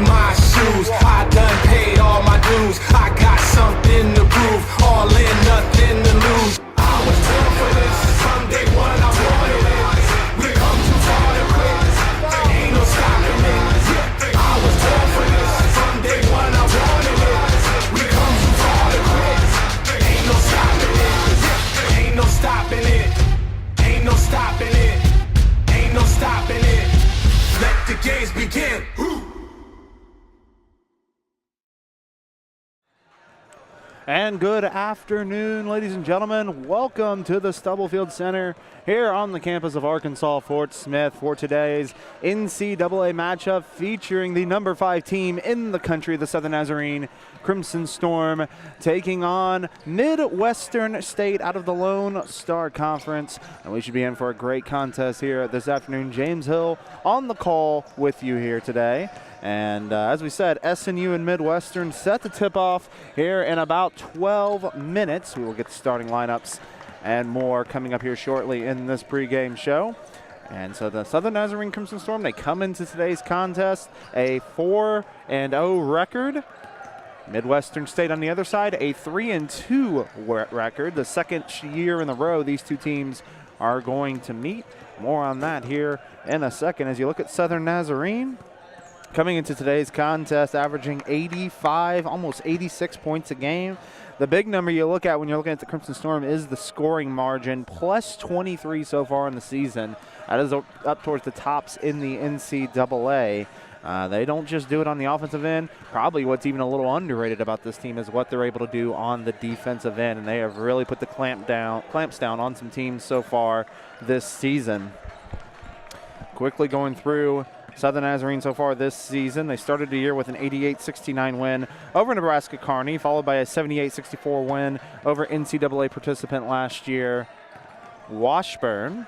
my shoes. I done paid all my dues. I got something to prove. All in, nothing to lose. I was born for this. From day one, I wanted it. We come too far to quit. There ain't no stopping it. I was born for this. From day one, I wanted it. We come too far to quit. There ain't no stopping it. There ain't no stopping it. Ain't no stopping it. Ain't no stopping it. Let the games begin. And good afternoon, ladies and gentlemen. Welcome to the Stubblefield Center here on the campus of Arkansas Fort Smith for today's NCAA matchup featuring the number 5 team in the country, the Southern Nazarene Crimson Storm, taking on Midwestern State out of the Lone Star Conference. And we should be in for a great contest here this afternoon. James Hill on the call with you here today. And as we said, SNU and Midwestern set to tip off here in about 12 minutes. We will get the starting lineups and more coming up here shortly in this pregame show. And so the Southern Nazarene Crimson Storm, they come into today's contest a 4-0 record. Midwestern State on the other side, a 3-2 record. The second year in a row these two teams are going to meet. More on that here in a second. As you look at Southern Nazarene, coming into today's contest, averaging 85, almost 86 points a game. The big number you look at when you're looking at the Crimson Storm is the scoring margin, plus 23 so far in the season. That is up towards the tops in the NCAA. They don't just do it on the offensive end. Probably what's even a little underrated about this team is what they're able to do on the defensive end, and they have really put the clamps down on some teams so far this season. Quickly going through Southern Nazarene so far this season. They started the year with an 88-69 win over Nebraska Kearney, followed by a 78-64 win over NCAA participant last year, Washburn.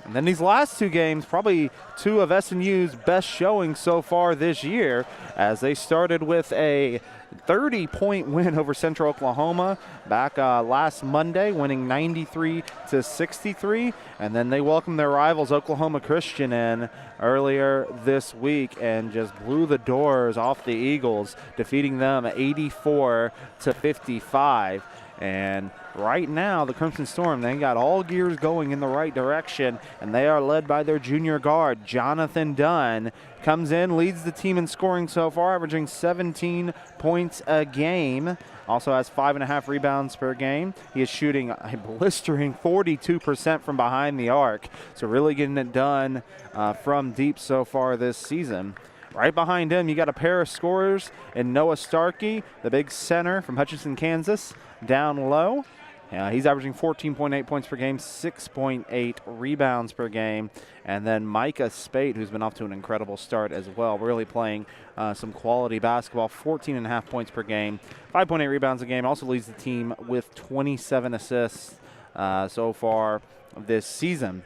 And then these last two games, probably two of SNU's best showings so far this year, as they started with a 30-point win over Central Oklahoma back last Monday, winning 93-63. And then they welcomed their rivals Oklahoma Christian in earlier this week and just blew the doors off the Eagles, defeating them 84-55. And right now, the Crimson Storm, they got all gears going in the right direction, and they are led by their junior guard, Jonathan Dunn. Comes in, leads the team in scoring so far, averaging 17 points a game. Also has 5.5 rebounds per game. He is shooting a blistering 42% from behind the arc, so really getting it done from deep so far this season. Right behind him, you got a pair of scorers in Noah Starkey, the big center from Hutchinson, Kansas, down low. He's averaging 14.8 points per game, 6.8 rebounds per game. And then Micah Spate, who's been off to an incredible start as well, really playing some quality basketball, 14.5 points per game, 5.8 rebounds a game. Also leads the team with 27 assists so far this season.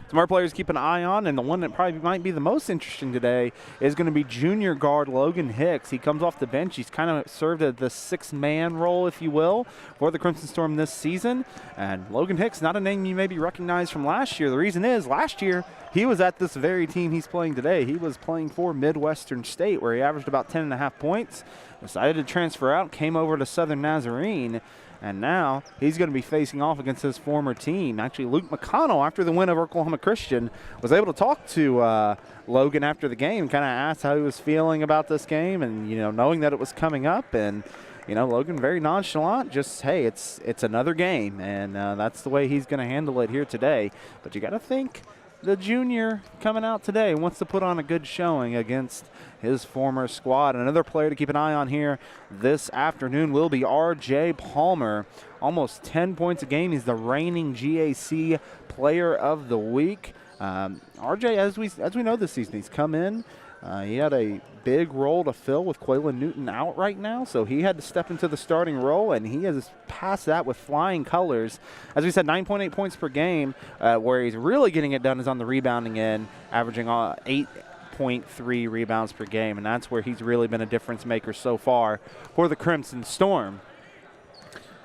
Some more players to keep an eye on, and the one that probably might be the most interesting today is going to be junior guard Logan Hicks. He comes off the bench. He's kind of served as the six-man role, if you will, for the Crimson Storm this season. And Logan Hicks, not a name you maybe recognize from last year. The reason is last year he was at this very team he's playing today. He was playing for Midwestern State, where he averaged about 10.5 points, decided to transfer out, came over to Southern Nazarene. And now he's going to be facing off against his former team. Actually, Luke McConnell, after the win over Oklahoma Christian, was able to talk to Logan after the game, kind of asked how he was feeling about this game and, knowing that it was coming up. And, Logan very nonchalant, just, hey, it's another game. And that's the way he's going to handle it here today. But you got to think the junior coming out today wants to put on a good showing against his former squad. Another player to keep an eye on here this afternoon will be R.J. Palmer. Almost 10 points a game. He's the reigning GAC Player of the Week. R.J., as we know this season, he's come in. He had a big role to fill with Quaylen Newton out right now, so he had to step into the starting role, and he has passed that with flying colors. As we said, 9.8 points per game. Where he's really getting it done is on the rebounding end, averaging 8.3 rebounds per game, and that's where he's really been a difference maker so far for the Crimson Storm.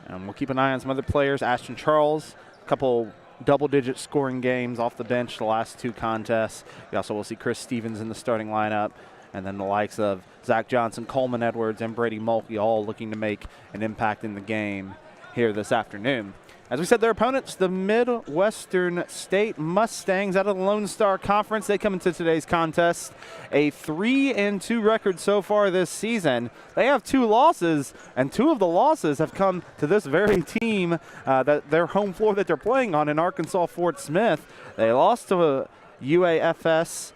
And we'll keep an eye on some other players. Ashton Charles, a couple double-digit scoring games off the bench the last two contests. We also will see Chris Stevens in the starting lineup. and then the likes of Zach Johnson, Coleman Edwards, and Brady Mulkey all looking to make an impact in the game here this afternoon. As we said, their opponents, the Midwestern State Mustangs out of the Lone Star Conference. They come into today's contest a 3-2 record so far this season. They have 2 losses, and 2 of the losses have come to this very team, that their home floor that they're playing on in Arkansas Fort Smith. They lost to UAFS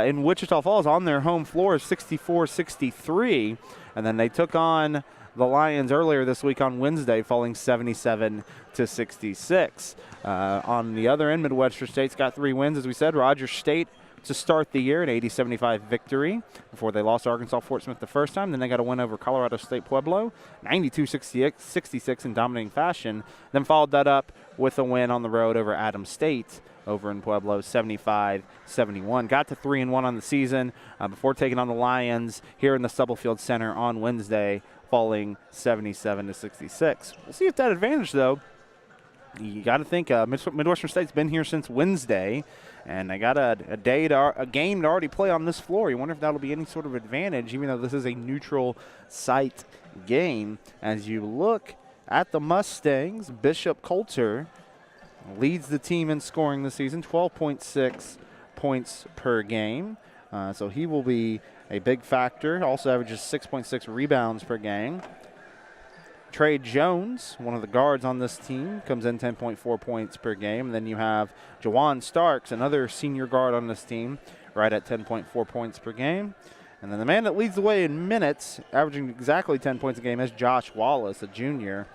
in Wichita Falls on their home floor, 64-63, and then they took on the Lions earlier this week on Wednesday, falling 77-66. On the other end, Midwestern State's got 3 wins, as we said. Rogers State to start the year, an 80-75 victory before they lost to Arkansas Fort Smith the first time. Then they got a win over Colorado State Pueblo, 92-66 in dominating fashion. Then followed that up with a win on the road over Adams State over in Pueblo, 75-71. Got to 3-1 on the season before taking on the Lions here in the Stubblefield Center on Wednesday, falling 77-66. We'll see if that advantage, though. You got to think Midwestern State's been here since Wednesday, and they got a game to already play on this floor. You wonder if that'll be any sort of advantage, even though this is a neutral site game. As you look at the Mustangs, Bishop Coulter leads the team in scoring this season, 12.6 points per game. So he will be a big factor. Also averages 6.6 rebounds per game. Trey Jones, one of the guards on this team, comes in 10.4 points per game. And then you have Jawan Starks, another senior guard on this team, right at 10.4 points per game. And then the man that leads the way in minutes, averaging exactly 10 points a game, is Josh Wallace, a junior.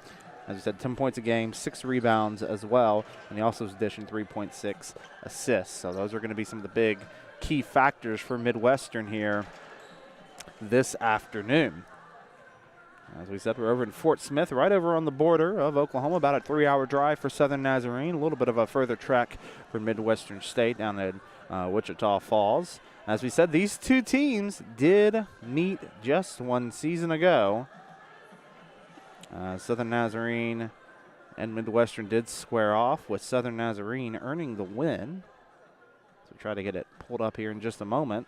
As I said, 10 points a game, 6 rebounds as well, and he also is dishing 3.6 assists. So those are going to be some of the big key factors for Midwestern here this afternoon. As we said, we're over in Fort Smith, right over on the border of Oklahoma, about a 3-hour drive for Southern Nazarene, a little bit of a further trek for Midwestern State down in Wichita Falls. As we said, these 2 teams did meet just 1 season ago. Southern Nazarene and Midwestern did square off, with Southern Nazarene earning the win. So we'll try to get it pulled up here in just a moment.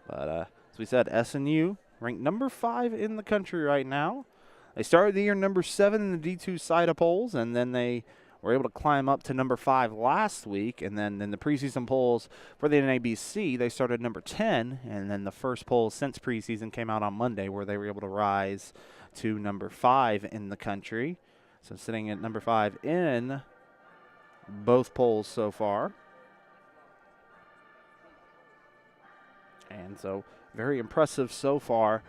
But as we said, SNU ranked number 5 in the country right now. They started the year number 7 in the D2 SIDA polls, and then they were able to climb up to number 5 last week. And then in the preseason polls for the NABC, they started number 10. And then the first poll since preseason came out on Monday, where they were able to rise to number 5 in the country. So sitting at number 5 in both polls so far. And so very impressive so far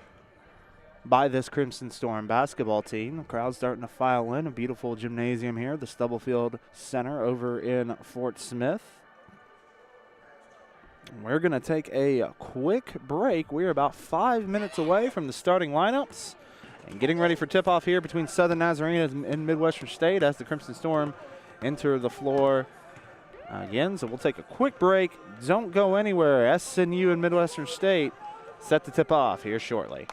by this Crimson Storm basketball team. The crowd's starting to file in. A beautiful gymnasium here, the Stubblefield Center over in Fort Smith. We're going to take a quick break. We're about 5 minutes away from the starting lineups and getting ready for tip-off here between Southern Nazarene and Midwestern State as the Crimson Storm enter the floor again. So we'll take a quick break. Don't go anywhere. SNU and Midwestern State set to tip off here shortly.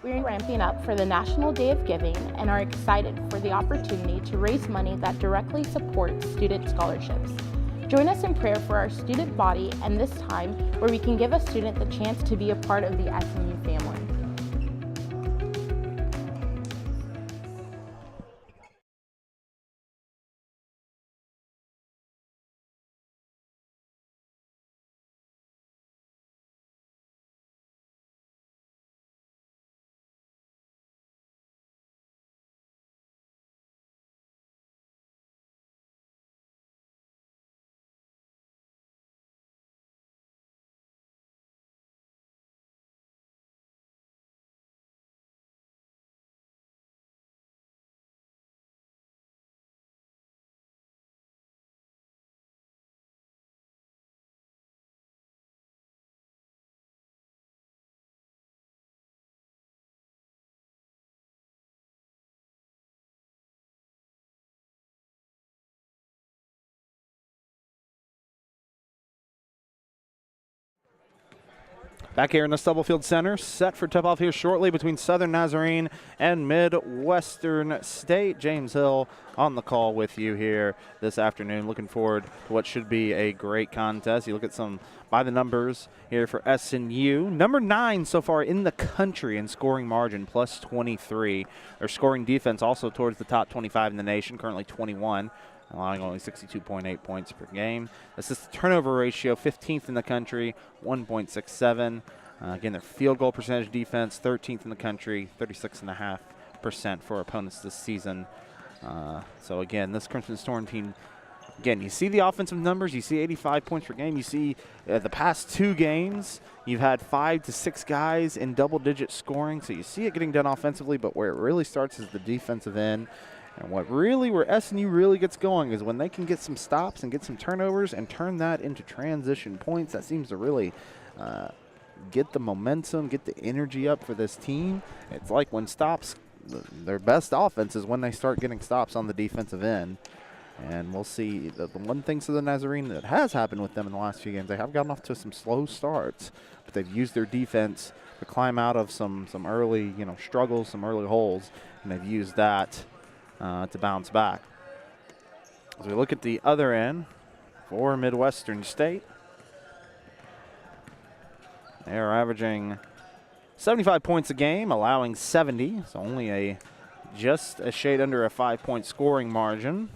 We're ramping up for the National Day of Giving and are excited for the opportunity to raise money that directly supports student scholarships. Join us in prayer for our student body and this time where we can give a student the chance to be a part of the SNU family. Back here in the Stubblefield Center, set for tip-off here shortly between Southern Nazarene and Midwestern State. James Hill on the call with you here this afternoon. Looking forward to what should be a great contest. You look at some by the numbers here for SNU. Number 9 so far in the country in scoring margin, plus 23. Their scoring defense also towards the top 25 in the nation, currently 21. Allowing only 62.8 points per game. Assist turnover ratio, 15th in the country, 1.67. Again, their field goal percentage defense, 13th in the country, 36.5% for opponents this season. So again, this Crimson Storm team, again, you see the offensive numbers, you see 85 points per game. You see the past 2 games, you've had 5 to 6 guys in double-digit scoring. So you see it getting done offensively, but where it really starts is the defensive end. And where SNU really gets going is when they can get some stops and get some turnovers and turn that into transition points. That seems to really get the momentum, get the energy up for this team. It's like when stops, their best offense is when they start getting stops on the defensive end. And we'll see the one thing to the Nazarene that has happened with them in the last few games. They have gotten off to some slow starts, but they've used their defense to climb out of some early struggles, some early holes, and they've used that to bounce back. As we look at the other end for Midwestern State, they are averaging 75 points a game, allowing 70, so only just a shade under a 5-point scoring margin.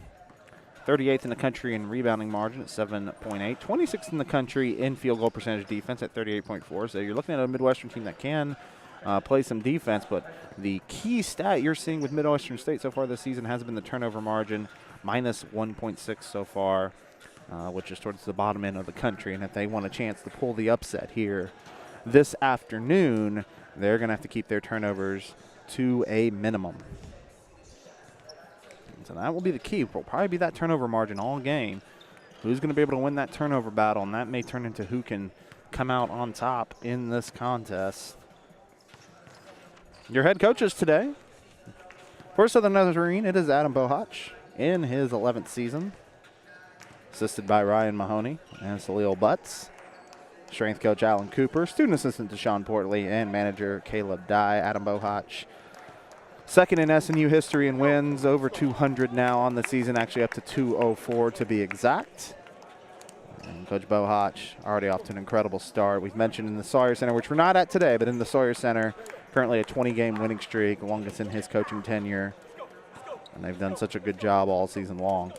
38th in the country in rebounding margin at 7.8. 26th in the country in field goal percentage defense at 38.4. So you're looking at a Midwestern team that can play some defense, but the key stat you're seeing with Midwestern State so far this season has been the turnover margin, minus 1.6 so far, which is towards the bottom end of the country. And if they want a chance to pull the upset here this afternoon, they're going to have to keep their turnovers to a minimum. And so that will be the key. Will probably be that turnover margin all game. Who's going to be able to win that turnover battle, and that may turn into who can come out on top in this contest. Your head coaches today, for Southern Nazarene, it is Adam Bohach in his 11th season, assisted by Ryan Mahoney and Salil Butts. Strength coach Alan Cooper, student assistant Deshaun Portley, and manager Caleb Dye. Adam Bohach, second in SNU history in wins, over 200 now on the season, actually up to 204 to be exact. And Coach Bohach already off to an incredible start. We've mentioned in the Sawyer Center, which we're not at today, but in the Sawyer Center, currently a 20-game winning streak, longest in his coaching tenure. And they've done such a good job all season long.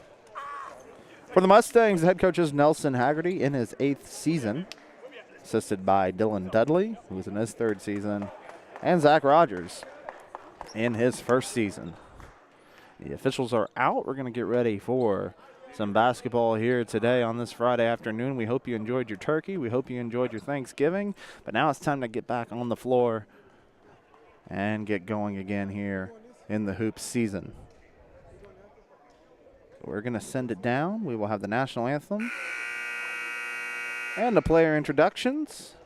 For the Mustangs, the head coach is Nelson Haggerty in his 8th season, assisted by Dylan Dudley, who's in his 3rd season, and Zach Rogers in his 1st season. The officials are out. We're going to get ready for some basketball here today on this Friday afternoon. We hope you enjoyed your turkey. We hope you enjoyed your Thanksgiving. But now it's time to get back on the floor and get going again here in the hoops season. We're going to send it down. We will have the national anthem and the player introductions.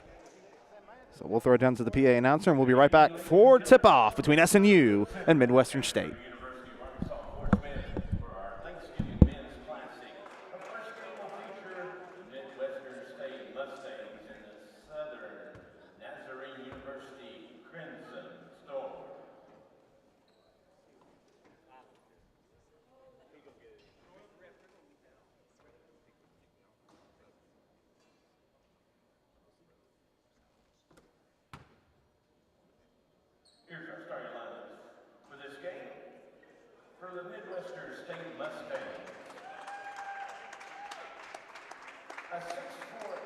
So we'll throw it down to the PA announcer, and we'll be right back for tip-off between SNU and Midwestern State. Here's our starting lineup for this game. For the Midwestern State Mustangs, a 6'4"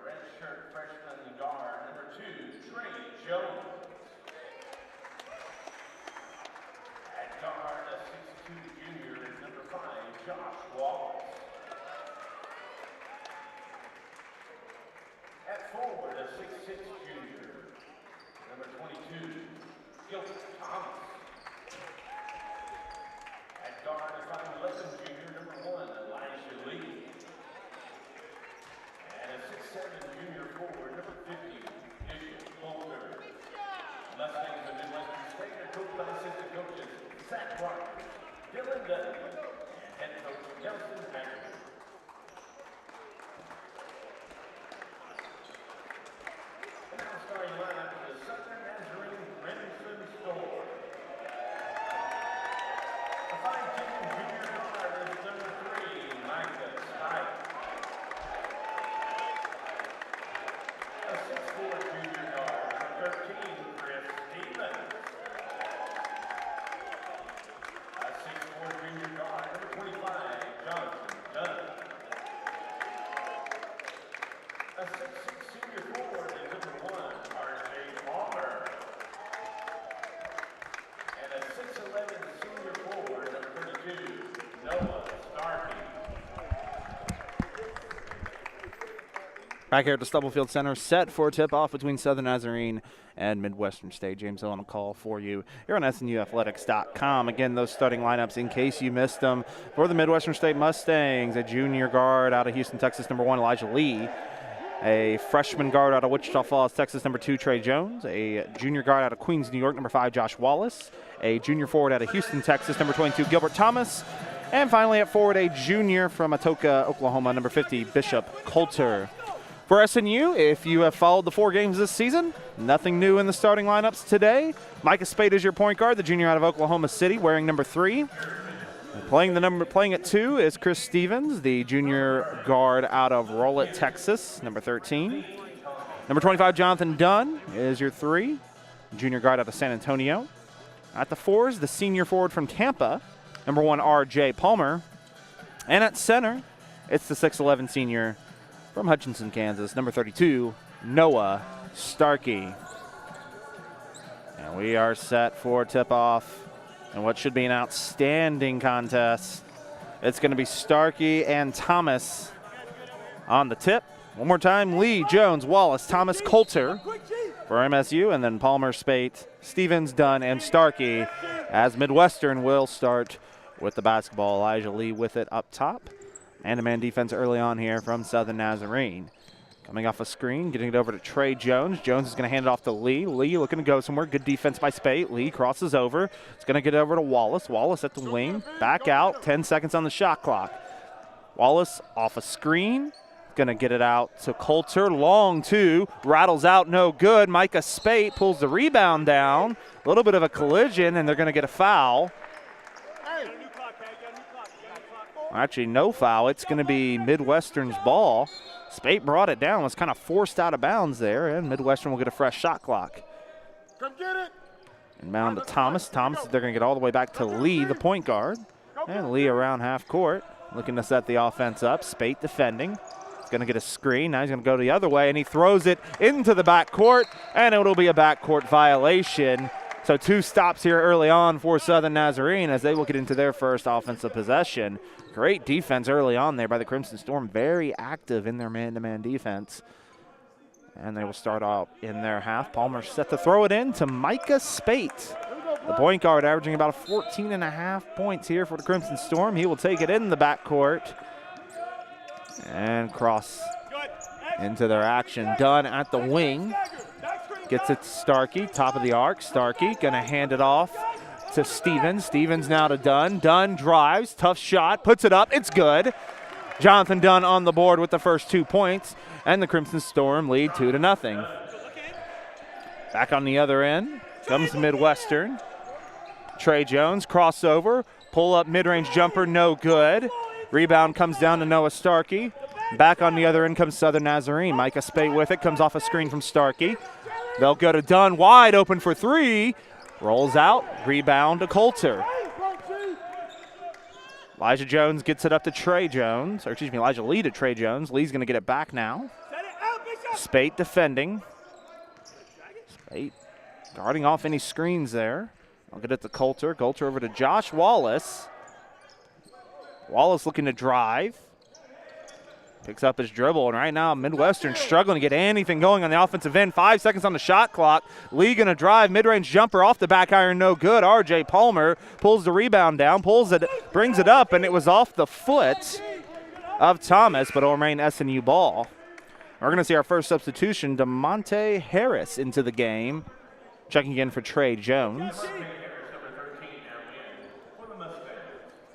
redshirt freshman guard, number 2, Trey Jones. At guard, a 6'2" junior, number 5, Josh Wallace. At forward, a 6'6" junior, number 22, Gilbert Thomas. At guard, a 5'11" junior, number 1, Elijah Lee. And a 6'7" junior forward, number 50, Bishop Holder. Mustangs of Midwestern State are coached by assistant coaches Zach Barker, Dylan Dudley, and head coach Nelson Haggerty. Back here at the Stubblefield Center, set for a tip-off between Southern Nazarene and Midwestern State. James Hill on a call for you here on SNUathletics.com. Again, those starting lineups, in case you missed them, for the Midwestern State Mustangs, a junior guard out of Houston, Texas, number 1, Elijah Lee. A freshman guard out of Wichita Falls, Texas, number 2, Trey Jones. A junior guard out of Queens, New York, number 5, Josh Wallace. A junior forward out of Houston, Texas, number 22, Gilbert Thomas. And finally at forward, a junior from Atoka, Oklahoma, number 50, Bishop Coulter. For SNU, if you have followed the 4 games this season, nothing new in the starting lineups today. Micah Spade is your point guard, the junior out of Oklahoma City, wearing number 3. Playing at 2 is Chris Stevens, the junior guard out of Rolette, Texas, number 13. Number 25, Jonathan Dunn is your 3, junior guard out of San Antonio. At the 4s, the senior forward from Tampa, number 1, R.J. Palmer. And at center, it's the 6'11 senior from Hutchinson, Kansas, number 32, Noah Starkey. And we are set for tip-off and what should be an outstanding contest. It's going to be Starkey and Thomas on the tip. One more time, Lee, Jones, Wallace, Thomas, Coulter for MSU, and then Palmer, Spate, Stevens, Dunn, and Starkey, as Midwestern will start with the basketball. Elijah Lee with it up top. And a man defense early on here from Southern Nazarene. Coming off a screen, getting it over to Trey Jones. Jones is going to hand it off to Lee. Lee looking to go somewhere. Good defense by Spate. Lee crosses over. It's going to get it over to Wallace. Wallace at the wing. Back out. 10 seconds on the shot clock. Wallace off a screen. Going to get it out to Coulter. Long 2. Rattles out. No good. Micah Spate pulls the rebound down. A little bit of a collision, and they're going to get a foul. Actually, no foul. It's going to be Midwestern's ball. Spate brought it down. Was kind of forced out of bounds there, and Midwestern will get a fresh shot clock. Come get it. Inbound to Thomas. Thomas, they're going to get all the way back to Lee, the point guard. And Lee around half court, looking to set the offense up. Spate defending. He's going to get a screen. Now he's going to go the other way, and he throws it into the backcourt, and it'll be a backcourt violation. So 2 stops here early on for Southern Nazarene as they will get into their first offensive possession. Great defense early on there by the Crimson Storm. Very active in their man-to-man defense. And they will start out in their half. Palmer set to throw it in to Micah Spate. The point guard averaging about 14.5 points here for the Crimson Storm. He will take it in the backcourt and cross into their action. Dunn at the wing. Gets it to Starkey, top of the arc. Starkey gonna hand it off to Stevens. Stevens now to Dunn. Dunn drives, tough shot, puts it up, it's good. Jonathan Dunn on the board with the first 2 points, and the Crimson Storm lead 2-0. Back on the other end comes Midwestern. Trey Jones, crossover, pull up mid-range jumper, no good. Rebound comes down to Noah Starkey. Back on the other end comes Southern Nazarene. Micah Spate with it, comes off a screen from Starkey. They'll go to Dunn, wide open for 3. Rolls out, rebound to Coulter. Elijah Jones gets it up to Trey Jones, or excuse me, Elijah Lee to Trey Jones. Lee's going to get it back now. Spate defending. Spate guarding off any screens there. I'll get it to Coulter. Coulter over to Josh Wallace. Wallace looking to drive. Picks up his dribble, and right now Midwestern struggling to get anything going on the offensive end. 5 seconds on the shot clock. Lee gonna drive, mid-range jumper off the back iron, no good. R.J. Palmer pulls the rebound down, pulls it, brings it up, and it was off the foot of Thomas, but it'll remain SNU ball. We're gonna see our first substitution, DeMonte Harris into the game, checking in for Trey Jones.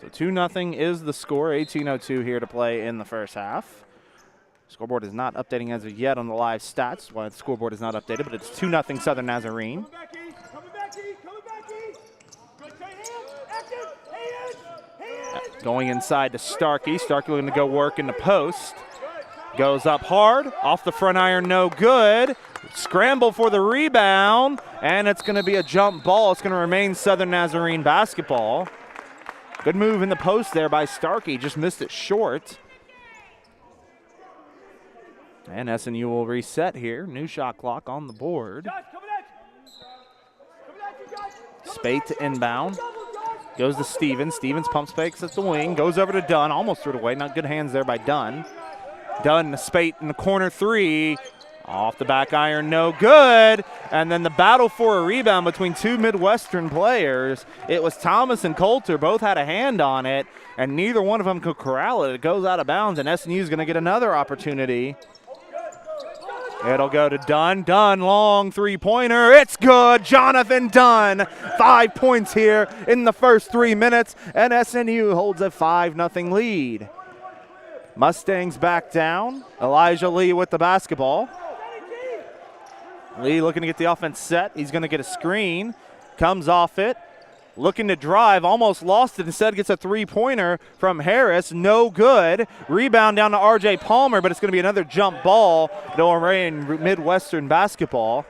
So 2-0 is the score. 18:02 here to play in the first half. Scoreboard is not updating as of yet on the live stats. Why the scoreboard is not updated, but it's 2-0 Southern Nazarene. Going inside to Starkey. Starkey looking to go work in the post. Goes up hard, off the front iron, no good. Scramble for the rebound, and it's going to be a jump ball. It's going to remain Southern Nazarene basketball. Good move in the post there by Starkey, just missed it short. And SNU will reset here. New shot clock on the board. Spate to inbound. Goes to Stevens. Stevens pumps fakes at the wing. Goes over to Dunn. Almost threw it away. Not good hands there by Dunn. Dunn to Spate in the corner three. Off the back iron, no good. And then the battle for a rebound between two Midwestern players. It was Thomas and Coulter. Both had a hand on it, and neither one of them could corral it. It goes out of bounds, and SNU is going to get another opportunity. It'll go to Dunn. Dunn, long three-pointer. It's good. Jonathan Dunn, 5 points here in the first 3 minutes, and SNU holds a 5-0 lead. Mustangs back down. Elijah Lee with the basketball. Lee looking to get the offense set. He's going to get a screen. Comes off it. Looking to drive. Almost lost it. Instead gets a three-pointer from Harris. No good. Rebound down to R.J. Palmer, but it's going to be another jump ball. It'll remain Midwestern basketball.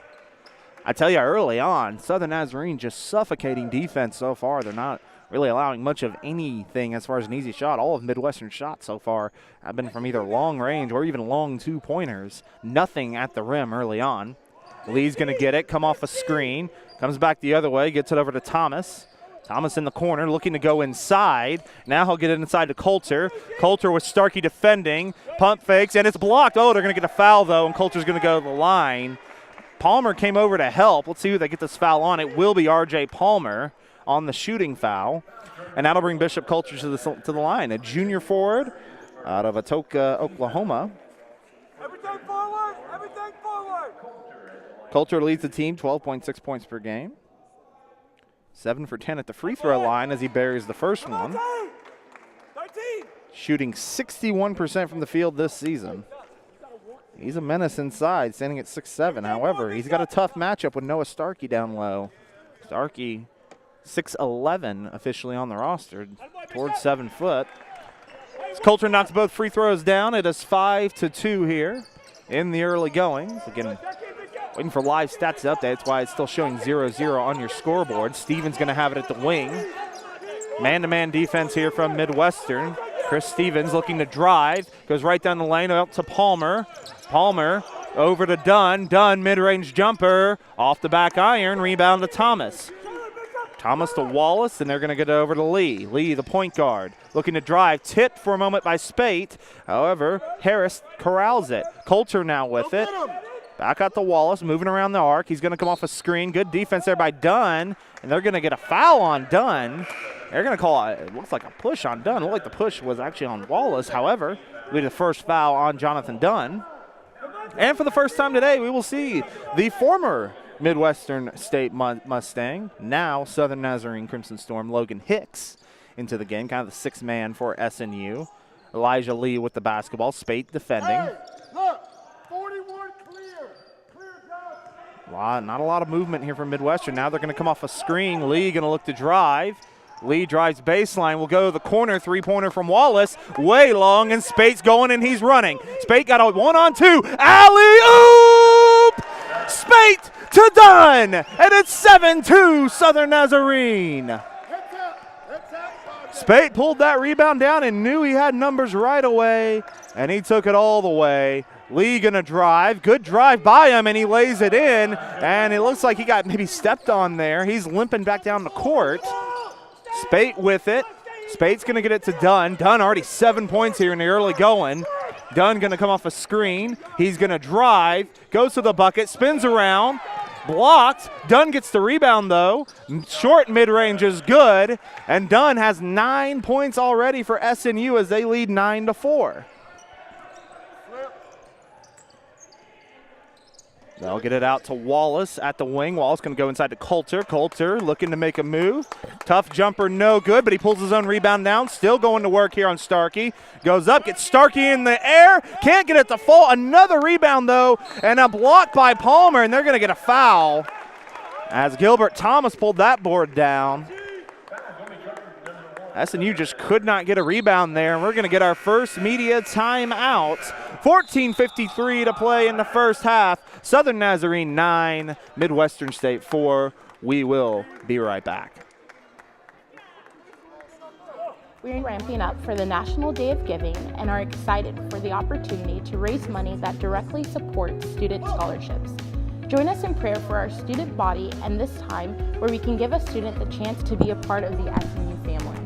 I tell you early on, Southern Nazarene just suffocating defense so far. They're not really allowing much of anything as far as an easy shot. All of Midwestern shots so far have been from either long range or even long two-pointers. Nothing at the rim early on. Lee's going to get it, come off a screen, comes back the other way, gets it over to Thomas. Thomas in the corner looking to go inside. Now he'll get it inside to Coulter. Coulter with Starkey defending, pump fakes, and it's blocked. Oh, they're going to get a foul, though, and Coulter's going to go to the line. Palmer came over to help. Let's see who they get this foul on. It will be R.J. Palmer on the shooting foul, and that'll bring Bishop Coulter to the line. A junior forward out of Atoka, Oklahoma. Everything forward! Everything forward! Coulter leads the team, 12.6 points per game. 7 for 10 at the free throw line as he buries the first one. 13! Shooting 61% from the field this season. He's a menace inside, standing at 6'7". However, he's got a tough matchup with Noah Starkey down low. Starkey, 6'11", officially on the roster, towards 7 foot. As Coulter knocks both free throws down, it is 5-2 here in the early goings. Again, waiting for live stats to update. That's why it's still showing 0-0 on your scoreboard. Stevens going to have it at the wing. Man-to-man defense here from Midwestern. Chris Stevens looking to drive. Goes right down the lane out to Palmer. Palmer over to Dunn. Dunn, mid-range jumper. Off the back iron. Rebound to Thomas. Thomas to Wallace, and they're going to get it over to Lee. Lee, the point guard, looking to drive. Tipped for a moment by Spate. However, Harris corrals it. Coulter now with it. Back out to Wallace, moving around the arc. He's going to come off a screen. Good defense there by Dunn, and they're going to get a foul on Dunn. They're going to call it looks like a push on Dunn. It looked like the push was actually on Wallace. However, we had the first foul on Jonathan Dunn. And for the first time today, we will see the former Midwestern State Mustang, now Southern Nazarene Crimson Storm, Logan Hicks, into the game, kind of the sixth man for SNU. Elijah Lee with the basketball, Spate defending. Hey, look, 41 clear. Clear, guys. Not a lot of movement here from Midwestern. Now they're going to come off a screen. Lee going to look to drive. Lee drives baseline, will go to the corner, three-pointer from Wallace, way long, and Spate's going and he's running. Spate got a 1-on-2, alley-oop! Spate to Dunn, and it's 7-2 Southern Nazarene. Spate pulled that rebound down and knew he had numbers right away, and he took it all the way. Lee gonna drive, good drive by him, and he lays it in, and it looks like he got maybe stepped on there. He's limping back down the court. Spate with it. Spate's going to get it to Dunn. Dunn already 7 points here in the early going. Dunn going to come off a screen. He's going to drive, goes to the bucket, spins around, blocked. Dunn gets the rebound, though. Short mid-range is good, and Dunn has 9 points already for SNU as they lead 9-4. They'll get it out to Wallace at the wing. Wallace going to go inside to Coulter. Coulter looking to make a move. Tough jumper, no good, but he pulls his own rebound down. Still going to work here on Starkey. Goes up, gets Starkey in the air. Can't get it to fall. Another rebound, though, and a block by Palmer, and they're going to get a foul as Gilbert Thomas pulled that board down. SNU just could not get a rebound there, and we're going to get our first media timeout. 14:53 to play in the first half. Southern Nazarene 9, Midwestern State 4. We will be right back. We're ramping up for the National Day of Giving and are excited for the opportunity to raise money that directly supports student scholarships. Join us in prayer for our student body and this time where we can give a student the chance to be a part of the SNU family.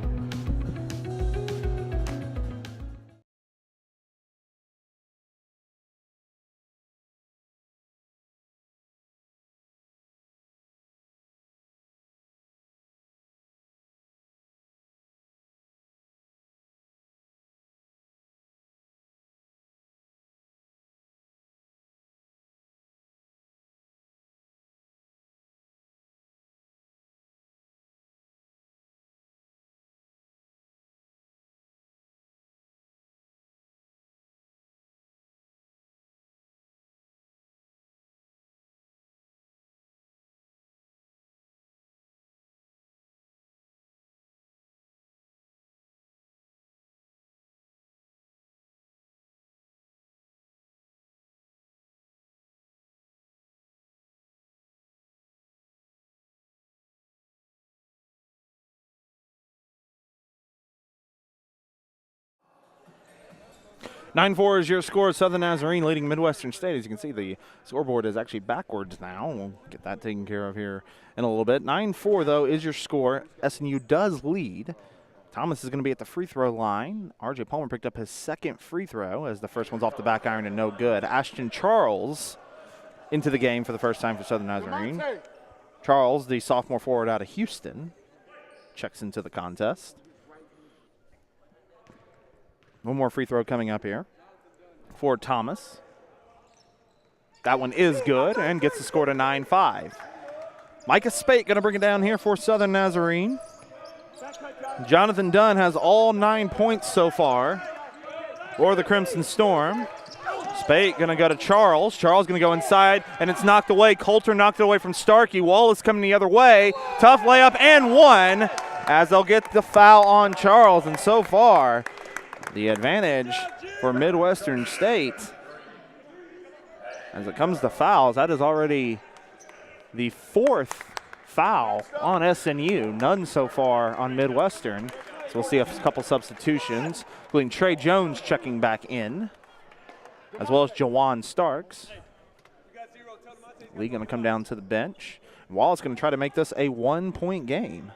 9-4 is your score. Southern Nazarene leading Midwestern State. As you can see, the scoreboard is actually backwards now. We'll get that taken care of here in a little bit. 9-4, though, is your score. SNU does lead. Thomas is going to be at the free throw line. R.J. Palmer picked up his second free throw as the first one's off the back iron and no good. Ashton Charles into the game for the first time for Southern Nazarene. Charles, the sophomore forward out of Houston, checks into the contest. One more free throw coming up here for Thomas. That one is good and gets the score to 9-5. Micah Spate going to bring it down here for Southern Nazarene. Jonathan Dunn has all 9 points so far for the Crimson Storm. Spate going to go to Charles. Charles going to go inside, and it's knocked away. Coulter knocked it away from Starkey. Wallace coming the other way. Tough layup and one as they'll get the foul on Charles. And so far, the advantage for Midwestern State. As it comes to fouls, that is already the 4th foul on SNU. None so far on Midwestern. So we'll see a couple substitutions, including Trey Jones checking back in, as well as Jawan Starks. Lee going to come down to the bench. Wallace going to try to make this a 1-point game.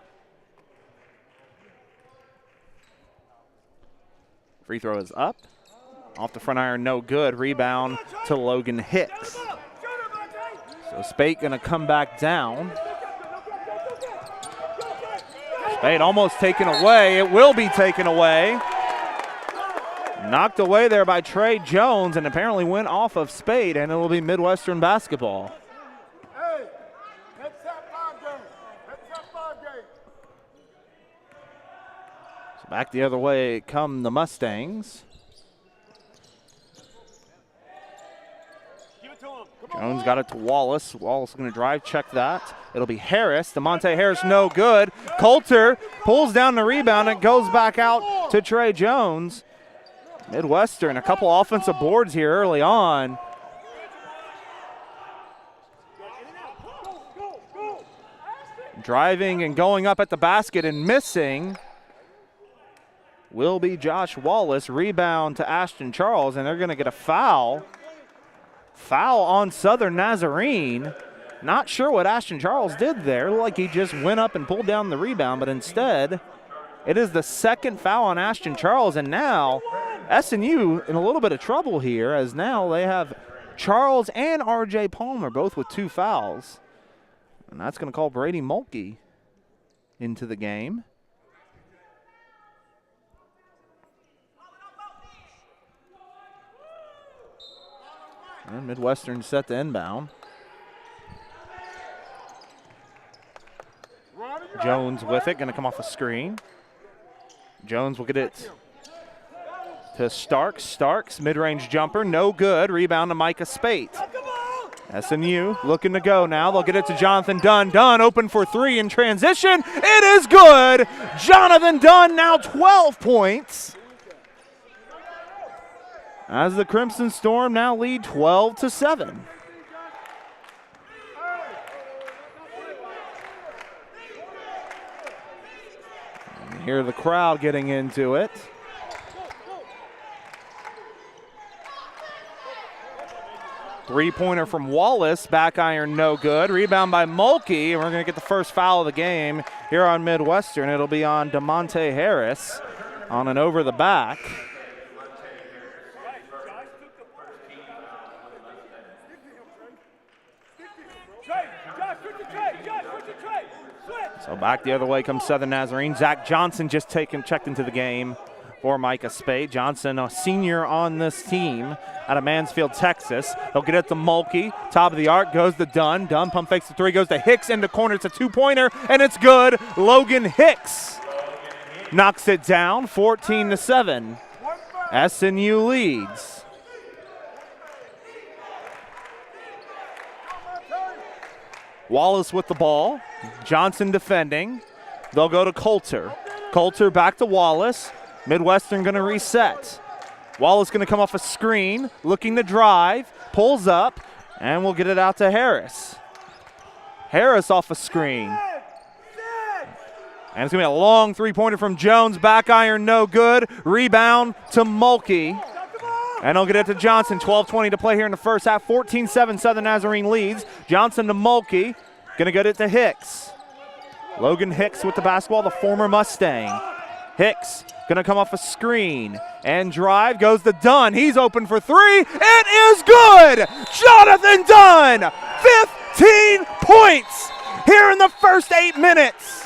Free throw is up. Off the front iron, no good. Rebound to Logan Hicks. So Spate going to come back down. Spate almost taken away. It will be taken away. Knocked away there by Trey Jones and apparently went off of Spate, and it will be Midwestern basketball. Hey, that's that 5 game. That's that 5 game. So back the other way come the Mustangs. Jones got it to Wallace. Wallace going to drive, check that. It'll be Harris. DeMonte Harris, no good. Coulter pulls down the rebound and goes back out to Trey Jones. Midwestern, a couple offensive boards here early on. Driving and going up at the basket and missing will be Josh Wallace. Rebound to Ashton Charles, and they're going to get a foul. Foul on Southern Nazarene. Not sure what Ashton Charles did there. Looked like he just went up and pulled down the rebound, but instead it is the second foul on Ashton Charles, and now SNU in a little bit of trouble here as now they have Charles and R.J. Palmer both with 2 fouls. And that's going to call Brady Mulkey into the game. And Midwestern set to inbound. Jones with it, going to come off a screen. Jones will get it to Starks. Starks, mid-range jumper, no good. Rebound to Micah Spate. SNU looking to go now. They'll get it to Jonathan Dunn. Dunn open for 3 in transition. It is good. Jonathan Dunn now 12 points. As the Crimson Storm now lead 12-7. Hear the crowd getting into it. Three-pointer from Wallace, back iron no good. Rebound by Mulkey, and we're going to get the first foul of the game here on Midwestern. It'll be on DeMonte Harris on an over the back. So back the other way comes Southern Nazarene. Zach Johnson just checked into the game for Micah Spate. Johnson, a senior on this team out of Mansfield, Texas. They'll get it to Mulkey. Top of the arc goes to Dunn. Dunn pump fakes the 3, goes to Hicks in the corner. It's a 2-pointer, and it's good. Logan Hicks knocks it down, 14-7. SNU leads. Wallace with the ball. Johnson defending. They'll go to Coulter. Coulter back to Wallace. Midwestern going to reset. Wallace going to come off a screen, looking to drive, pulls up, and we'll get it out to Harris. Harris off a screen. And it's going to be a long 3-pointer from Jones. Back iron, no good. Rebound to Mulkey. And he'll get it to Johnson. 12:20 to play here in the first half. 14-7 Southern Nazarene leads. Johnson to Mulkey. Going to get it to Hicks. Logan Hicks with the basketball, the former Mustang. Hicks going to come off a screen and drive. Goes to Dunn. He's open for three. It is good! Jonathan Dunn! 15 points here in the first 8 minutes.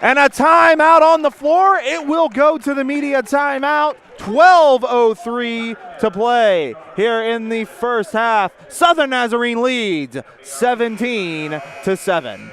And a timeout on the floor. It will go to the media timeout. 12:03 to play here in the first half. Southern Nazarene leads 17-7.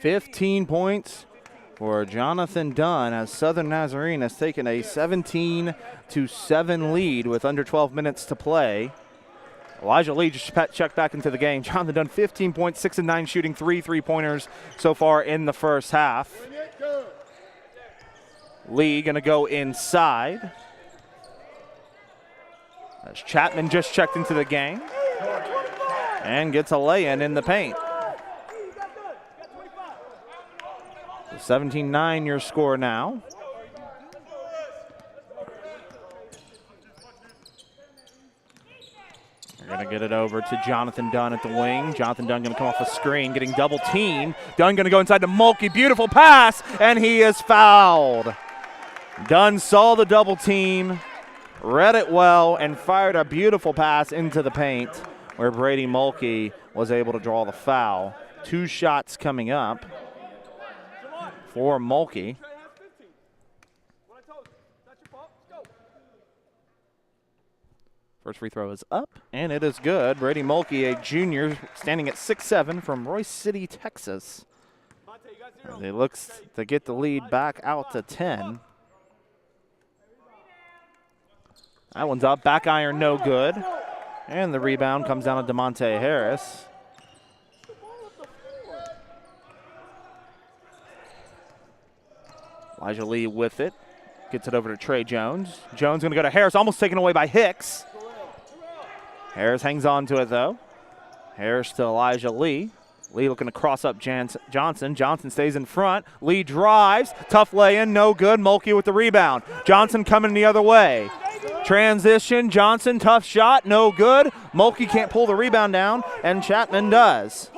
$15 points for Jonathan Dunn as Southern Nazarene has taken a 17-7 lead with under 12 minutes to play. Elijah Lee just checked back into the game. Jonathan Dunn 15 points, 6 of 9 shooting, 3 3-pointers so far in the first half. Lee going to go inside. As Chapman just checked into the game and gets a lay-in in the paint. 17-9 your score now. We're going to get it over to Jonathan Dunn at the wing. Jonathan Dunn going to come off a screen, getting double teamed. Dunn going to go inside to Mulkey. Beautiful pass, and he is fouled. Dunn saw the double team, read it well, and fired a beautiful pass into the paint where Brady Mulkey was able to draw the foul. 2 shots coming up for Mulkey. First free throw is up, and it is good. Brady Mulkey, a junior, standing at 6'7" from Royce City, Texas. As he looks to get the lead back out to 10. That one's up, back iron, no good. And the rebound comes down to DeMonte Harris. Elijah Lee with it. Gets it over to Trey Jones. Jones going to go to Harris, almost taken away by Hicks. Harris hangs on to it, though. Harris to Elijah Lee. Lee looking to cross up Johnson. Johnson stays in front. Lee drives. Tough lay-in, no good. Mulkey with the rebound. Johnson coming the other way. Transition, Johnson, tough shot, no good. Mulkey can't pull the rebound down, and Chapman does.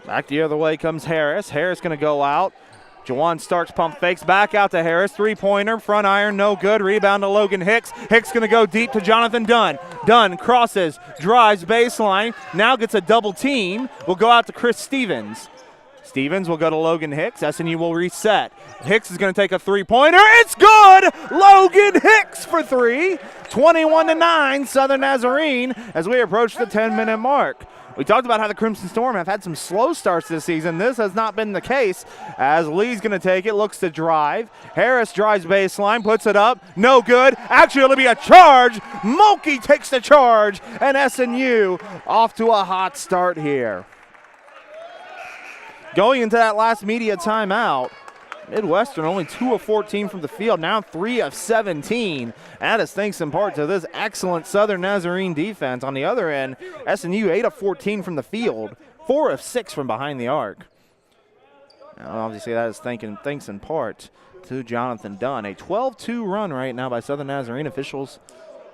Back the other way comes Harris. Harris going to go out. Jawan Starks pump fakes back out to Harris. 3-pointer, front iron, no good. Rebound to Logan Hicks. Hicks going to go deep to Jonathan Dunn. Dunn crosses, drives baseline, now gets a double team. Will go out to Chris Stevens. Stevens will go to Logan Hicks. SNU will reset. Hicks is going to take a 3-pointer. It's good! Logan Hicks for 3. 21-9, Southern Nazarene as we approach the 10-minute mark. We talked about how the Crimson Storm have had some slow starts this season. This has not been the case as Lee's going to take it, looks to drive. Harris drives baseline, puts it up, no good. Actually, it'll be a charge. Mulkey takes the charge, and SNU off to a hot start here. Going into that last media timeout, Midwestern only 2 of 14 from the field, now 3 of 17. That is thanks in part to this excellent Southern Nazarene defense. On the other end, SNU 8 of 14 from the field, 4 of 6 from behind the arc. Now, obviously, that is thanks in part to Jonathan Dunn. A 12-2 run right now by Southern Nazarene. Officials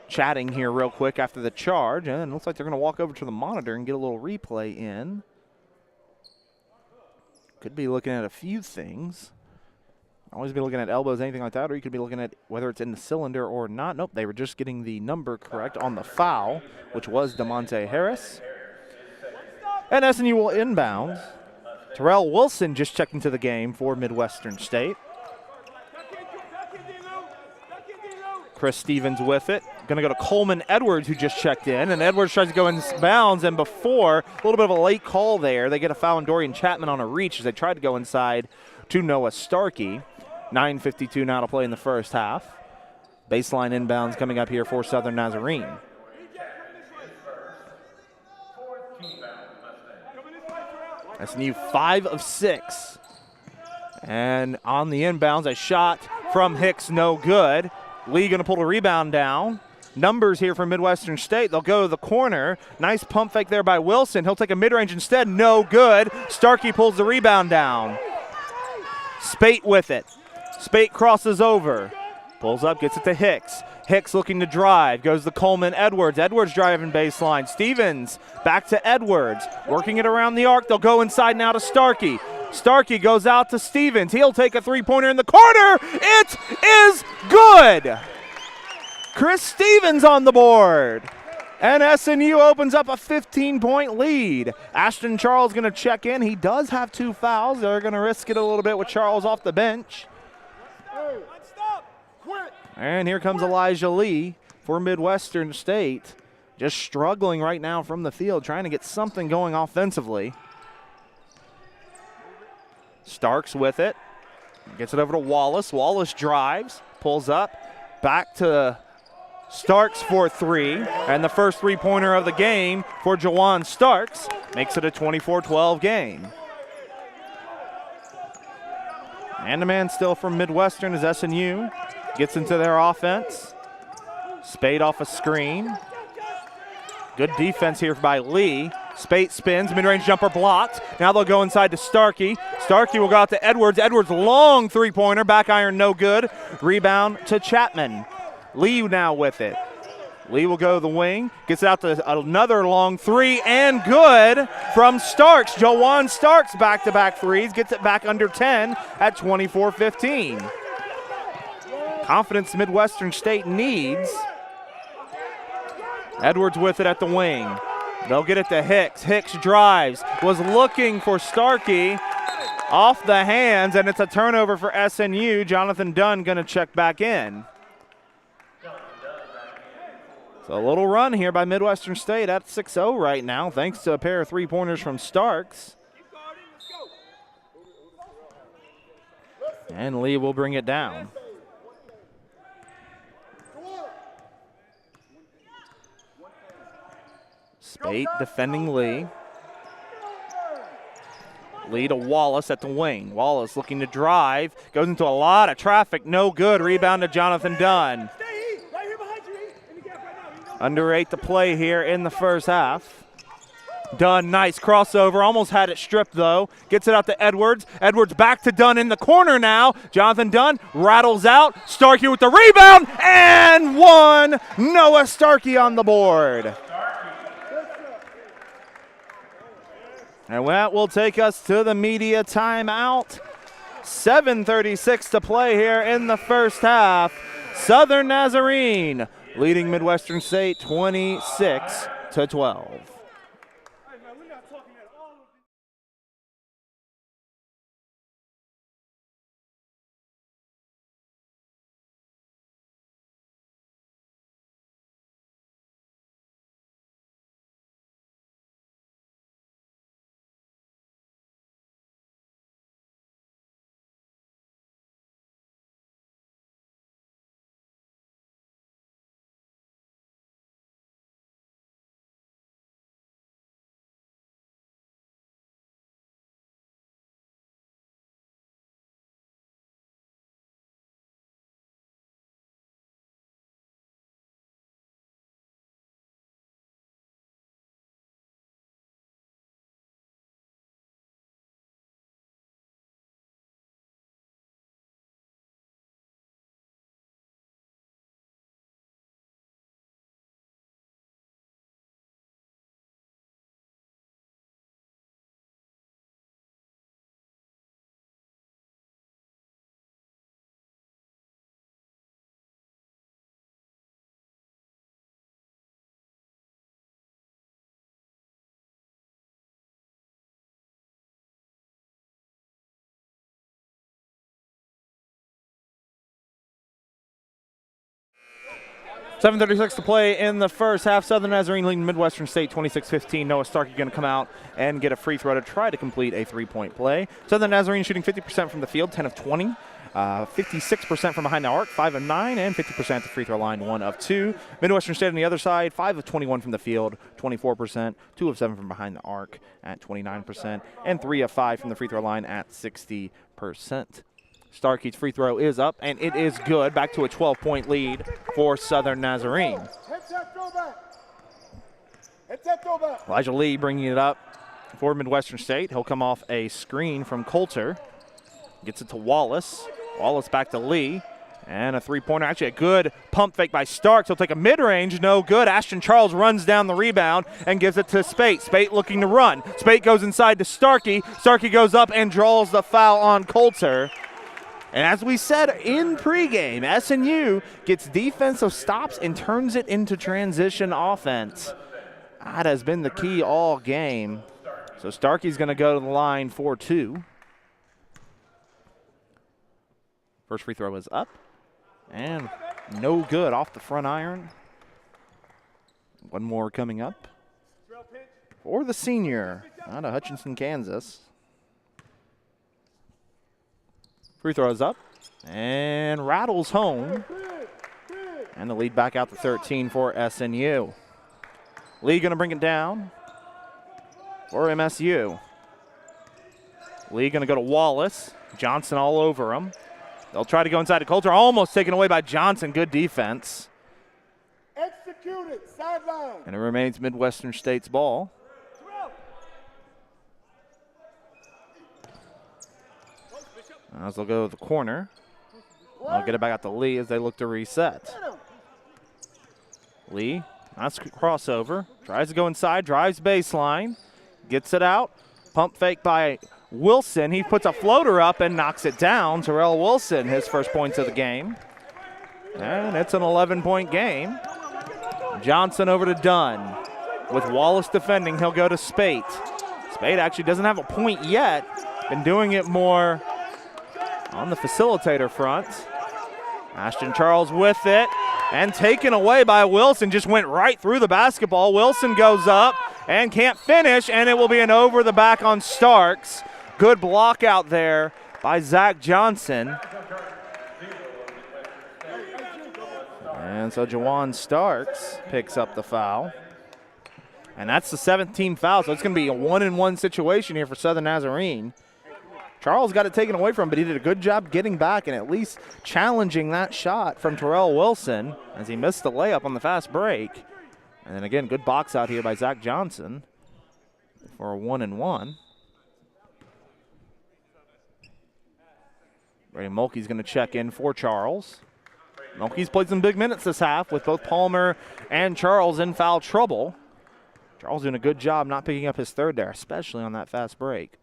chatting here real quick after the charge, and it looks like they're going to walk over to the monitor and get a little replay in. Could be looking at a few things. Always be looking at elbows, anything like that, or you could be looking at whether it's in the cylinder or not. Nope, they were just getting the number correct on the foul, which was DeMonte Harris. And SNU will inbound. Terrell Wilson just checked into the game for Midwestern State. Chris Stevens with it. Going to go to Coleman Edwards, who just checked in. And Edwards tries to go in bounds, and before, a little bit of a late call there. They get a foul on Dorian Chapman on a reach as they tried to go inside to Noah Starkey. 9:52 now to play in the first half. Baseline inbounds coming up here for Southern Nazarene. SNU 5 of 6. And on the inbounds, a shot from Hicks, no good. Lee going to pull the rebound down. Numbers here for Midwestern State. They'll go to the corner. Nice pump fake there by Wilson. He'll take a mid-range instead. No good. Starkey pulls the rebound down. Spate with it. Spate crosses over. Pulls up, gets it to Hicks. Hicks looking to drive. Goes to Coleman Edwards. Edwards driving baseline. Stevens back to Edwards. Working it around the arc. They'll go inside now to Starkey. Starkey goes out to Stevens. He'll take a three-pointer in the corner. It is good. Chris Stevens on the board. And SNU opens up a 15-point lead. Ashton Charles going to check in. He does have 2 fouls. They're going to risk it a little bit with Charles off the bench. And here comes Elijah Lee for Midwestern State. Just struggling right now from the field, trying to get something going offensively. Starks with it. Gets it over to Wallace. Wallace drives, pulls up, back to Starks for 3, and the first three-pointer of the game for Jawan Starks makes it a 24-12 game. Man-to-man still from Midwestern as SNU gets into their offense. Spade off a screen. Good defense here by Lee. Spate spins, mid-range jumper blocked. Now they'll go inside to Starkey. Starkey will go out to Edwards. Edwards long three-pointer, back iron no good. Rebound to Chapman. Lee now with it. Lee will go to the wing, gets it out to another long three, and good from Starks. Jawan Starks back-to-back threes, gets it back under 10 at 24-15. Confidence Midwestern State needs. Edwards with it at the wing. They'll get it to Hicks. Hicks drives, was looking for Starkey, off the hands, and it's a turnover for SNU. Jonathan Dunn going to check back in. So a little run here by Midwestern State at 6-0 right now, thanks to a pair of three-pointers from Starks. And Lee will bring it down. Spate defending Lee. Lee to Wallace at the wing. Wallace looking to drive. Goes into a lot of traffic. No good. Rebound to Jonathan Dunn. Under 8 to play here in the first half. Dunn, nice crossover. Almost had it stripped, though. Gets it out to Edwards. Edwards back to Dunn in the corner now. Jonathan Dunn rattles out. Starkey with the rebound. And one. Noah Starkey on the board. And that will take us to the media timeout. 7:36 to play here in the first half. Southern Nazarene leading Midwestern State 26-12. 7:36 to play in the first half. Southern Nazarene leading Midwestern State 26-15. Noah Starkey going to come out and get a free throw to try to complete a three-point play. Southern Nazarene shooting 50% from the field, 10 of 20. 56% from behind the arc, 5 of 9, and 50% at the free throw line, 1 of 2. Midwestern State on the other side, 5 of 21 from the field, 24%, 2 of 7 from behind the arc at 29%, and 3 of 5 from the free throw line at 60%. Starkey's free throw is up, and it is good. Back to a 12-point lead for Southern Nazarene. Elijah Lee bringing it up for Midwestern State. He'll come off a screen from Coulter. Gets it to Wallace. Wallace back to Lee. And a three-pointer. Actually, a good pump fake by Starks. He'll take a mid-range. No good. Ashton Charles runs down the rebound and gives it to Spate. Spate looking to run. Spate goes inside to Starkey. Starkey goes up and draws the foul on Coulter. And as we said in pregame, SNU gets defensive stops and turns it into transition offense. That has been the key all game. So Starkey's going to go to the line for 2. First free throw is up. And no good off the front iron. One more coming up for the senior out of Hutchinson, Kansas. Free throw is up and rattles home. And the lead back out to 13 for SNU. Lee going to bring it down for MSU. Lee going to go to Wallace. Johnson all over him. They'll try to go inside to Coulter. Almost taken away by Johnson. Good defense. Executed, sideline. And it remains Midwestern State's ball. As they'll go to the corner. They'll get it back out to Lee as they look to reset. Lee, nice crossover. Tries to go inside, drives baseline. Gets it out. Pump fake by Wilson. He puts a floater up and knocks it down. Terrell Wilson, his first points of the game. And it's an 11-point game. Johnson over to Dunn. With Wallace defending, he'll go to Spate. Spate actually doesn't have a point yet. Been doing it more on the facilitator front. Ashton Charles with it and taken away by Wilson. Just went right through the basketball. Wilson goes up and can't finish, and it will be an over the back on Starks. Good block out there by Zach Johnson. And so Jawan Starks picks up the foul. And that's the 17th foul, so it's going to be a 1-and-1 situation here for Southern Nazarene. Charles got it taken away from him, but he did a good job getting back and at least challenging that shot from Terrell Wilson as he missed the layup on the fast break. And then again, good box out here by Zach Johnson for a 1-and-1. Brady Mulkey's going to check in for Charles. Mulkey's played some big minutes this half with both Palmer and Charles in foul trouble. Charles doing a good job not picking up his third there, especially on that fast break.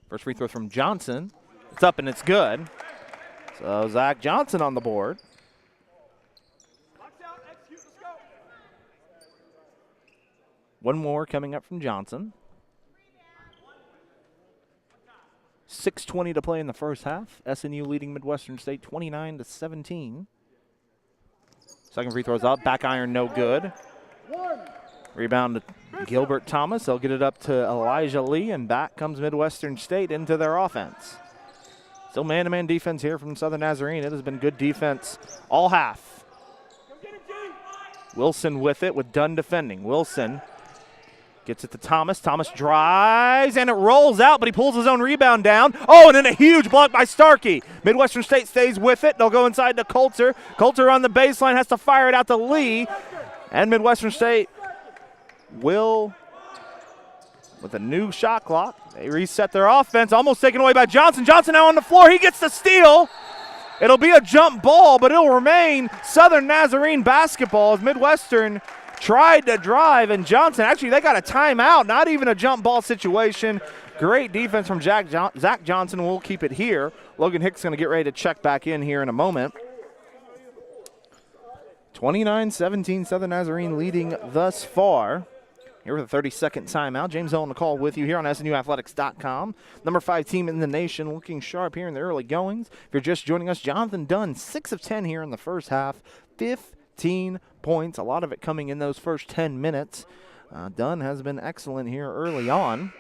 First free throw from Johnson. It's up and it's good. So Zach Johnson on the board. One more coming up from Johnson. 6:20 to play in the first half. SNU leading Midwestern State 29-17. Second free throw's up. Back iron no good. Rebound to Gilbert Thomas. They'll get it up to Elijah Lee, and back comes Midwestern State into their offense. Still man-to-man defense here from Southern Nazarene. It has been good defense all half. Wilson with it with Dunn defending. Wilson gets it to Thomas. Thomas drives, and it rolls out, but he pulls his own rebound down. Oh, and then a huge block by Starkey. Midwestern State stays with it. They'll go inside to Coulter. Coulter on the baseline has to fire it out to Lee, and Midwestern State will, with a new shot clock, they reset their offense. Almost taken away by Johnson. Johnson now on the floor. He gets the steal. It'll be a jump ball, but it'll remain Southern Nazarene basketball as Midwestern tried to drive, and Johnson, actually they got a timeout, not even a jump ball situation. Great defense from Zach Johnson. We'll keep it here. Logan Hicks going to get ready to check back in here in a moment. 29-17, Southern Nazarene leading thus far. Here with a 30-second timeout. James Hill on the call with you here on SNUathletics.com. Number 5 team in the nation, looking sharp here in the early goings. If you're just joining us, Jonathan Dunn, 6 of 10 here in the first half, 15 points, a lot of it coming in those first 10 minutes. Dunn has been excellent here early on.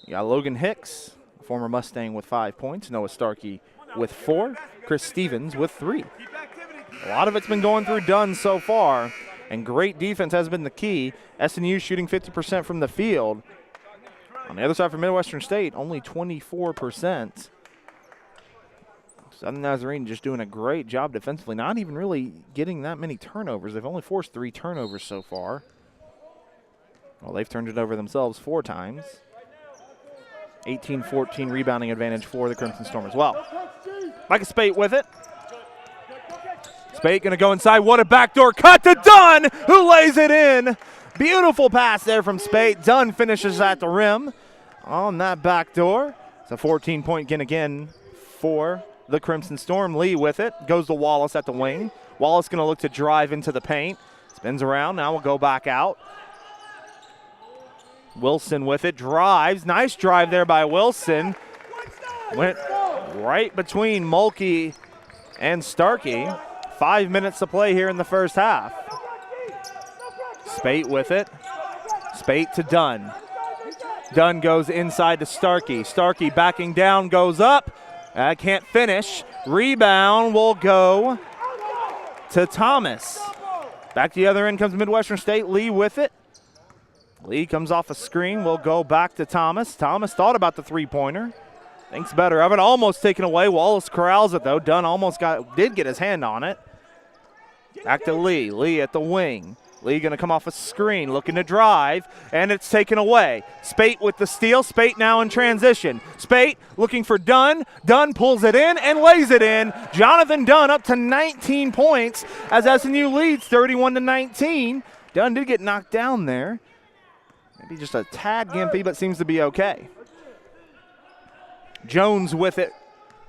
You got Logan Hicks, former Mustang, with 5 points. Noah Starkey with 4. Chris Stevens with 3. A lot of it's been going through Dunn so far, and great defense has been the key. SNU shooting 50% from the field. On the other side for Midwestern State, only 24%. Southern Nazarene just doing a great job defensively, not even really getting that many turnovers. They've only forced 3 turnovers so far. Well, they've turned it over themselves 4 times. 18-14 rebounding advantage for the Crimson Storm as well. Micah Spate with it. Spate going to go inside. What a backdoor cut to Dunn, who lays it in. Beautiful pass there from Spate. Dunn finishes at the rim on that backdoor. It's a 14-point again for the Crimson Storm. Lee with it. Goes to Wallace at the wing. Wallace going to look to drive into the paint. Spins around. Now we'll go back out. Wilson with it. Drives. Nice drive there by Wilson. Went right between Mulkey and Starkey. 5 minutes to play here in the first half. Spate with it. Spate to Dunn. Dunn goes inside to Starkey. Starkey backing down, goes up. Can't finish. Rebound will go to Thomas. Back to the other end comes Midwestern State. Lee with it. Lee comes off a screen. Will go back to Thomas. Thomas thought about the three-pointer. Thinks better of it. Almost taken away. Wallace corrals it, though. Dunn almost did get his hand on it. Back to Lee. Lee at the wing. Lee going to come off a screen, looking to drive, and it's taken away. Spate with the steal. Spate now in transition. Spate looking for Dunn. Dunn pulls it in and lays it in. Jonathan Dunn up to 19 points as SNU leads 31-19. Dunn did get knocked down there. Maybe just a tad gimpy, but seems to be okay. Jones with it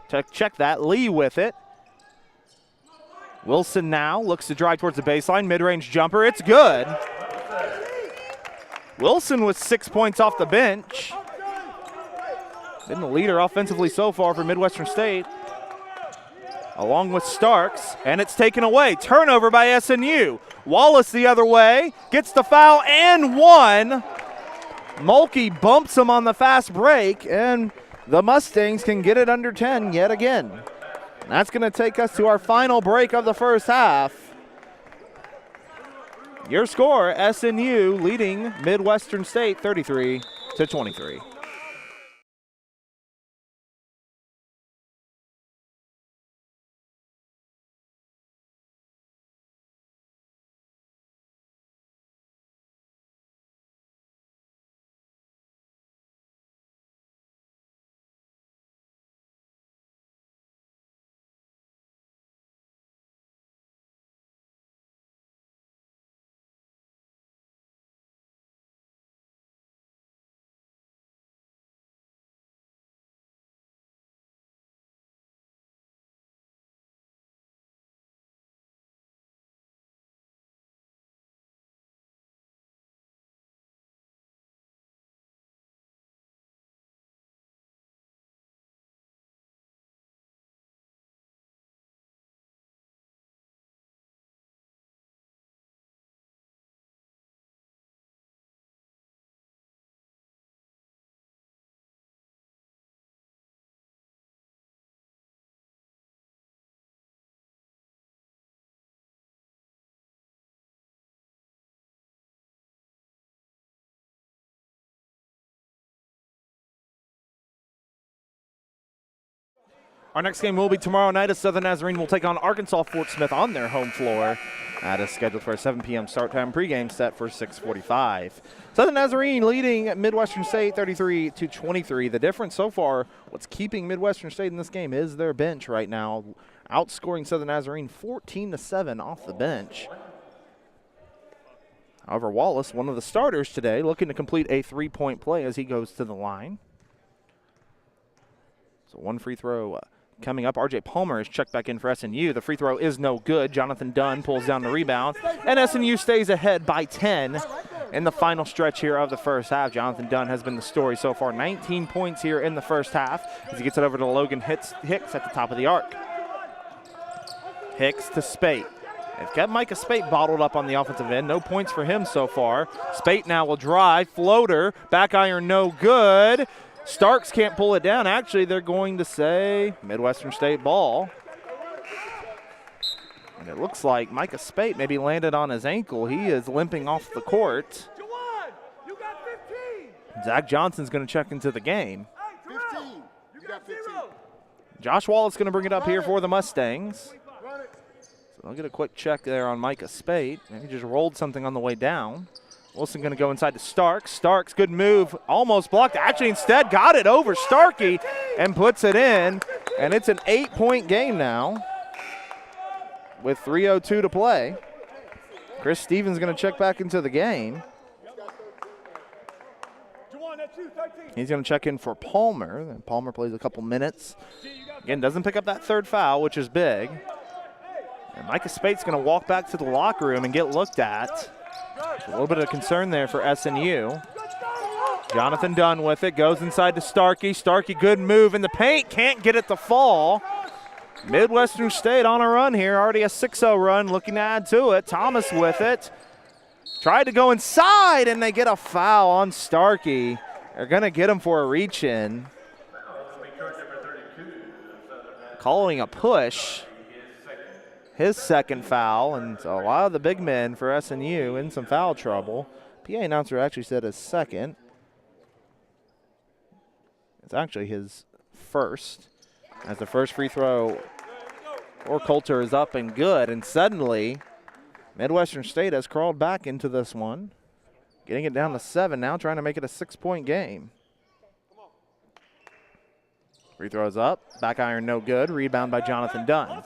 to check that. Lee with it. Wilson now looks to drive towards the baseline. Mid-range jumper. It's good. Wilson with 6 points off the bench. Been the leader offensively so far for Midwestern State, along with Starks, and it's taken away. Turnover by SNU. Wallace the other way. Gets the foul and 1. Mulkey bumps him on the fast break, and the Mustangs can get it under 10 yet again. That's going to take us to our final break of the first half. Your score, SNU leading Midwestern State 33-23. Our next game will be tomorrow night as Southern Nazarene will take on Arkansas Fort Smith on their home floor. That is scheduled for a 7 p.m. start time. Pregame set for 6:45. Southern Nazarene leading Midwestern State 33-23. The difference so far, what's keeping Midwestern State in this game is their bench right now, outscoring Southern Nazarene 14-7 off the bench. However, Wallace, one of the starters today, looking to complete a three-point play as he goes to the line. So one free throw coming up. RJ Palmer is checked back in for SNU. The free throw is no good. Jonathan Dunn pulls down the rebound, and SNU stays ahead by 10 in the final stretch here of the first half. Jonathan Dunn has been the story so far. 19 points here in the first half as he gets it over to Logan Hicks at the top of the arc. Hicks to Spate. They've got Micah Spate bottled up on the offensive end. No points for him so far. Spate now will drive. Floater. Back iron no good. Starks can't pull it down. Actually, they're going to say Midwestern State ball. And it looks like Micah Spate maybe landed on his ankle. He is limping off the court. Zach Johnson's going to check into the game. 15. You got 15. Josh Wallace going to bring it up here for the Mustangs. So I'll get a quick check there on Micah Spate. Maybe just rolled something on the way down. Wilson going to go inside to Starks. Starks, good move, almost blocked. Actually, instead got it over Starkey and puts it in. And it's an 8-point game now with 3:02 to play. Chris Stevens going to check back into the game. He's going to check in for Palmer. Then Palmer plays a couple minutes. Again, doesn't pick up that third foul, which is big. And Micah Spate's going to walk back to the locker room and get looked at. A little bit of concern there for SNU. Jonathan Dunn with it, goes inside to Starkey. Starkey, good move in the paint, can't get it to fall. Midwestern State on a run here, already a 6-0 run, looking to add to it. Thomas with it. Tried to go inside, and they get a foul on Starkey. They're going to get him for a reach-in. Calling a push. His second foul, and so a lot of the big men for SNU in some foul trouble. PA announcer actually said his second. It's actually his first, as the first free throw for Coulter is up and good, and suddenly Midwestern State has crawled back into this one, getting it down to 7 now, trying to make it a 6-point game. Free throws up, back iron no good, rebound by Jonathan Dunn.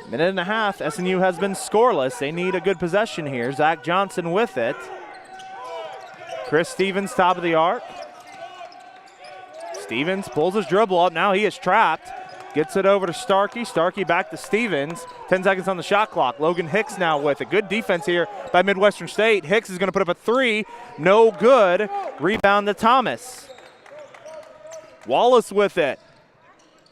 Minute and a half, SNU has been scoreless. They need a good possession here. Zach Johnson with it. Chris Stevens, top of the arc. Stevens pulls his dribble up. Now he is trapped. Gets it over to Starkey. Starkey back to Stevens. 10 seconds on the shot clock. Logan Hicks now with it. Good defense here by Midwestern State. Hicks is going to put up a 3. No good. Rebound to Thomas. Wallace with it.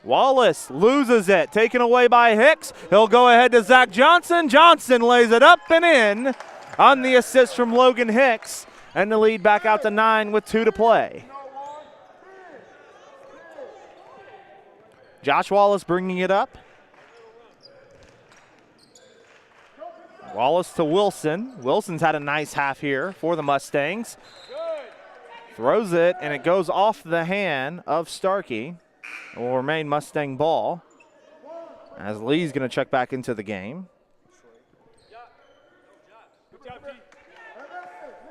Wallace loses it, taken away by Hicks. He'll go ahead to Zach Johnson. Johnson lays it up and in on the assist from Logan Hicks. And the lead back out to 9 with 2 to play. Josh Wallace bringing it up. Wallace to Wilson. Wilson's had a nice half here for the Mustangs. Throws it, and it goes off the hand of Starkey. It will remain Mustang ball as Lee's going to check back into the game.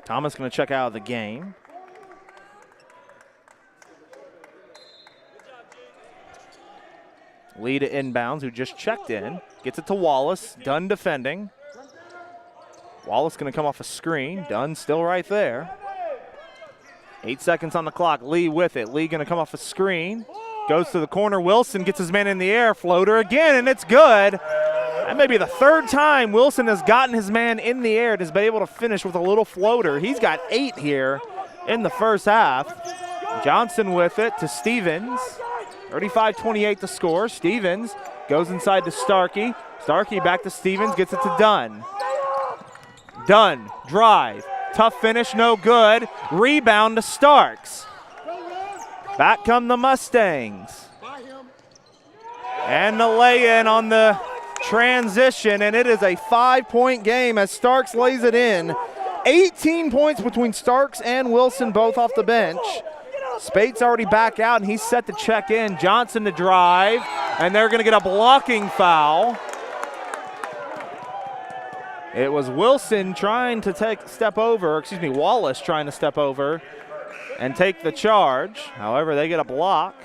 Thomas going to check out of the game. Lee to inbounds, who just checked in. Gets it to Wallace. Dunn defending. Wallace going to come off a screen. Dunn still right there. 8 seconds on the clock. Lee with it. Lee going to come off a screen. Goes to the corner. Wilson gets his man in the air. Floater again, and it's good. That may be the third time Wilson has gotten his man in the air and has been able to finish with a little floater. He's got 8 here in the first half. Johnson with it to Stevens. 35-28 to score. Stevens goes inside to Starkey. Starkey back to Stevens, gets it to Dunn. Dunn, drive. Tough finish, no good. Rebound to Starks. Back come the Mustangs. And the lay-in on the transition, and it is a 5-point game as Starks lays it in. 18 points between Starks and Wilson, both off the bench. Spate's already back out, and he's set to check in. Johnson to drive, and they're going to get a blocking foul. It was Wilson trying to Wallace trying to step over and take the charge. However, they get a block.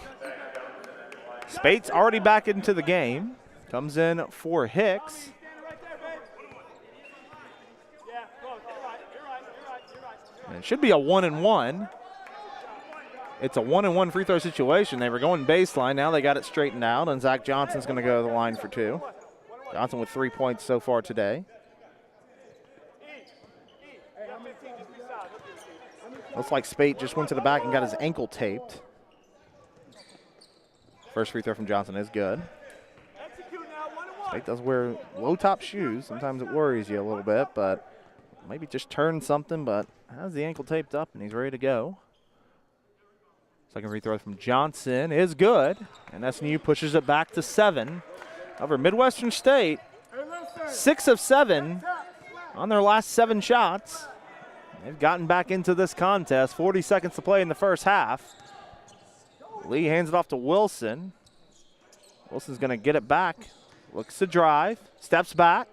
Spate's already back into the game. Comes in for Hicks. And it should be a 1-and-1. it's a 1-and-1 free throw situation. They were going baseline. Now they got it straightened out, and Zach Johnson's going to go to the line for 2. Johnson with 3 points so far today. Looks like Spate just went to the back and got his ankle taped. First free throw from Johnson is good. Spate does wear low-top shoes. Sometimes it worries you a little bit, but maybe just turned something, but has the ankle taped up, and he's ready to go. Second free throw from Johnson is good, and SNU pushes it back to 7. Over Midwestern State, 6 of 7 on their last 7 shots. They've gotten back into this contest. 40 seconds to play in the first half. Lee hands it off to Wilson. Wilson's going to get it back. Looks to drive, steps back.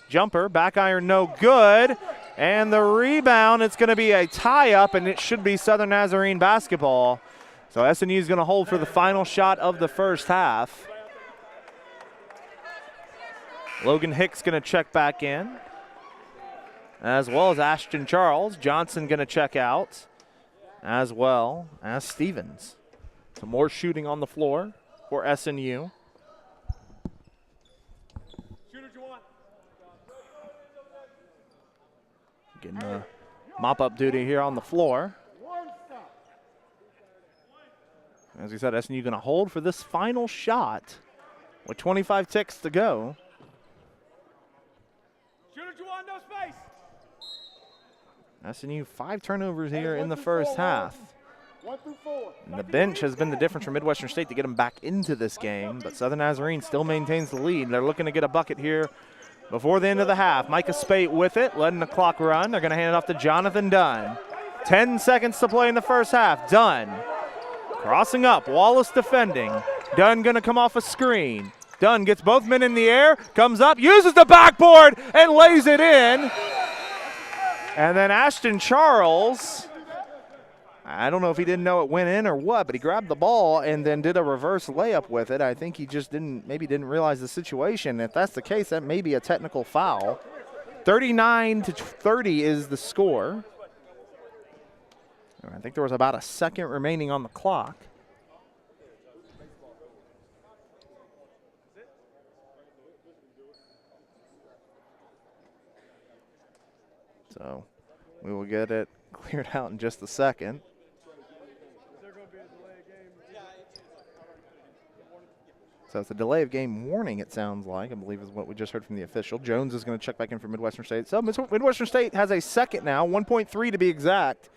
Jumper, back iron, no good. And the rebound, it's going to be a tie-up, and it should be Southern Nazarene basketball. So SNU is going to hold for the final shot of the first half. Logan Hicks going to check back in, as well as Ashton Charles. Johnson going to check out, as well as Stevens. Some more shooting on the floor for SNU. Getting a mop-up duty here on the floor. As we said, SNU going to hold for this final shot with 25 ticks to go. SNU 5 turnovers here in the first half. And the bench has been the difference for Midwestern State to get them back into this game, but Southern Nazarene still maintains the lead. They're looking to get a bucket here before the end of the half. Micah Spate with it, letting the clock run. They're going to hand it off to Jonathan Dunn. 10 seconds to play in the first half. Dunn crossing up, Wallace defending. Dunn going to come off a screen. Dunn gets both men in the air, comes up, uses the backboard, and lays it in. And then Ashton Charles, I don't know if he didn't know it went in or what, but he grabbed the ball and then did a reverse layup with it. I think he just maybe didn't realize the situation. If that's the case, that may be a technical foul. 39-30 is the score. I think there was about a second remaining on the clock. So we will get it cleared out in just a second. So it's a delay of game warning, it sounds like, I believe is what we just heard from the official. Jones is going to check back in for Midwestern State. So Midwestern State has a second now, 1.3 to be exact,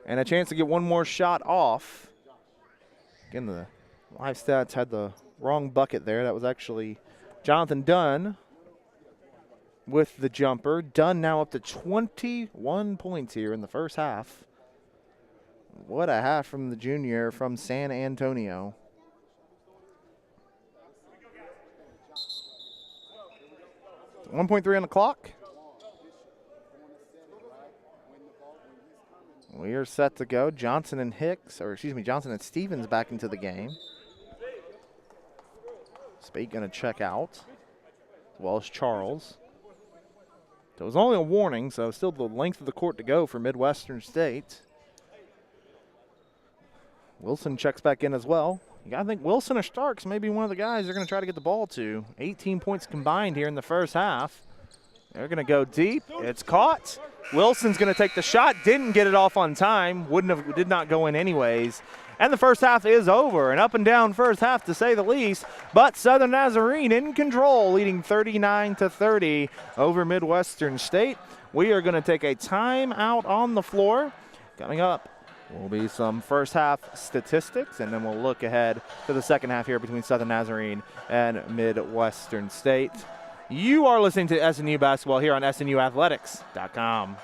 and a chance to get one more shot off. Again, the live stats had the wrong bucket there. That was actually Jonathan Dunn with the jumper. Dunn now up to 21 points here in the first half. What a half from the junior from San Antonio. So 1.3 on the clock. We are set to go. Johnson and Stevens back into the game. Spate going to check out, as well as Charles. So it was only a warning, so still the length of the court to go for Midwestern State. Wilson checks back in as well. You got to think Wilson or Starks may be one of the guys they're going to try to get the ball to. 18 points combined here in the first half. They're going to go deep. It's caught. Wilson's going to take the shot. Didn't get it off on time. Did not go in anyways. And the first half is over. An up and down first half to say the least. But Southern Nazarene in control, leading 39-30 over Midwestern State. We are going to take a timeout on the floor. Coming up will be some first half statistics, and then we'll look ahead to the second half here between Southern Nazarene and Midwestern State. You are listening to SNU basketball here on SNUathletics.com.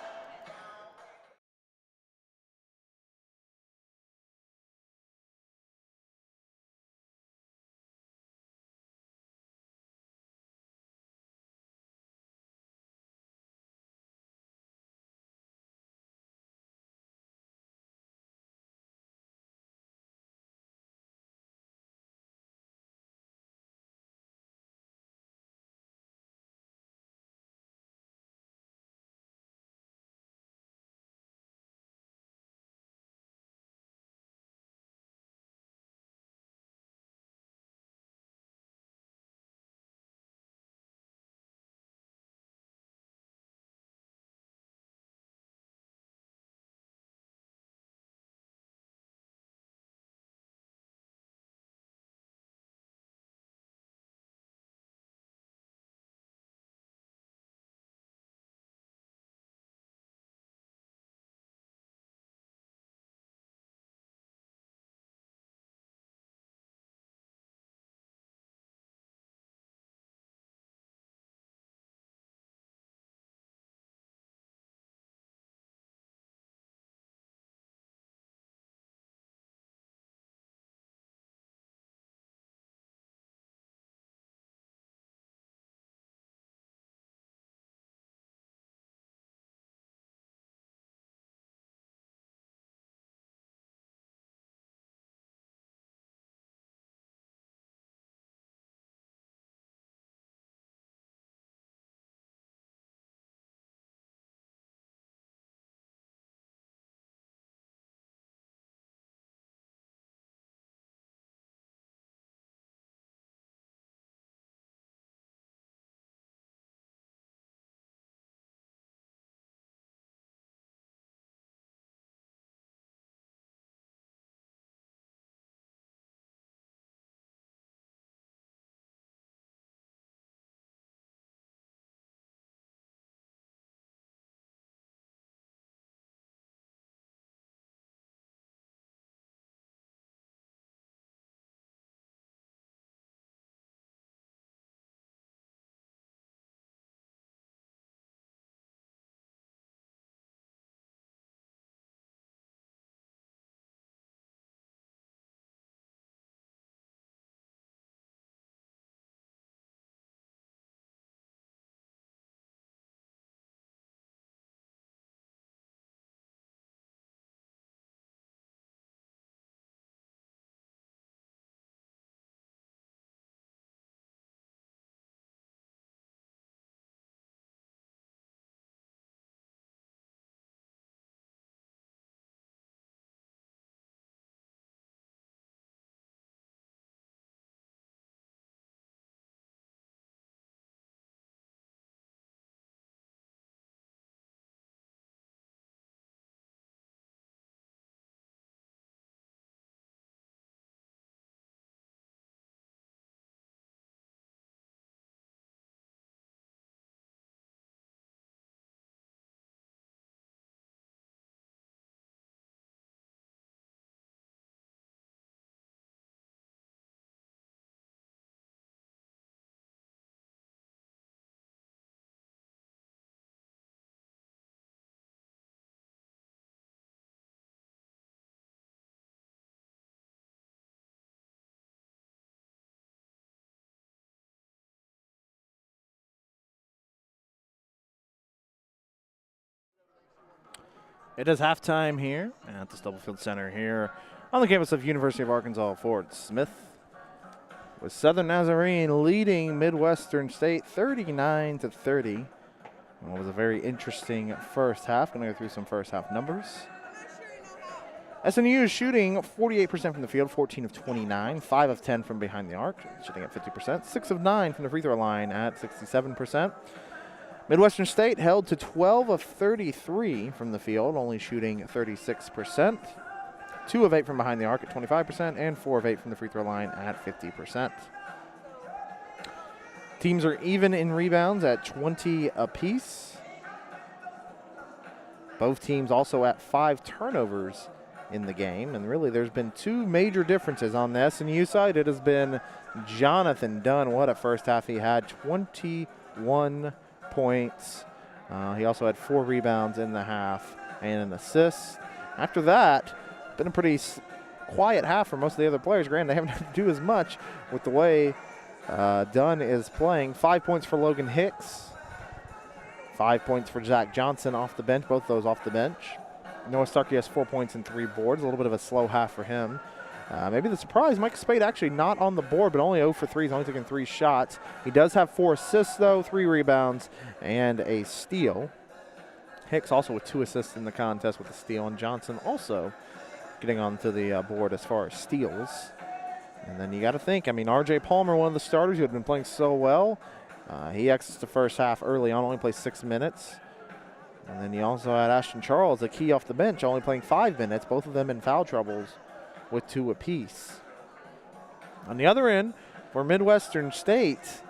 It is halftime here at the Stubblefield Center here on the campus of University of Arkansas Fort Smith, with Southern Nazarene leading Midwestern State 39-30. It was a very interesting first half. Going to go through some first half numbers. SNU is shooting 48% from the field, 14 of 29, 5 of 10 from behind the arc, shooting at 50%, 6 of 9 from the free throw line at 67%. Midwestern State held to 12 of 33 from the field, only shooting 36%. 2 of 8 from behind the arc at 25%, and 4 of 8 from the free throw line at 50%. Teams are even in rebounds at 20 apiece. Both teams also at 5 turnovers in the game, and really there's been 2 major differences. On the SNU side, it has been Jonathan Dunn. What a first half he had, 21 points. He also had 4 rebounds in the half and an assist. After that, been a pretty quiet half for most of the other players. Granted, they haven't had to do as much with the way Dunn is playing. 5 points for Logan Hicks. 5 points for Zach Johnson off the bench, both those off the bench. Noah Starkey has 4 points and 3 boards. A little bit of a slow half for him. Maybe the surprise, Mike Spade actually not on the board, but only 0 for 3. He's only taking 3 shots. He does have 4 assists, though, 3 rebounds, and a steal. Hicks also with 2 assists in the contest with a steal, and Johnson also getting onto the board as far as steals. And then you got to think, I mean, R.J. Palmer, one of the starters who had been playing so well, he exits the first half early on, only plays 6 minutes. And then you also had Ashton Charles, a key off the bench, only playing 5 minutes, both of them in foul troubles with 2 apiece. On the other end, for Midwestern State,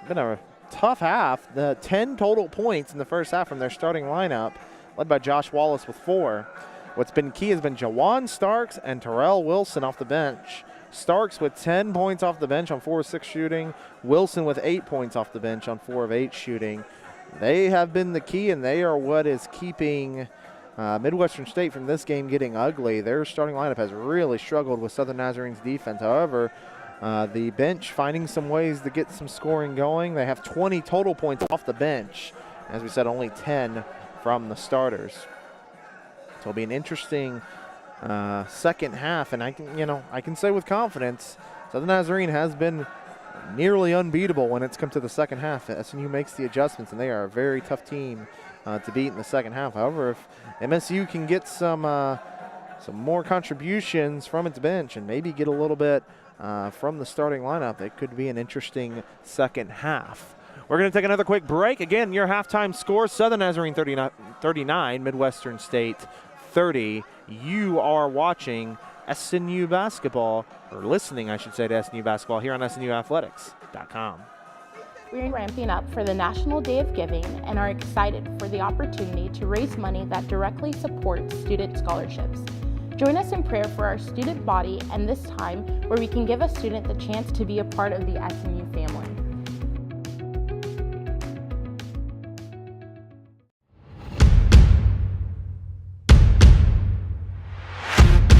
been a tough half. The 10 total points in the first half from their starting lineup, led by Josh Wallace with 4. What's been key has been Jawan Starks and Terrell Wilson off the bench. Starks with 10 points off the bench on 4 of 6 shooting. Wilson with 8 points off the bench on 4 of 8 shooting. They have been the key, and they are what is keeping Midwestern State from this game getting ugly. Their starting lineup has really struggled with Southern Nazarene's defense. However, the bench finding some ways to get some scoring going. They have 20 total points off the bench. As we said, only 10 from the starters. So it'll be an interesting second half, and I can say with confidence, Southern Nazarene has been nearly unbeatable when it's come to the second half. SNU makes the adjustments, and they are a very tough team to beat in the second half. However, if MSU can get some more contributions from its bench and maybe get a little bit from the starting lineup, it could be an interesting second half. We're going to take another quick break. Again, your halftime score, Southern Nazarene 39, Midwestern State 30. You are watching SNU basketball, or listening, I should say, to SNU basketball here on SNUathletics.com. We're ramping up for the National Day of Giving and are excited for the opportunity to raise money that directly supports student scholarships. Join us in prayer for our student body and this time where we can give a student the chance to be a part of the SNU family.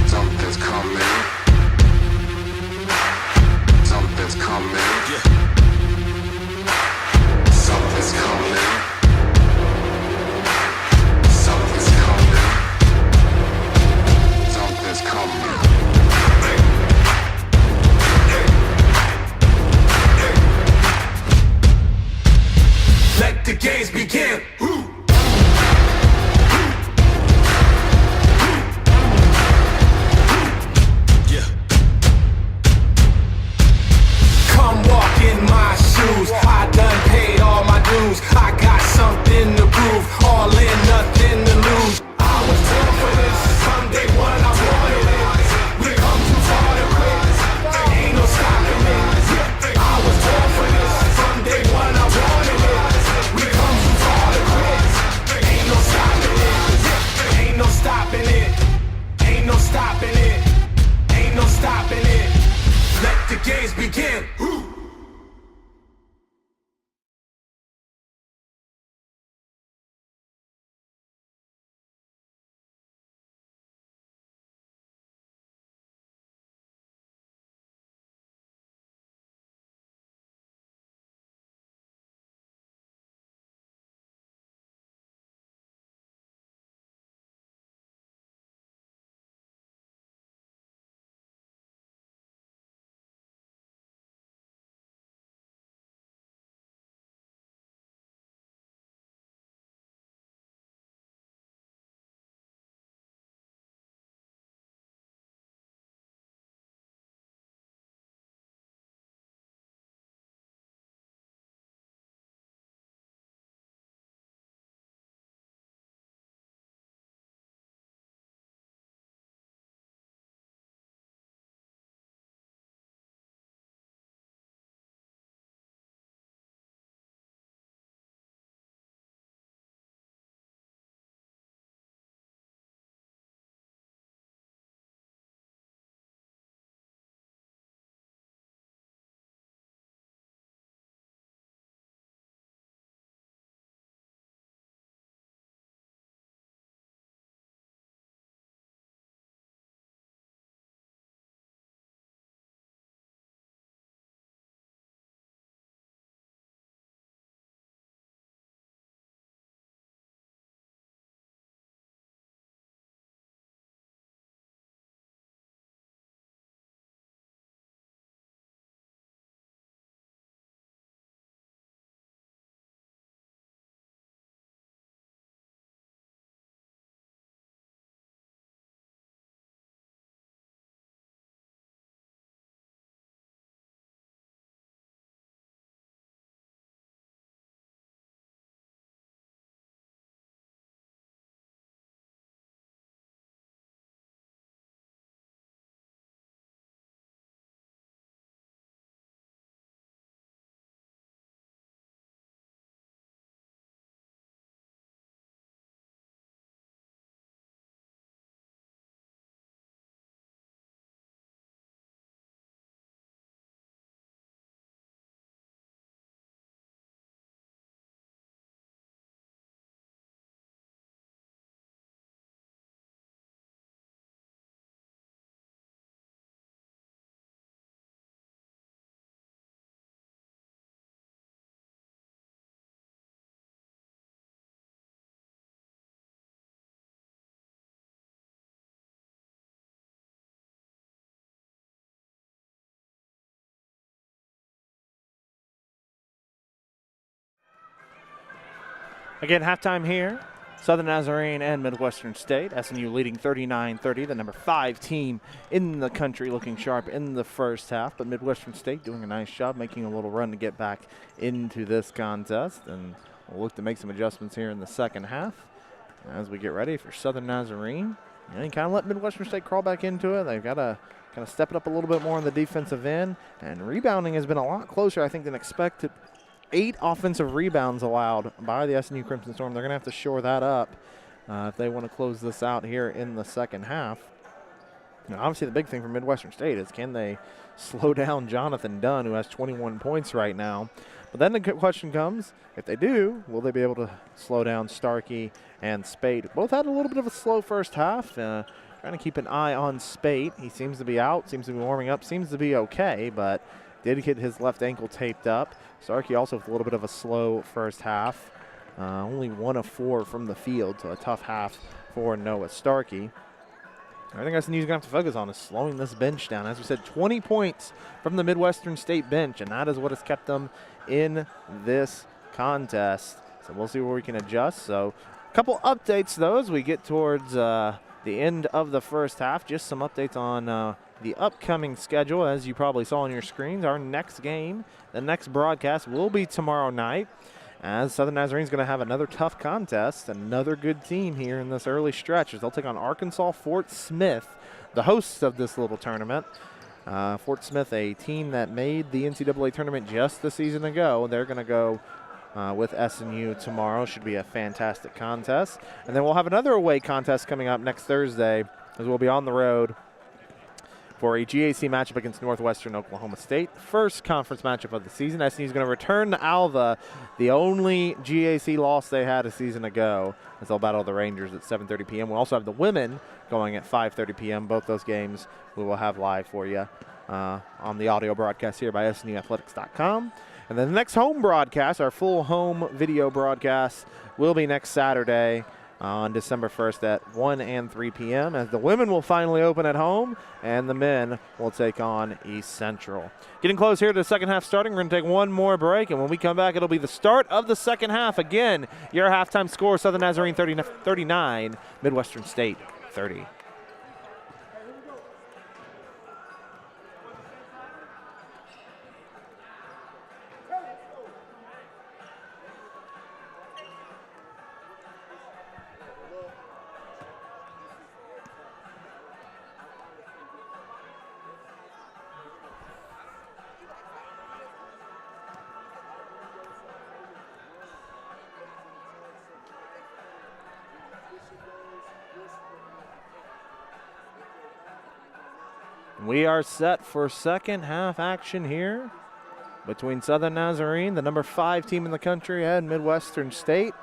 Something's coming. Something's coming. Something's coming. Something's coming. Something's coming. Let the games begin. Come walk in my shoes. I done paid all my dues. I got something to prove. All in, nothing to lose. I was born for this. From day one, I wanted it. We come too far to quit. Ain't no stopping it. I was born for this. From day one, I wanted it. We come too far to quit. Again, halftime here. Southern Nazarene and Midwestern State. SNU leading 39-30, the number 5 team in the country, looking sharp in the first half. But Midwestern State doing a nice job, making a little run to get back into this contest. And we'll look to make some adjustments here in the second half as we get ready for Southern Nazarene. And kind of let Midwestern State crawl back into it. They've got to kind of step it up a little bit more on the defensive end. And rebounding has been a lot closer, I think, than expected. 8 offensive rebounds allowed by the SNU Crimson Storm. They're going to have to shore that up if they want to close this out here in the second half. Now, obviously, the big thing for Midwestern State is can they slow down Jonathan Dunn, who has 21 points right now. But then the question comes, if they do, will they be able to slow down Starkey and Spate? Both had a little bit of a slow first half. Trying to keep an eye on Spate. He seems to be out, seems to be warming up, seems to be okay, but did get his left ankle taped up. Starkey also with a little bit of a slow first half. Only 1 of 4 from the field, so a tough half for Noah Starkey. I think SNU's going to have to focus on is slowing this bench down. As we said, 20 points from the Midwestern State bench, and that is what has kept them in this contest. So we'll see where we can adjust. So a couple updates, though, as we get towards the end of the first half. Just some updates on the upcoming schedule. As you probably saw on your screens, our next game, the next broadcast will be tomorrow night, as Southern Nazarene is going to have another tough contest, another good team here in this early stretch, as they'll take on Arkansas Fort Smith, the hosts of this little tournament. Fort Smith, a team that made the NCAA tournament just the season ago. They're going to go with SNU tomorrow. Should be a fantastic contest. And then we'll have another away contest coming up next Thursday, as we'll be on the road for a GAC matchup against Northwestern Oklahoma State. First conference matchup of the season. SNU is going to return to Alva, the only GAC loss they had a season ago, as they'll battle the Rangers at 7:30 p.m. We'll also have the women going at 5:30 p.m. Both those games we will have live for you on the audio broadcast here by SNUathletics.com. And then the next home broadcast, our full home video broadcast, will be next Saturday on December 1st at 1 and 3 p.m. as the women will finally open at home and the men will take on East Central. Getting close here to the second half starting. We're going to take one more break, and when we come back, it'll be the start of the second half. Again, your halftime score, Southern Nazarene 39, Midwestern State 30. We are set for second half action here between Southern Nazarene, the number 5 team in the country, and Midwestern State.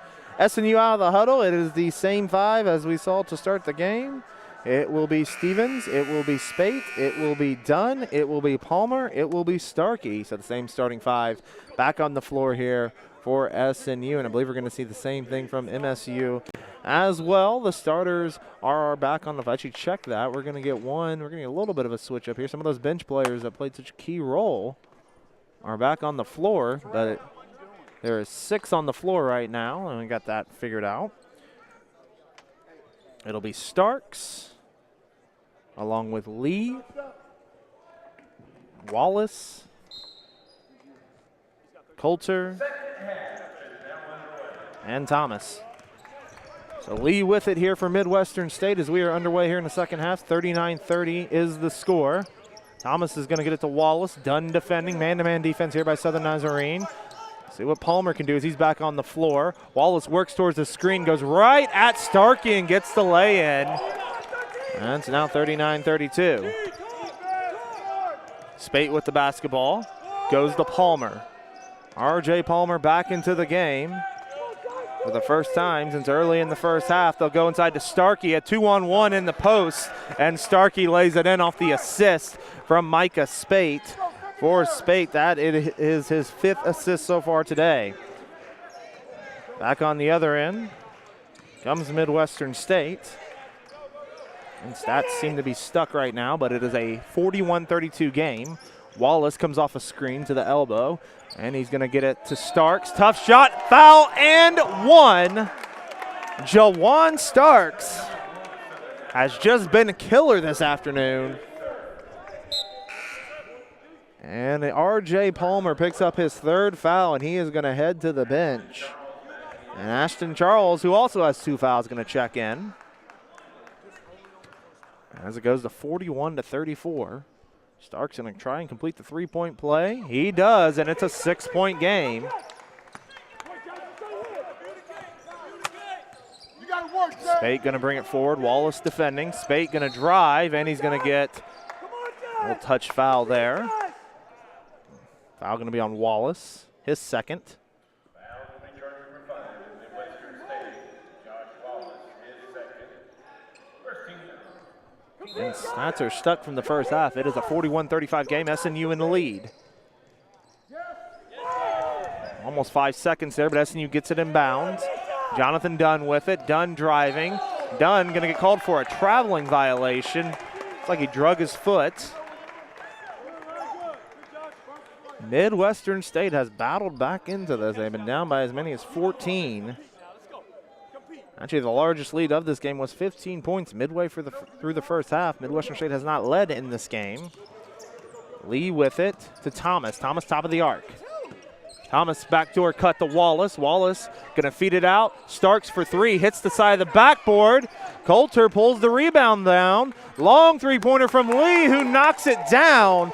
SNU out of the huddle. It is the same 5 as we saw to start the game. It will be Stevens, it will be Spate, it will be Dunn, it will be Palmer, it will be Starkey. So the same starting 5 back on the floor here for SNU, and I believe we're going to see the same thing from MSU as well. The starters are back on the floor. Actually, check that. We're going to get a little bit of a switch up here. Some of those bench players that played such a key role are back on the floor, but there is 6 on the floor right now, and we got that figured out. It'll be Starks, along with Lee, Wallace, Coulter, and Thomas. So Lee with it here for Midwestern State as we are underway here in the second half. 39-30 is the score. Thomas is going to get it to Wallace. Dunn defending. Man-to-man defense here by Southern Nazarene. See what Palmer can do as he's back on the floor. Wallace works towards the screen, goes right at Starkey and gets the lay-in. And it's now 39-32. Spate with the basketball. Goes to Palmer. R.J. Palmer back into the game. For the first time since early in the first half, they'll go inside to Starkey, a 2-on-1 in the post, and Starkey lays it in off the assist from Micah Spate. For Spate, that is his 5th assist so far today. Back on the other end comes Midwestern State. And stats seem to be stuck right now, but it is a 41-32 game. Wallace comes off a screen to the elbow, and he's going to get it to Starks. Tough shot, foul, and one. Jawan Starks has just been a killer this afternoon. And R.J. Palmer picks up his third foul, and he is going to head to the bench. And Ashton Charles, who also has 2 fouls, going to check in. As it goes to 41-34. Stark's going to try and complete the 3-point play. He does, and it's a 6-point game. Spate going to bring it forward. Wallace defending. Spate going to drive, and he's going to get a little touch foul there. Foul going to be on Wallace, his second. And Stats are stuck from the first half. It is a 41-35 game. SNU in the lead. Almost 5 seconds there, but SNU gets it in bounds. Jonathan Dunn with it. Dunn driving. Dunn going to get called for a traveling violation. It's like he drug his foot. Midwestern State has battled back into this. They've been down by as many as 14. Actually, the largest lead of this game was 15 points midway through the first half. Midwestern State has not led in this game. Lee with it to Thomas. Thomas top of the arc. Thomas backdoor cut to Wallace. Wallace going to feed it out. Starks for 3. Hits the side of the backboard. Coulter pulls the rebound down. Long 3-pointer from Lee, who knocks it down.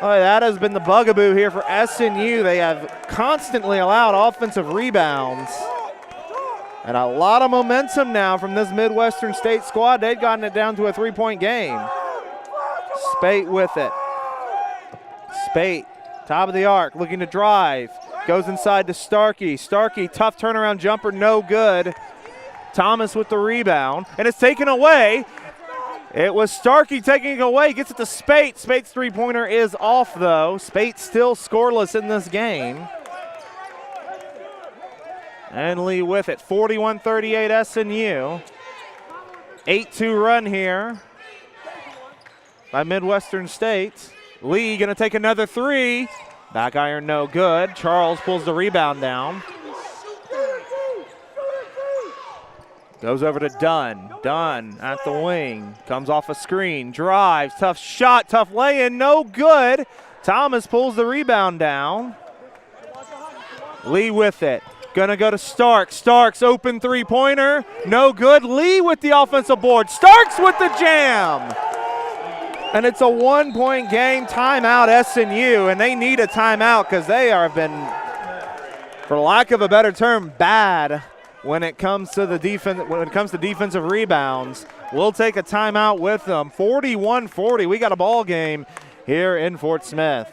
Oh, that has been the bugaboo here for SNU. They have constantly allowed offensive rebounds. And a lot of momentum now from this Midwestern State squad. They've gotten it down to a 3-point game. Spate with it. Spate, top of the arc, looking to drive. Goes inside to Starkey. Starkey, tough turnaround jumper, no good. Thomas with the rebound, and it's taken away. It was Starkey taking it away. Gets it to Spate. Spate's 3-pointer is off, though. Spate still scoreless in this game. And Lee with it, 41-38 SNU. 8-2 run here by Midwestern State. Lee gonna take another 3. Back iron no good. Charles pulls the rebound down. Goes over to Dunn. Dunn at the wing. Comes off a screen, drives, tough shot, tough lay-in, no good. Thomas pulls the rebound down. Lee with it. Gonna go to Starks. Starks open 3-pointer. No good. Lee with the offensive board. Starks with the jam. And it's a 1-point game. Timeout SNU. And they need a timeout because they have been, for lack of a better term, bad when it comes to the defense. When it comes to defensive rebounds. We'll take a timeout with them. 41-40. We got a ball game here in Fort Smith.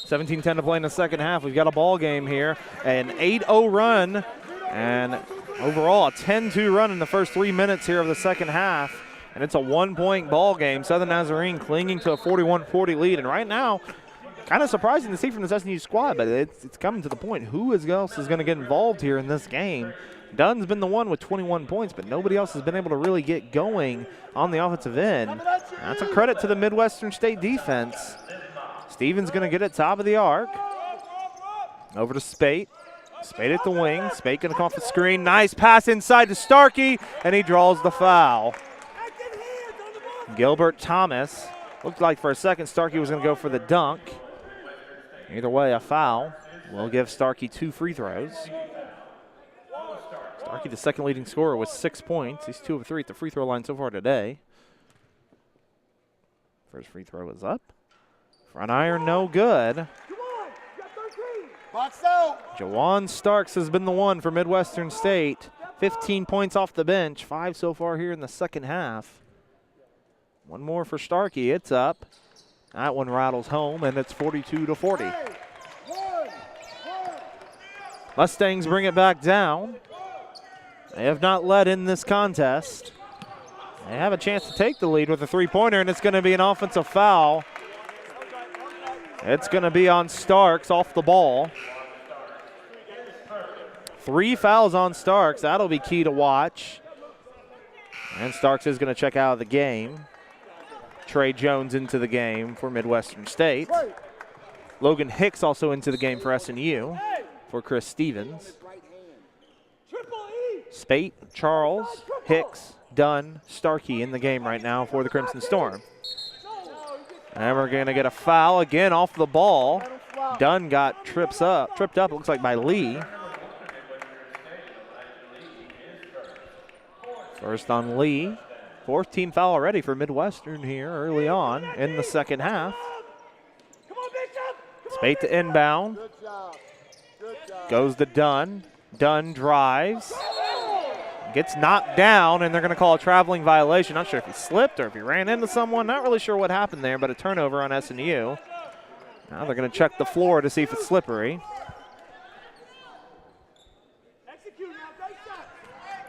$17-10 to play in the second half. We've got a ball game here, an 8-0 run, and overall a 10-2 run in the first 3 minutes here of the second half. And it's a 1-point ball game. Southern Nazarene clinging to a 41-40 lead. And right now, kind of surprising to see from this SNU squad, but it's coming to the point. Who else is going to get involved here in this game? Dunn's been the one with 21 points, but nobody else has been able to really get going on the offensive end. That's a credit to the Midwestern State defense. Stevens going to get it top of the arc. Over to Spate. Spate at the wing. Spate going to come off the screen. Nice pass inside to Starkey, and he draws the foul. Gilbert Thomas Looked like for a second Starkey was going to go for the dunk. Either way, a foul will give Starkey 2 free throws. Starkey, the second leading scorer, with 6 points. He's 2 of 3 at the free throw line so far today. First free throw is up. Front iron, no good. Box out. Jawan Starks has been the one for Midwestern State. 15 points off the bench, 5 so far here in the second half. One more for Starkey, it's up. That one rattles home, and it's 42-40. Mustangs bring it back down. They have not led in this contest. They have a chance to take the lead with a three-pointer, and it's going to be an offensive foul. It's going to be on Starks off the ball. 3 fouls on Starks. That'll be key to watch. And Starks is going to check out of the game. Trey Jones into the game for Midwestern State. Logan Hicks also into the game for SNU for Chris Stevens. Spate, Charles, Hicks, Dunn, Starkey in the game right now for the Crimson Storm. And we're going to get a foul again off the ball. Dunn got tripped up, it looks like by Lee. First on Lee. 4th team foul already for Midwestern here early on in the second half. Spate to inbound. Goes to Dunn. Dunn drives. Gets knocked down, and they're going to call a traveling violation. Not sure if he slipped or if he ran into someone. Not really sure what happened there, but a turnover on SNU. Now they're going to check the floor to see if it's slippery.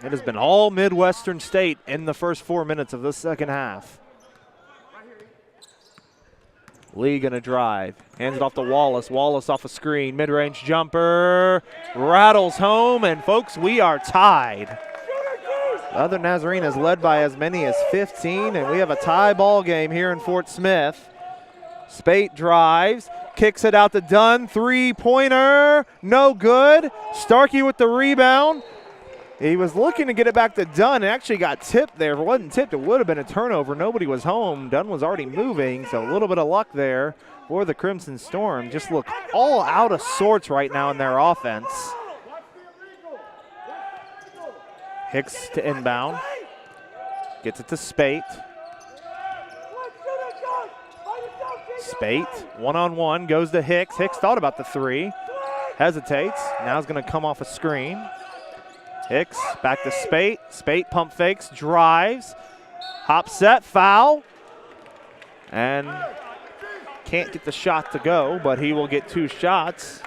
It has been all Midwestern State in the first 4 minutes of this second half. Lee gonna drive. Hands it off to Wallace. Wallace off a screen. Mid-range jumper. Rattles home, and folks, we are tied. The other Nazarene is led by as many as 15, and we have a tie ball game here in Fort Smith. Spate drives. Kicks it out to Dunn. Three-pointer. No good. Starkey with the rebound. He was looking to get it back to Dunn and actually got tipped there. If it wasn't tipped, it would have been a turnover. Nobody was home. Dunn was already moving, so a little bit of luck there for the Crimson Storm. Just look all out of sorts right now in their offense. Hicks to inbound. Gets it to Spate. Spate, one-on-one, goes to Hicks. Hicks thought about the three. Hesitates. Now he's going to come off a screen. Hicks back to Spate. Spate pump fakes, drives, hop set, foul, and can't get the shot to go, but he will get 2 shots.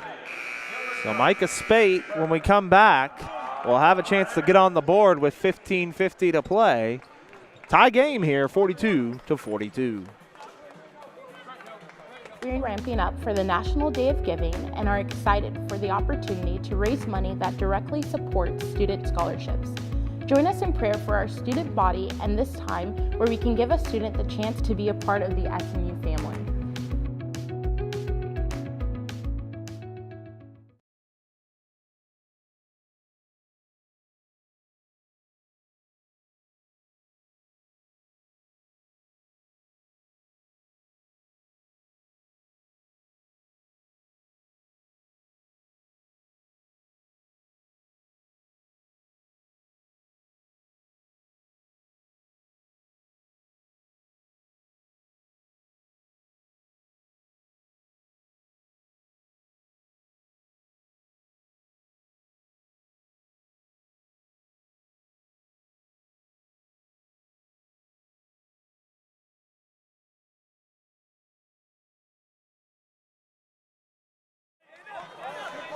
So Micah Spate, when we come back, will have a chance to get on the board with 15:50 to play. Tie game here, 42-42. We're ramping up for the National Day of Giving and are excited for the opportunity to raise money that directly supports student scholarships. Join us in prayer for our student body and this time where we can give a student the chance to be a part of the SNU family.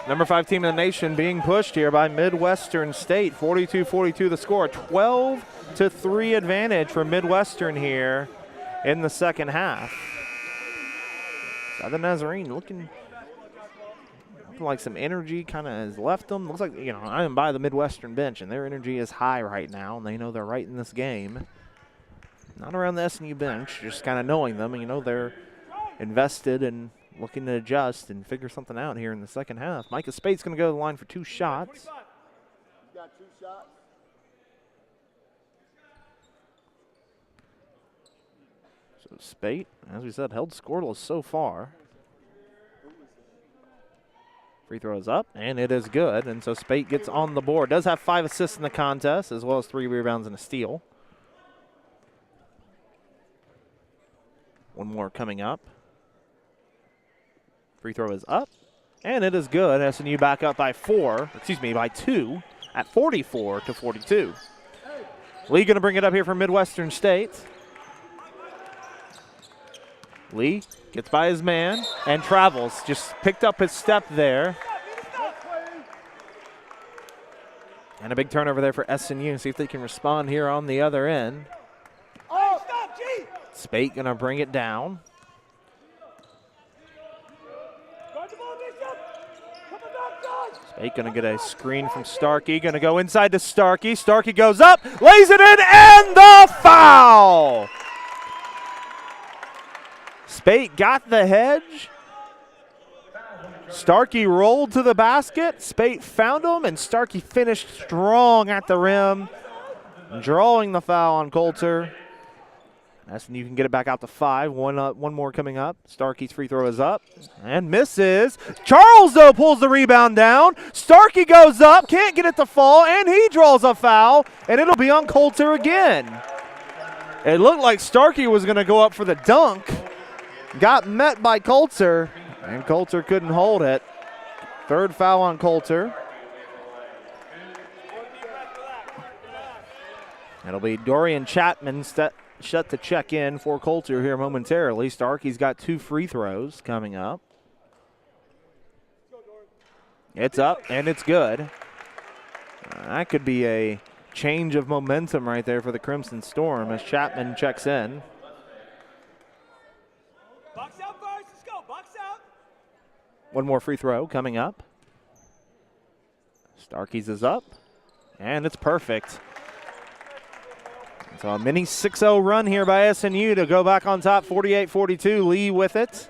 Number 5 team in the nation being pushed here by Midwestern State. 42-42 the score. 12-3 advantage for Midwestern here in the second half. Southern Nazarene looking like some energy kind of has left them. Looks like, I am by the Midwestern bench, and their energy is high right now, and they know they're right in this game. Not around the SNU bench, just kind of knowing them. They're invested and looking to adjust and figure something out here in the second half. Micah Spate's going to go to the line for 2 shots. You got 2 shots. So Spate, as we said, held scoreless so far. Free throw is up, and it is good. And so Spate gets on the board. Does have 5 assists in the contest, as well as 3 rebounds and a steal. One more coming up. Free throw is up, and it is good. SNU back up by 2 at 44-42. Lee going to bring it up here for Midwestern State. Lee gets by his man and travels. Just picked up his step there. And a big turnover there for SNU. See if they can respond here on the other end. Spate going to bring it down. Spate going to get a screen from Starkey. Going to go inside to Starkey. Starkey goes up, lays it in, and the foul! Spate got the hedge. Starkey rolled to the basket. Spate found him, and Starkey finished strong at the rim, drawing the foul on Coulter. SNU can get it back out to 5. One more coming up. Starkey's free throw is up and misses. Charles, though, pulls the rebound down. Starkey goes up, can't get it to fall, and he draws a foul, and it'll be on Coulter again. It looked like Starkey was going to go up for the dunk. Got met by Coulter, and Coulter couldn't hold it. 3rd foul on Coulter. It'll be Dorian Chapman set to check in for Coulter here momentarily. Starkey's got 2 free throws coming up. It's up, and it's good. That could be a change of momentum right there for the Crimson Storm as Chapman checks in. Box out first, let's go, box out. One more free throw coming up. Starkey's is up, and it's perfect. So a mini 6-0 run here by SNU to go back on top, 48-42. Lee with it.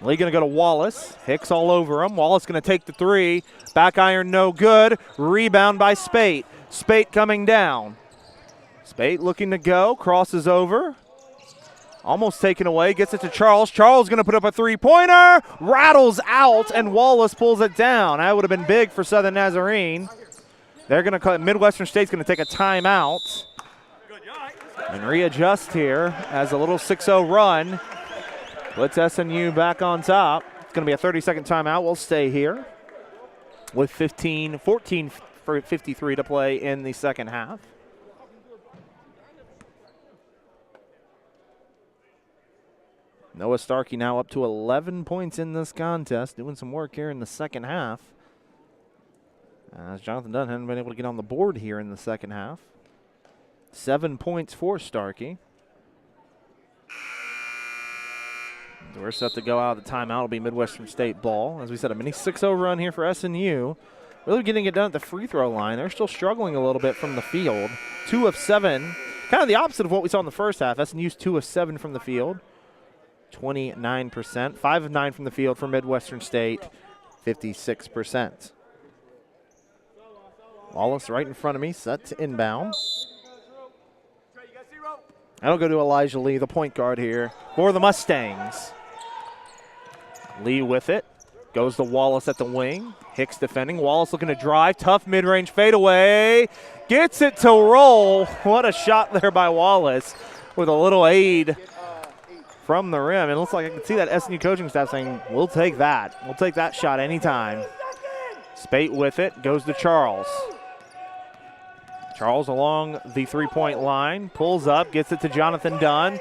Lee going to go to Wallace. Hicks all over him. Wallace going to take the 3. Back iron no good. Rebound by Spate. Spate coming down. Spate looking to go. Crosses over. Almost taken away. Gets it to Charles. Charles going to put up a 3-pointer. Rattles out, and Wallace pulls it down. That would have been big for Southern Nazarene. They're going to cut. Midwestern State's going to take a timeout and readjust here as a little 6-0 run puts SNU back on top. It's going to be a 30-second timeout. We'll stay here with 14:53 to play in the second half. Noah Starkey now up to 11 points in this contest, doing some work here in the second half. As Jonathan Dunn hasn't been able to get on the board here in the second half. 7 points for Starkey. We're set to go out of the timeout. It'll be Midwestern State ball. As we said, a mini 6-0 run here for SNU. Really getting it done at the free throw line. They're still struggling a little bit from the field. 2 of 7. Kind of the opposite of what we saw in the first half. SNU's 2 of 7 from the field. 29%. 5 of 9 from the field for Midwestern State. 56%. Wallace right in front of me, set to inbound. That'll go to Elijah Lee, the point guard here for the Mustangs. Lee with it. Goes to Wallace at the wing. Hicks defending. Wallace looking to drive. Tough mid-range fadeaway. Gets it to roll. What a shot there by Wallace with a little aid from the rim. It looks like I can see that SNU coaching staff saying, we'll take that. We'll take that shot anytime. Spate with it. Goes to Charles. Charles along the 3-point line, pulls up, gets it to Jonathan Dunn.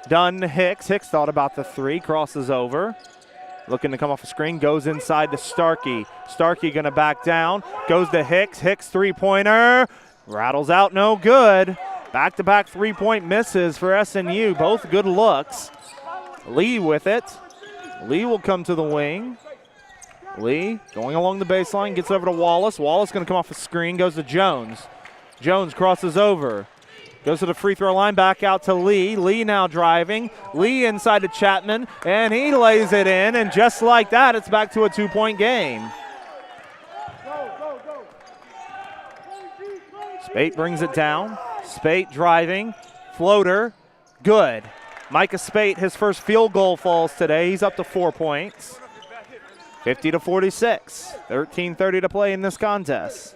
Dunn, Hicks. Hicks thought about the 3, crosses over. Looking to come off a screen, goes inside to Starkey. Starkey going to back down, goes to Hicks. Hicks 3-pointer, rattles out, no good. Back-to-back 3-point misses for SNU, both good looks. Lee with it. Lee will come to the wing. Lee going along the baseline, gets over to Wallace. Wallace going to come off a screen, goes to Jones. Jones crosses over, goes to the free throw line, back out to Lee. Lee now driving. Lee inside to Chapman, and he lays it in, and just like that, it's back to a 2-point game. Spate brings it down. Spate driving, Floater, good. Micah Spate, his first field goal falls today. He's up to 4 points. 50-46. 13:30 to play in this contest.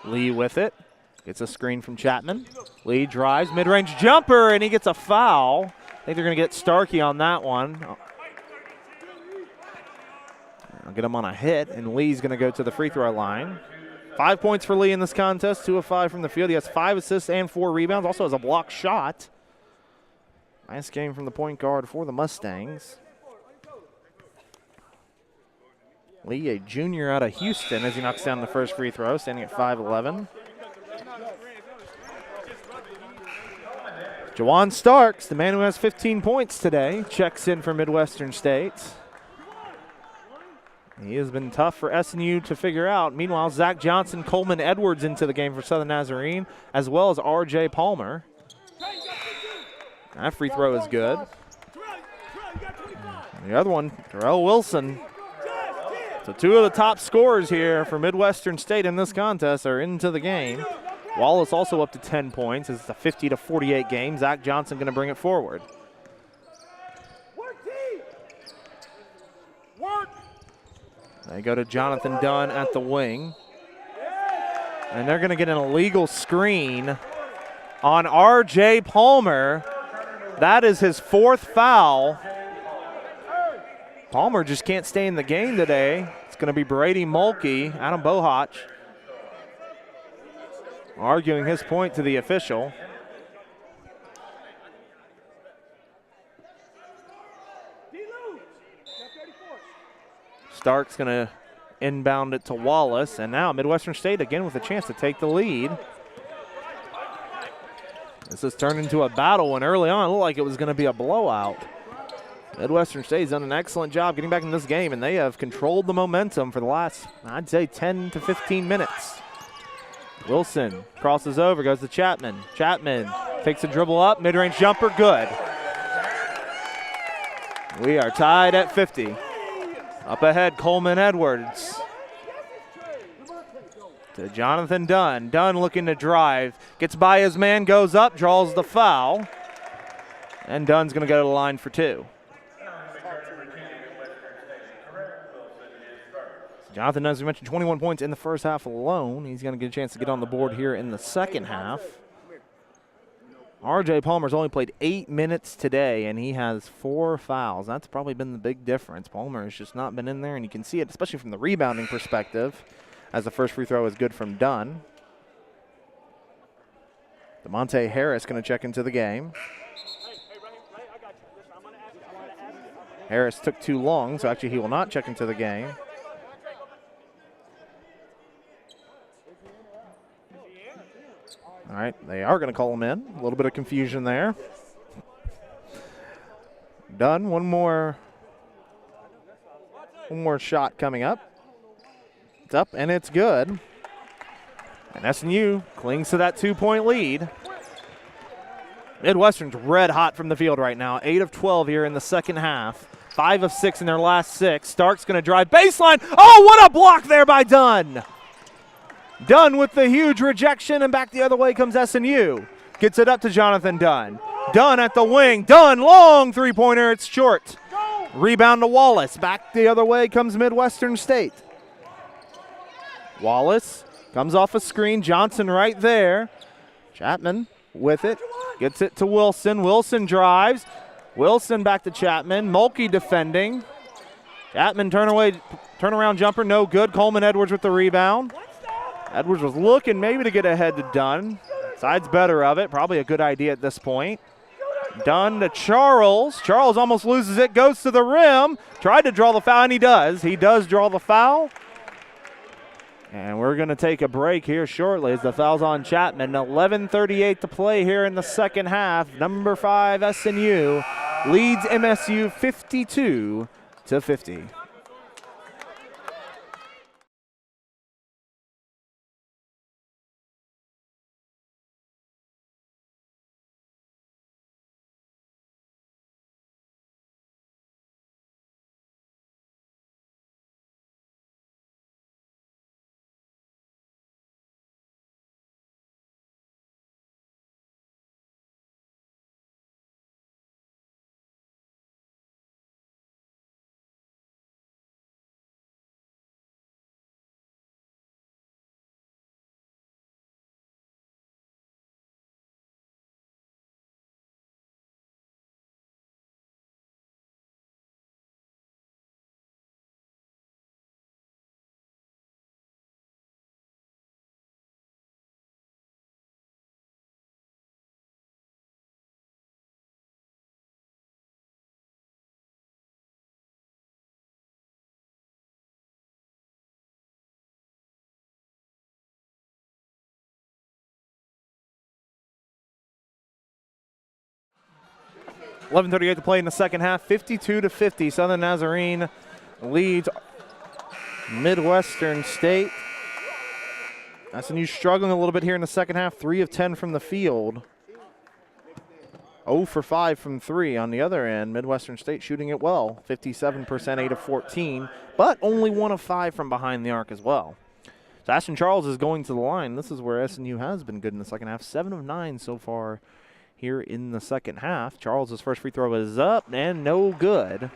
Lee with it. Gets a screen from Chapman. Lee drives, mid-range jumper, and he gets a foul. I think they're going to get Starkey on that one. I'll get him on a hit, and Lee's going to go to the free throw line. 5 points for Lee in this contest, 2 of 5 from the field. He has 5 assists and 4 rebounds. Also has a block shot. Nice game from the point guard for the Mustangs. Lee, a junior out of Houston, as he knocks down the first free throw, standing at 5'11". Jawan Starks, the man who has 15 points today, checks in for Midwestern State. He has been tough for SNU to figure out. Meanwhile, Zach Johnson, Coleman Edwards into the game for Southern Nazarene, as well as R.J. Palmer. That free throw is good. And the other one, Terrell Wilson. So 2 of the top scorers here for Midwestern State in this contest are into the game. Wallace also up to 10 points. It's a 50-48 game. Zach Johnson going to bring it forward. They go to Jonathan Dunn at the wing. And they're going to get an illegal screen on R.J. Palmer. That is his 4th foul. Palmer just can't stay in the game today. It's going to be Brady Mulkey, Adam Bohach, arguing his point to the official. Stark's going to inbound it to Wallace, and now Midwestern State again with a chance to take the lead. This has turned into a battle, and early on it looked like it was going to be a blowout. Midwestern State's done an excellent job getting back in this game, and they have controlled the momentum for the last, I'd say, 10 to 15 minutes. Wilson crosses over, goes to Chapman. Chapman takes a dribble up, mid-range jumper, good. We are tied at 50. Up ahead, Coleman Edwards. To Jonathan Dunn. Dunn looking to drive. Gets by his man, goes up, draws the foul. And Dunn's going to go to the line for 2. Jonathan, as we mentioned, 21 points in the first half alone. He's going to get a chance to get on the board here in the second half. R.J. Palmer's only played 8 minutes today, and he has 4 fouls. That's probably been the big difference. Palmer has just not been in there, and you can see it, especially from the rebounding perspective, as the first free throw is good from Dunn. DeMonte Harris going to check into the game. Harris took too long, so actually he will not check into the game. All right, they are going to call him in. A little bit of confusion there. Dunn, one more shot coming up. It's up, and it's good. And SNU clings to that 2-point lead. Midwestern's red hot from the field right now. 8 of 12 here in the second half. 5 of 6 in their last 6. Stark's going to drive baseline. Oh, what a block there by Dunn. Dunn with the huge rejection, and back the other way comes SNU. Gets it up to Jonathan Dunn. Dunn at the wing. Dunn, long three-pointer. It's short. Rebound to Wallace. Back the other way comes Midwestern State. Wallace comes off a screen. Johnson right there. Chapman with it. Gets it to Wilson. Wilson drives. Wilson back to Chapman. Mulkey defending. Chapman turnaround jumper, no good. Coleman Edwards with the rebound. Edwards was looking maybe to get ahead to Dunn. Side's better of it. Probably a good idea at this point. Dunn to Charles. Charles almost loses it. Goes to the rim. Tried to draw the foul, and he does. He does draw the foul. And we're going to take a break here shortly as the foul's on Chapman. 11:38 to play here in the second half. Number 5 SNU leads MSU 52-50. 11:38 to play in the second half, 52-50. Southern Nazarene leads Midwestern State. SNU struggling a little bit here in the second half, 3 of 10 from the field. 0 for 5 from 3 on the other end. Midwestern State shooting it well, 57%, 8 of 14, but only 1 of 5 from behind the arc as well. So Ashton Charles is going to the line. This is where SNU has been good in the second half, 7 of 9 so far here in the second half. Charles' first free throw is up and no good.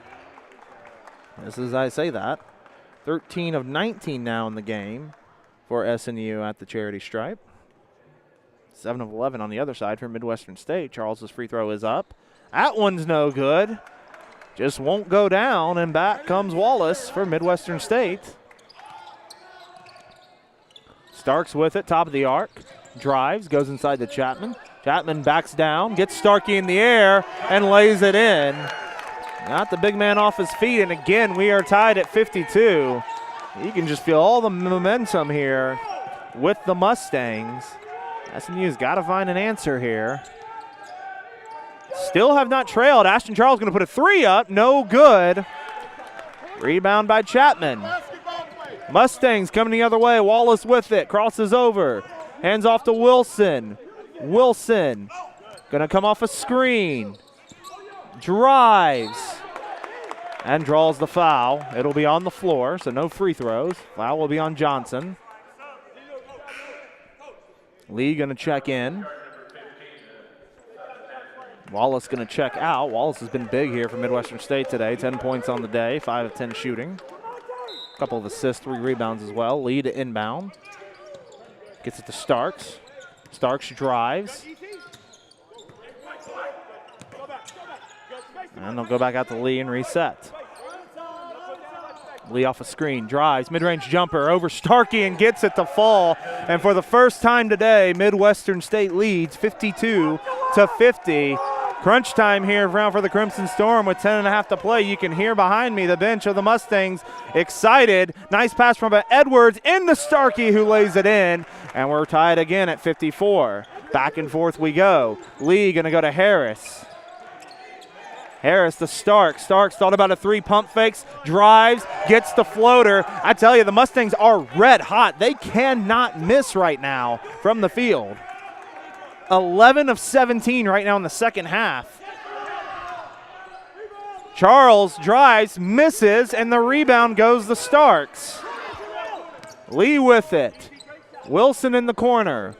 This is, I say that, 13 of 19 now in the game for SNU at the charity stripe. 7 of 11 on the other side for Midwestern State. Charles' free throw is up. That one's no good. Just won't go down, and back comes Wallace for Midwestern State. Starks with it, top of the arc. Drives, goes inside to Chapman. Chapman backs down, gets Starkey in the air, and lays it in. Got the big man off his feet, and again, we are tied at 52. You can just feel all the momentum here with the Mustangs. SNU's got to find an answer here. Still have not trailed. Ashton Charles going to put a 3 up. No good. Rebound by Chapman. Mustangs coming the other way. Wallace with it. Crosses over. Hands off to Wilson. Wilson going to come off a screen. Drives. And draws the foul. It'll be on the floor, so no free throws. Foul will be on Johnson. Lee going to check in. Wallace going to check out. Wallace has been big here for Midwestern State today. 10 points on the day, 5 of 10 shooting. A couple of assists, 3 rebounds as well. Lee to inbound. Gets it to Starks. Starks drives. And they'll go back out to Lee and reset. Lee off a screen, drives, mid-range jumper over Starkey and gets it to fall. And for the first time today, Midwestern State leads 52-50. Crunch time here for the Crimson Storm with 10.5 to play. You can hear behind me the bench of the Mustangs excited. Nice pass from Edwards into Starkey, who lays it in. And we're tied again at 54. Back and forth we go. Lee going to go to Harris. Harris to Starks. Starks thought about a 3, pump fakes, drives, gets the floater. I tell you, the Mustangs are red hot. They cannot miss right now from the field. 11 of 17 right now in the second half. Charles drives, misses, and the rebound goes to Starks. Lee with it. Wilson in the corner.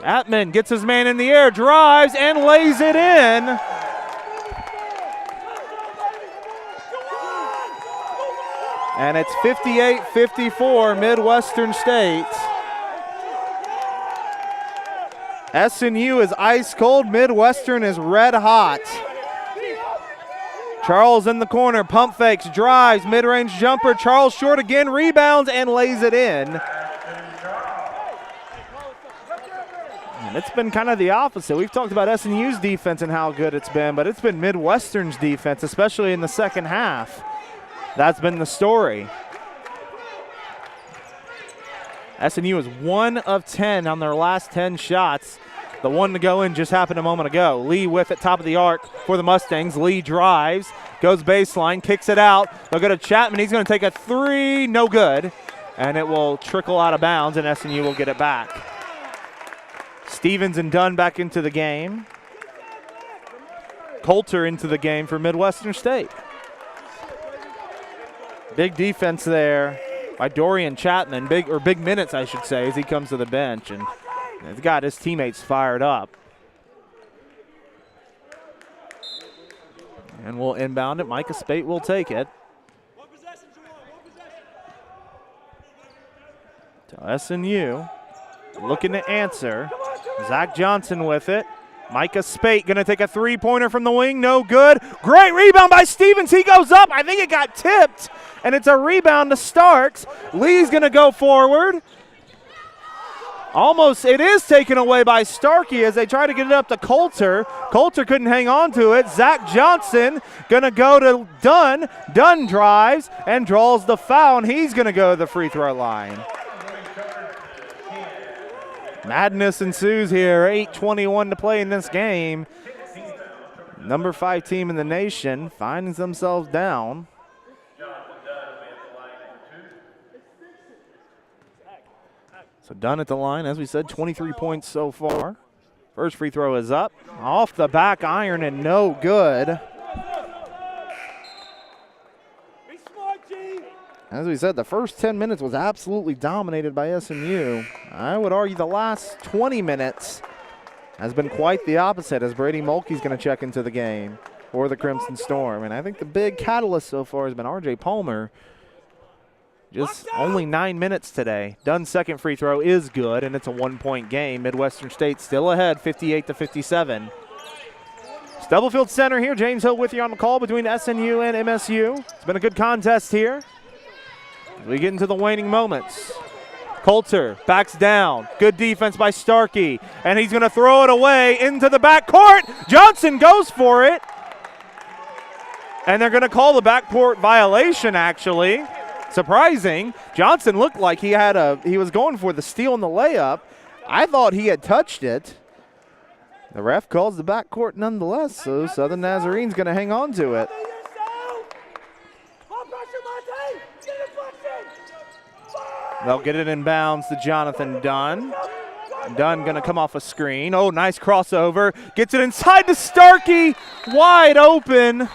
Atman gets his man in the air, drives, and lays it in. And it's 58-54 Midwestern State. SNU is ice cold. Midwestern is red hot. Charles in the corner, pump fakes, drives, mid-range jumper. Charles short again, rebounds, and lays it in. And it's been kind of the opposite. We've talked about SNU's defense and how good it's been, but it's been Midwestern's defense, especially in the second half. That's been the story. SNU is 1 of 10 on their last 10 shots. The one to go in just happened a moment ago. Lee with it, top of the arc for the Mustangs. Lee drives, goes baseline, kicks it out. They'll go to Chapman. He's going to take a 3, no good. And it will trickle out of bounds, and SNU will get it back. Stevens and Dunn back into the game. Coulter into the game for Midwestern State. Big defense there by Dorian Chapman. Big minutes, I should say, as he comes to the bench. And he's got his teammates fired up. And we'll inbound it. Micah Spate will take it. To SNU. Looking to answer. Zach Johnson with it. Micah Spate going to take a 3-pointer from the wing. No good. Great rebound by Stevens. He goes up. I think it got tipped. And it's a rebound to Starks. Lee's going to go forward. Almost, it is taken away by Starkey as they try to get it up to Coulter. Coulter couldn't hang on to it. Zach Johnson going to go to Dunn. Dunn drives and draws the foul, and he's going to go to the free throw line. Madness ensues here. 8:21 to play in this game. Number 5 team in the nation finds themselves down. So Dunn at the line, as we said, 23 points so far. First free throw is up. Off the back iron and no good. Be smart, G. As we said, the first 10 minutes was absolutely dominated by SNU. I would argue the last 20 minutes has been quite the opposite, as Brady Mulkey's going to check into the game for the Crimson Storm. And I think the big catalyst so far has been R.J. Palmer. Just only 9 minutes today. Dunn's second free throw is good, and it's a 1-point game. Midwestern State still ahead, 58-57. Stubblefield Center here. James Hill with you on the call between SNU and MSU. It's been a good contest here. As we get into the waning moments. Coulter backs down. Good defense by Starkey, and he's going to throw it away into the backcourt. Johnson goes for it, and they're going to call the backcourt violation, actually. Surprising. Johnson looked like he was going for the steal and the layup. I thought he had touched it. The ref calls the backcourt nonetheless, so Southern Nazarene's going to hang on to it. They'll get it in bounds to Jonathan Dunn. Dunn going to come off a screen. Oh, nice crossover. Gets it inside to Starkey. Wide open.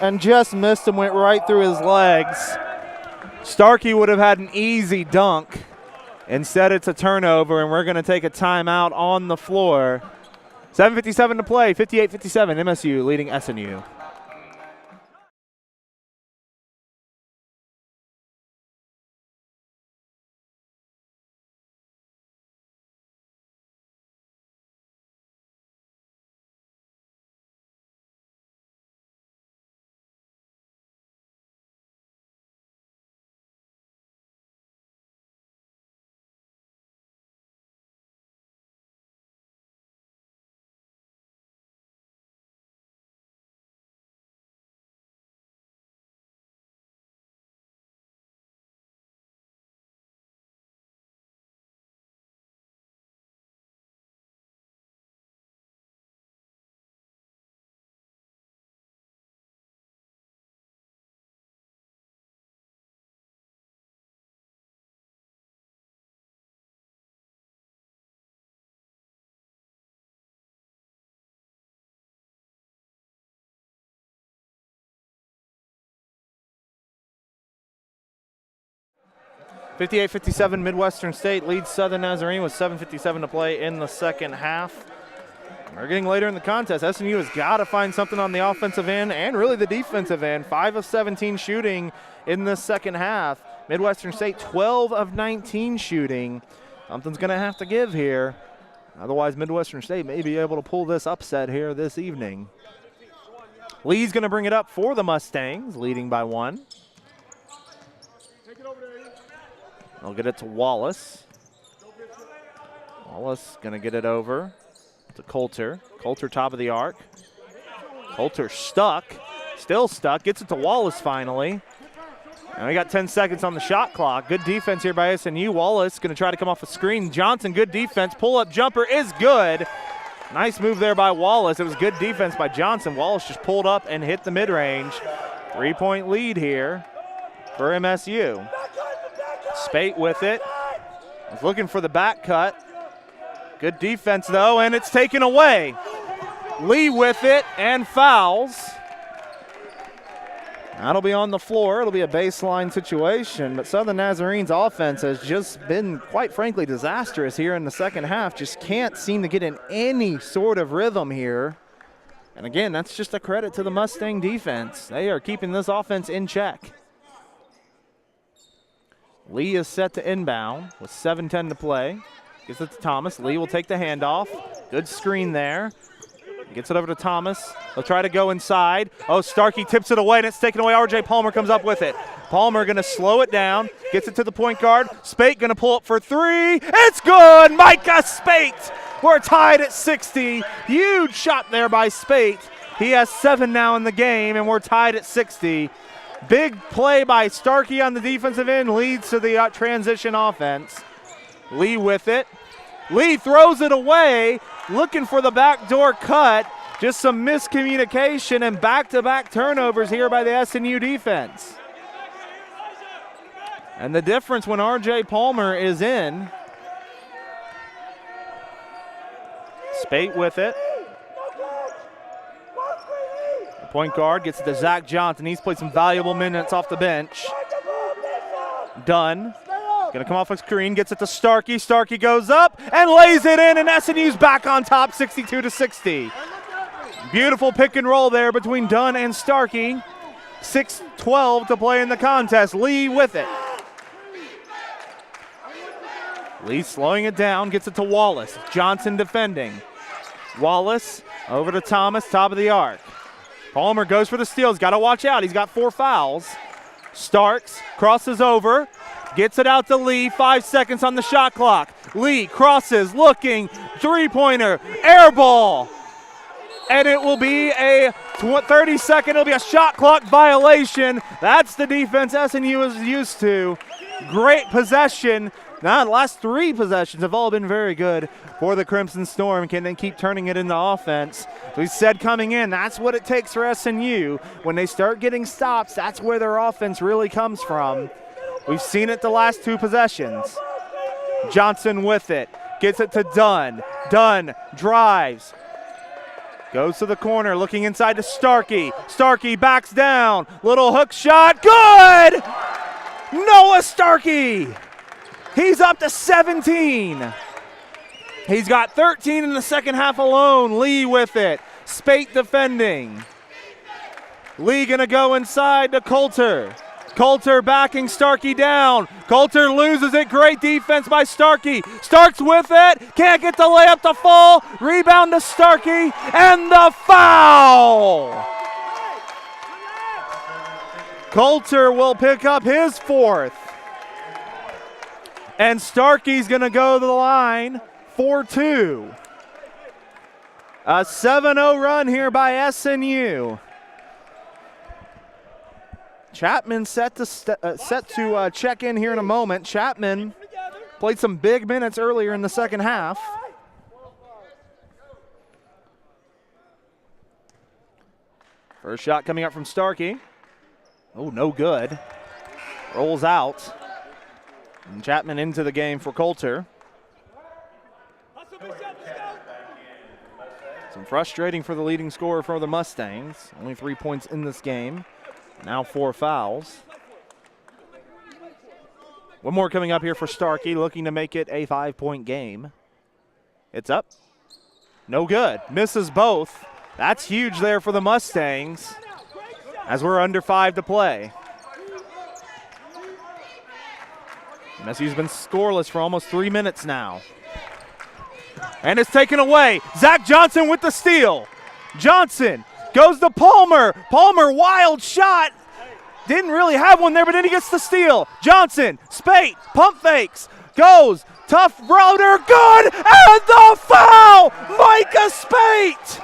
And just missed him, went right through his legs. Starkey would have had an easy dunk. Instead, it's a turnover, and we're going to take a timeout on the floor. 7:57 to play, 58-57, MSU leading SNU. (58-57) Midwestern State leads Southern Nazarene with 7:57 to play in the second half. We're getting later in the contest. SNU has got to find something on the offensive end and really the defensive end. 5 of 17 shooting in the second half. Midwestern State 12 of 19 shooting. Something's going to have to give here. Otherwise, Midwestern State may be able to pull this upset here this evening. Lee's going to bring it up for the Mustangs, leading by 1. They'll get it to Wallace. Wallace going to get it over to Coulter. Coulter top of the arc. Coulter stuck, still stuck, gets it to Wallace finally. And we got 10 seconds on the shot clock. Good defense here by SNU. Wallace going to try to come off a screen. Johnson, good defense. Pull-up jumper is good. Nice move there by Wallace. It was good defense by Johnson. Wallace just pulled up and hit the mid-range. 3-point lead here for MSU. Spate with it. Was looking for the back cut. Good defense, though, and it's taken away. Lee with it and fouls. That'll be on the floor. It'll be a baseline situation, but Southern Nazarene's offense has just been, quite frankly, disastrous here in the second half. Just can't seem to get in any sort of rhythm here. And again, that's just a credit to the Mustang defense. They are keeping this offense in check. Lee is set to inbound with 7:10 to play. Gets it to Thomas. Lee will take the handoff. Good screen there. Gets it over to Thomas. He'll try to go inside. Oh, Starkey tips it away, and it's taken away. R.J. Palmer comes up with it. Palmer going to slow it down. Gets it to the point guard. Spate going to pull up for 3. It's good! Micah Spate! We're tied at 60. Huge shot there by Spate. He has 7 now in the game, and we're tied at 60. Big play by Starkey on the defensive end leads to the transition offense. Lee with it. Lee throws it away, looking for the backdoor cut. Just some miscommunication and back-to-back turnovers here by the SNU defense. And the difference when R.J. Palmer is in. Spate with it. The point guard gets it to Zach Johnson. He's played some valuable minutes off the bench. Dunn. Gonna come off a screen, gets it to Starkey. Starkey goes up and lays it in, and SNU's back on top, 62-60. Beautiful pick and roll there between Dunn and Starkey. 6:12 to play in the contest. Lee with it. Lee slowing it down, gets it to Wallace. Johnson defending. Wallace over to Thomas, top of the arc. Palmer goes for the steal. He's got to watch out. He's got 4 fouls. Starks crosses over. Gets it out to Lee, 5 seconds on the shot clock. Lee crosses, looking, three-pointer, air ball. And it will be a 30-second, it'll be a shot clock violation. That's the defense SNU is used to. Great possession. Now, the last 3 possessions have all been very good for the Crimson Storm. Can they keep turning it into offense? We said coming in, that's what it takes for SNU. When they start getting stops, that's where their offense really comes from. We've seen it the last 2 possessions. Johnson with it, gets it to Dunn. Dunn drives, goes to the corner, looking inside to Starkey. Starkey backs down, little hook shot, good! Noah Starkey! He's up to 17. He's got 13 in the second half alone. Lee with it, Spate defending. Lee gonna go inside to Coulter. Coulter backing Starkey down. Coulter loses it. Great defense by Starkey. Starks with it. Can't get the layup to fall. Rebound to Starkey. And the foul. Coulter will pick up his 4th. And Starkey's going to go to the line for 2. A 7-0 run here by SNU. Chapman set to check in here in a moment. Chapman played some big minutes earlier in the second half. First shot coming up from Starkey. Oh, no good. Rolls out. And Chapman into the game for Coulter. Some frustrating for the leading scorer for the Mustangs. Only 3 points in this game. Now 4 fouls. One more coming up here for Starkey, looking to make it a 5-point game. It's up. No good. Misses both. That's huge there for the Mustangs as we're under 5 to play. Messi's been scoreless for almost 3 minutes now. And it's taken away. Zach Johnson with the steal. Johnson goes to Palmer. Palmer, wild shot. Didn't really have one there, but then he gets the steal. Johnson, Spate, pump fakes, goes, tough router, good, and the foul! Micah Spate!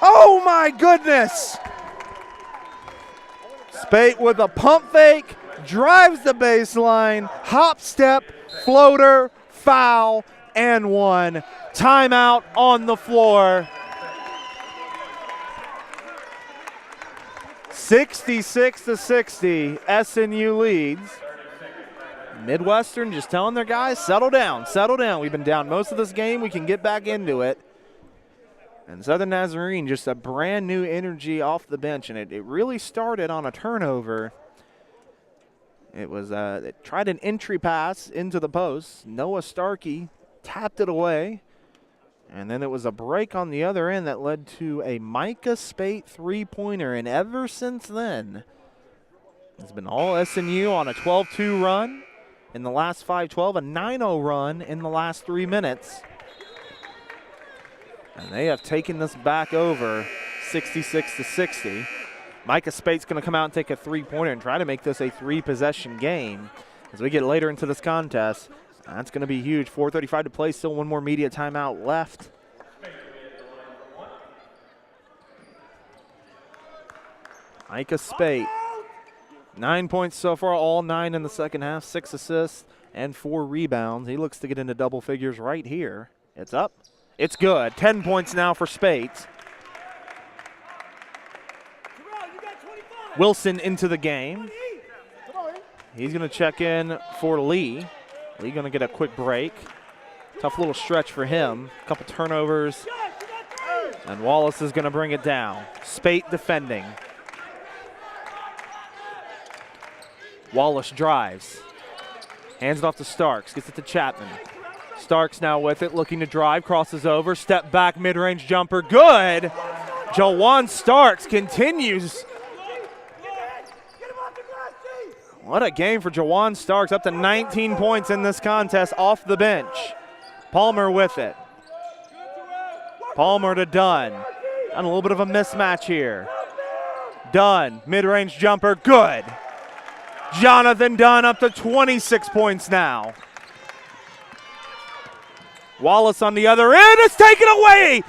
Oh my goodness! Spate with a pump fake, drives the baseline, hop step, floater, foul, and 1. Timeout on the floor. 66-60, SNU leads. Midwestern just telling their guys, settle down, settle down. We've been down most of this game. We can get back into it. And Southern Nazarene, just a brand new energy off the bench, and it really started on a turnover. It was it tried an entry pass into the post. Noah Starkey tapped it away. And then it was a break on the other end that led to a Micah Spate three-pointer. And ever since then, it's been all SNU on a 12-2 run in the last 5-12, a 9-0 run in the last 3 minutes. And they have taken this back over 66-60. Micah Spate's going to come out and take a three-pointer and try to make this a 3-possession game. As we get later into this contest, that's going to be huge. 4:35 to play, still one more media timeout left. Micah Spate, 9 points so far, all 9 in the second half, 6 assists and 4 rebounds. He looks to get into double figures right here. It's up, It's good. 10 points now for Spate. Wilson into the game. He's going to check in for Lee. Lee going to get a quick break. Tough little stretch for him. A couple turnovers. And Wallace is going to bring it down. Spate defending. Wallace drives. Hands it off to Starks. Gets it to Chapman. Starks now with it, looking to drive. Crosses over. Step back, mid-range jumper. Good. Jawan Starks continues. What a game for Jawan Starks. Up to 19 points in this contest off the bench. Palmer with it. Palmer to Dunn. And a little bit of a mismatch here. Dunn, mid-range jumper, good. Jonathan Dunn up to 26 points now. Wallace on the other end. It's taken away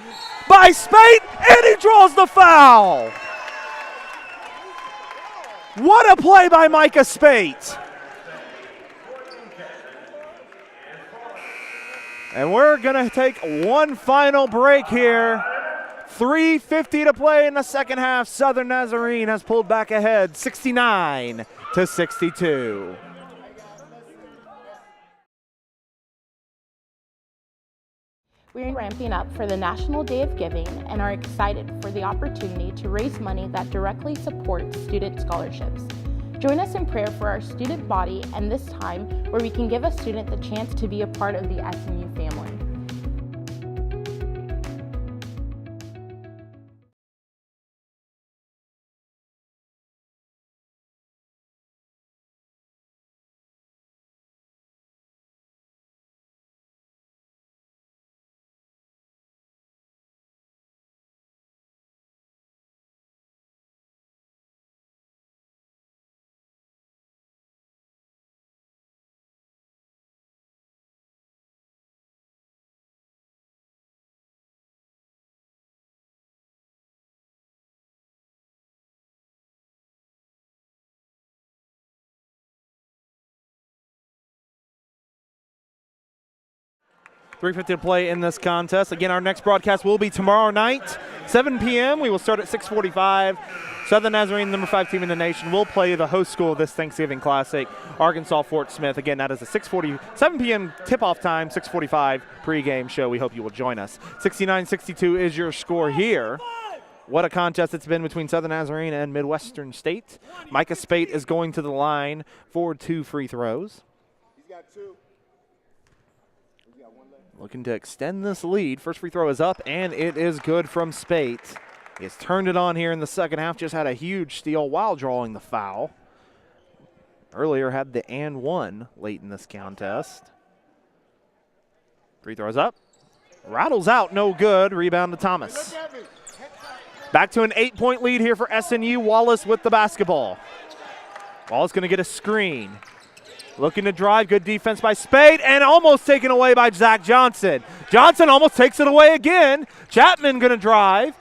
by Spate, and he draws the foul. What a play by Micah Spate. And we're going to take one final break here. 3:50 to play in the second half. Southern Nazarene has pulled back ahead 69-62. We're ramping up for the National Day of Giving and are excited for the opportunity to raise money that directly supports student scholarships. Join us in prayer for our student body and this time where we can give a student the chance to be a part of the SNU family. .350 to play in this contest. Again, our next broadcast will be tomorrow night, 7 p.m. We will start at 6:45. Southern Nazarene, number 5 team in the nation, will play the host school of this Thanksgiving Classic, Arkansas Fort Smith. Again, that is a 7 p.m. tip-off time, 6:45 pregame show. We hope you will join us. 69-62 is your score here. What a contest it's been between Southern Nazarene and Midwestern State. Micah Spate is going to the line for 2 free throws. He's got 2. Looking to extend this lead. First free throw is up, and it is good from Spate. He's turned it on here in the second half. Just had a huge steal while drawing the foul. Earlier had the and one late in this contest. Free throws up. Rattles out, no good. Rebound to Thomas. Back to an 8-point lead here for SNU. Wallace with the basketball. Wallace going to get a screen. Looking to drive, good defense by Spade, and almost taken away by Zach Johnson. Johnson almost takes it away again. Chapman going to drive,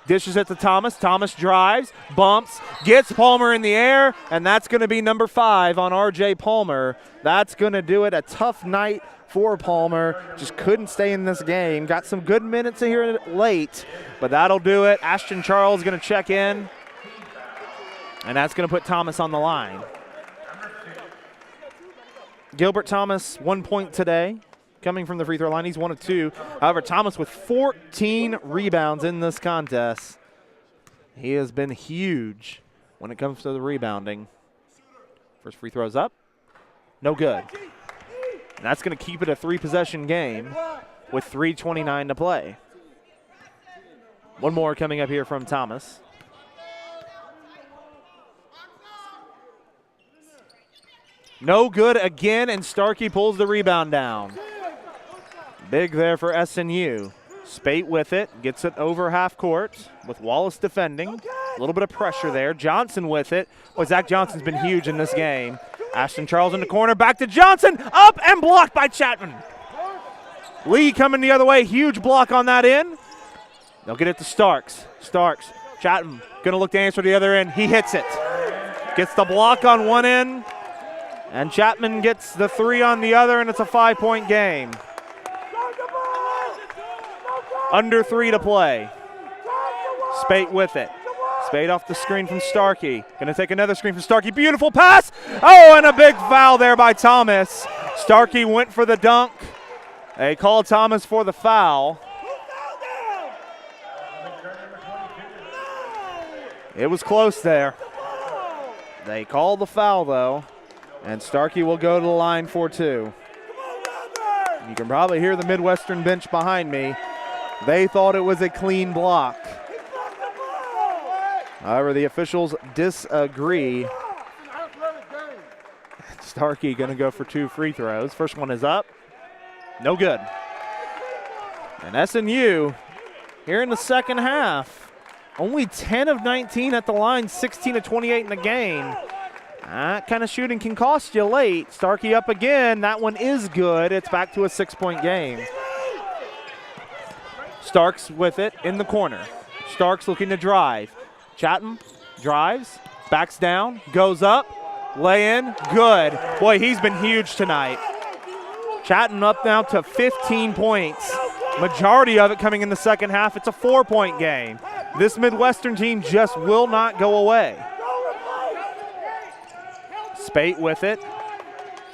dishes it to Thomas. Thomas drives, bumps, gets Palmer in the air, and that's going to be number 5 on R.J. Palmer. That's going to do it. A tough night for Palmer. Just couldn't stay in this game. Got some good minutes here late, but that'll do it. Ashton Charles going to check in, and that's going to put Thomas on the line. Gilbert Thomas, 1 point today, coming from the free throw line. He's 1 of 2. However, Thomas with 14 rebounds in this contest. He has been huge when it comes to the rebounding. First free throw's up. No good. And that's going to keep it a 3-possession game with 3:29 to play. One more coming up here from Thomas. No good again, and Starkey pulls the rebound down. Big there for SNU. Spate with it, gets it over half court with Wallace defending. A little bit of pressure there. Johnson with it. Boy, Zach Johnson's been huge in this game. Ashton Charles in the corner, back to Johnson, up and blocked by Chapman. Lee coming the other way, huge block on that end. They'll get it to Starks. Starks, Chapman gonna look to answer the other end. He hits it. Gets the block on one end. And Chapman gets the 3 on the other, and it's a 5-point game. Under 3 to play. Spate with it. Spate off the screen from Starkey. Gonna take another screen from Starkey. Beautiful pass. Oh, and a big foul there by Thomas. Starkey went for the dunk. They called Thomas for the foul. It was close there. They called the foul though, and Starkey will go to the line for 2. You can probably hear the Midwestern bench behind me. They thought it was a clean block. However, the officials disagree. Starkey going to go for 2 free throws. First one is up. No good. And SNU here in the second half, only 10 of 19 at the line, 16 of 28 in the game. That kind of shooting can cost you late. Starkey up again. That one is good. It's back to a 6-point game. Starks with it in the corner. Starks looking to drive. Chatham drives, backs down, goes up, lay in, good. Boy, he's been huge tonight. Chatham up now to 15 points. Majority of it coming in the second half. It's a 4-point game. This Midwestern team just will not go away. Spate with it.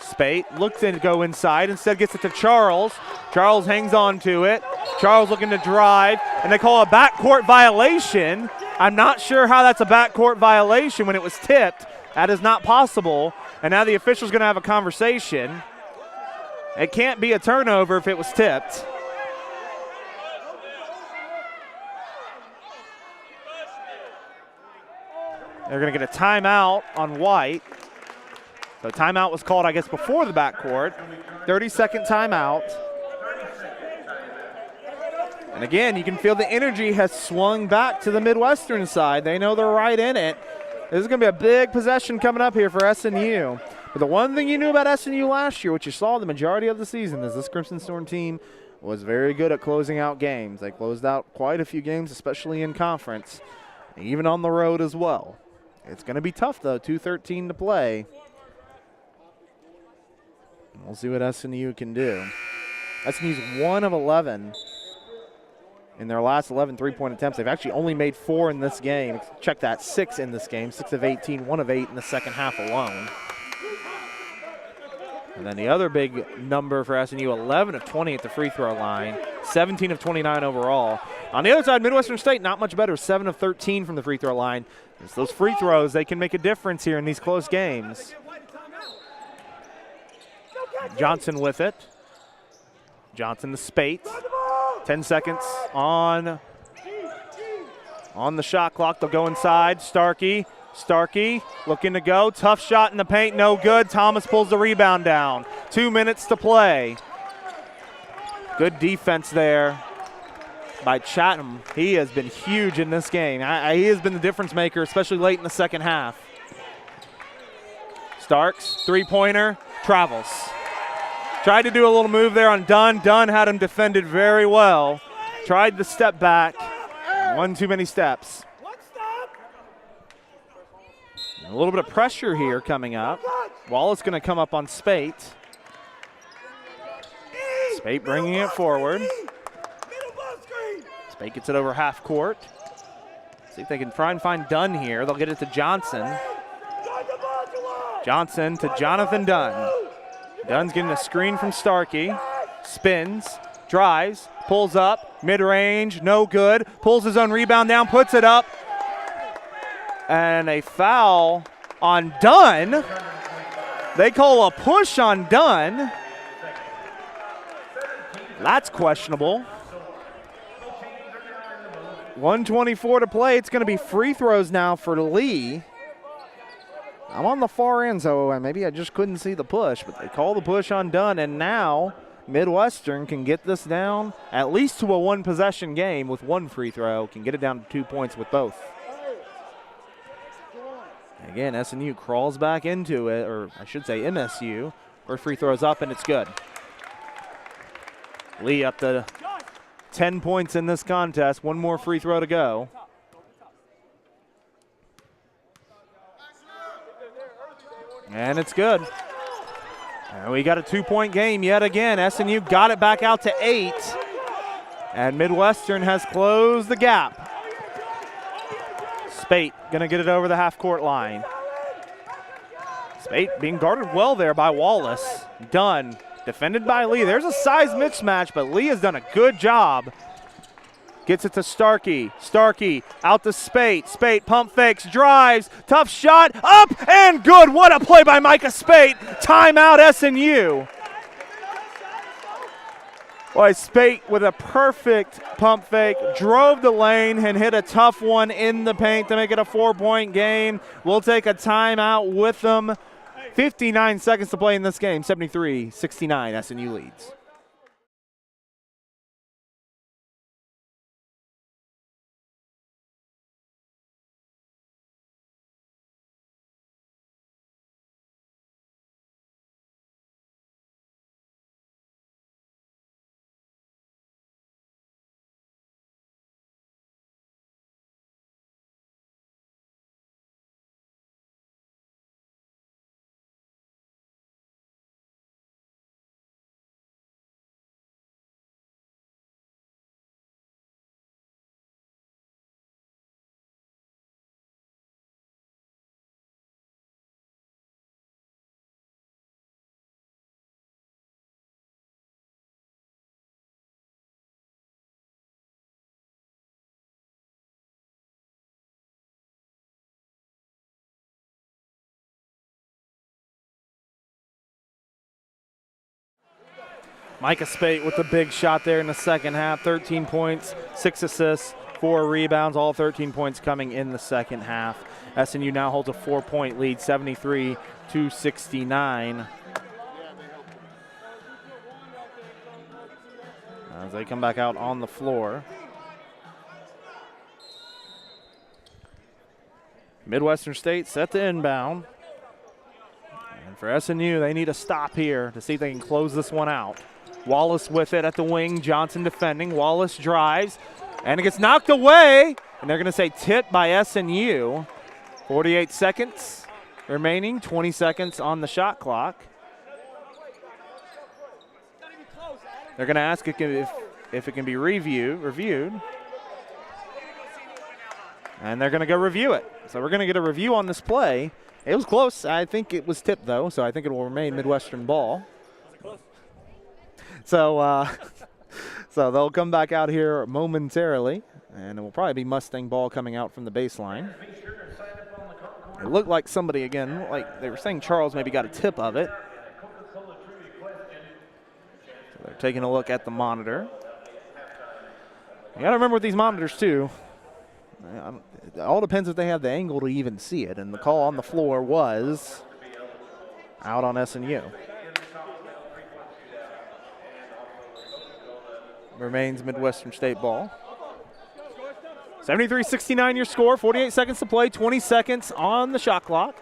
Spate looks to go inside, instead gets it to Charles. Charles hangs on to it. Charles looking to drive, and they call a backcourt violation. I'm not sure how that's a backcourt violation when it was tipped. That is not possible. And now the official's going to have a conversation. It can't be a turnover if it was tipped. They're going to get a timeout on White. So timeout was called, I guess, before the backcourt. 30-second timeout. And again, you can feel the energy has swung back to the Midwestern side. They know they're right in it. This is going to be a big possession coming up here for SNU. But the one thing you knew about SNU last year, which you saw the majority of the season, is this Crimson Storm team was very good at closing out games. They closed out quite a few games, especially in conference, even on the road as well. It's going to be tough, though, 2:13 to play. We'll see what SNU can do. SNU's 1 of 11 in their last 11 three-point attempts. They've actually only made 4 in this game. Check that, 6 in this game, 6 of 18, 1 of 8 in the second half alone. And then the other big number for SNU, 11 of 20 at the free throw line, 17 of 29 overall. On the other side, Midwestern State, not much better, 7 of 13 from the free throw line. It's those free throws, they can make a difference here in these close games. Johnson with it. Johnson to Spate. 10 seconds on the shot clock. They'll go inside. Starkey looking to go. Tough shot in the paint, no good. Thomas pulls the rebound down. 2 minutes to play. Good defense there by Chatham. He has been huge in this game. He has been the difference maker, especially late in the second half. Starks, three-pointer, travels. Tried to do a little move there on Dunn. Dunn had him defended very well. Tried to step back. One too many steps. A little bit of pressure here coming up. Wallace going to come up on Spate. Spate bringing it forward. Spate gets it over half court. See if they can try and find Dunn here. They'll get it to Johnson. Johnson to Jonathan Dunn. Dunn's getting a screen from Starkey. Spins, drives, pulls up, mid-range, no good. Pulls his own rebound down, puts it up. And a foul on Dunn. They call a push on Dunn. That's questionable. 1:24 to play. It's going to be free throws now for Lee. I'm on the far end, so maybe I just couldn't see the push, but they call the push on Dunn, and now Midwestern can get this down at least to a one-possession game with one free throw, can get it down to 2 points with both. Again, SNU crawls back into it, or I should say MSU. First free throw's up, and it's good. Lee up to 10 points in this contest. One more free throw to go. And it's good. And we got a 2-point game yet again. SNU got it back out to 8. And Midwestern has closed the gap. Spate gonna get it over the half-court line. Spate being guarded well there by Wallace. Dunn, defended by Lee. There's a size mismatch, but Lee has done a good job. Gets it to Starkey. Starkey out to Spate. Spate pump fakes, drives, tough shot, up and good. What a play by Micah Spate. Timeout SNU. Boy, Spate with a perfect pump fake, drove the lane and hit a tough one in the paint to make it a 4-point game. We'll take a timeout with them. 59 seconds to play in this game. 73-69, SNU leads. Micah Spate with the big shot there in the second half. 13 points, 6 assists, 4 rebounds, all 13 points coming in the second half. SNU now holds a 4-point lead, 73-69. As they come back out on the floor. Midwestern State set to inbound. And for SNU, they need a stop here to see if they can close this one out. Wallace with it at the wing. Johnson defending. Wallace drives, and it gets knocked away. And they're going to say tip by SNU. 48 seconds remaining. 20 seconds on the shot clock. They're going to ask if it can be reviewed. And they're going to go review it. So we're going to get a review on this play. It was close. I think it was tipped, though, so I think it will remain Midwestern ball. So so they'll come back out here momentarily, and it will probably be Mustang ball coming out from the baseline. It looked like somebody, again, like they were saying Charles maybe got a tip of it. So they're taking a look at the monitor. You got to remember with these monitors, too, it all depends if they have the angle to even see it, and the call on the floor was out on SNU. Remains Midwestern State ball. 73-69 your score, 48 seconds to play, 20 seconds on the shot clock.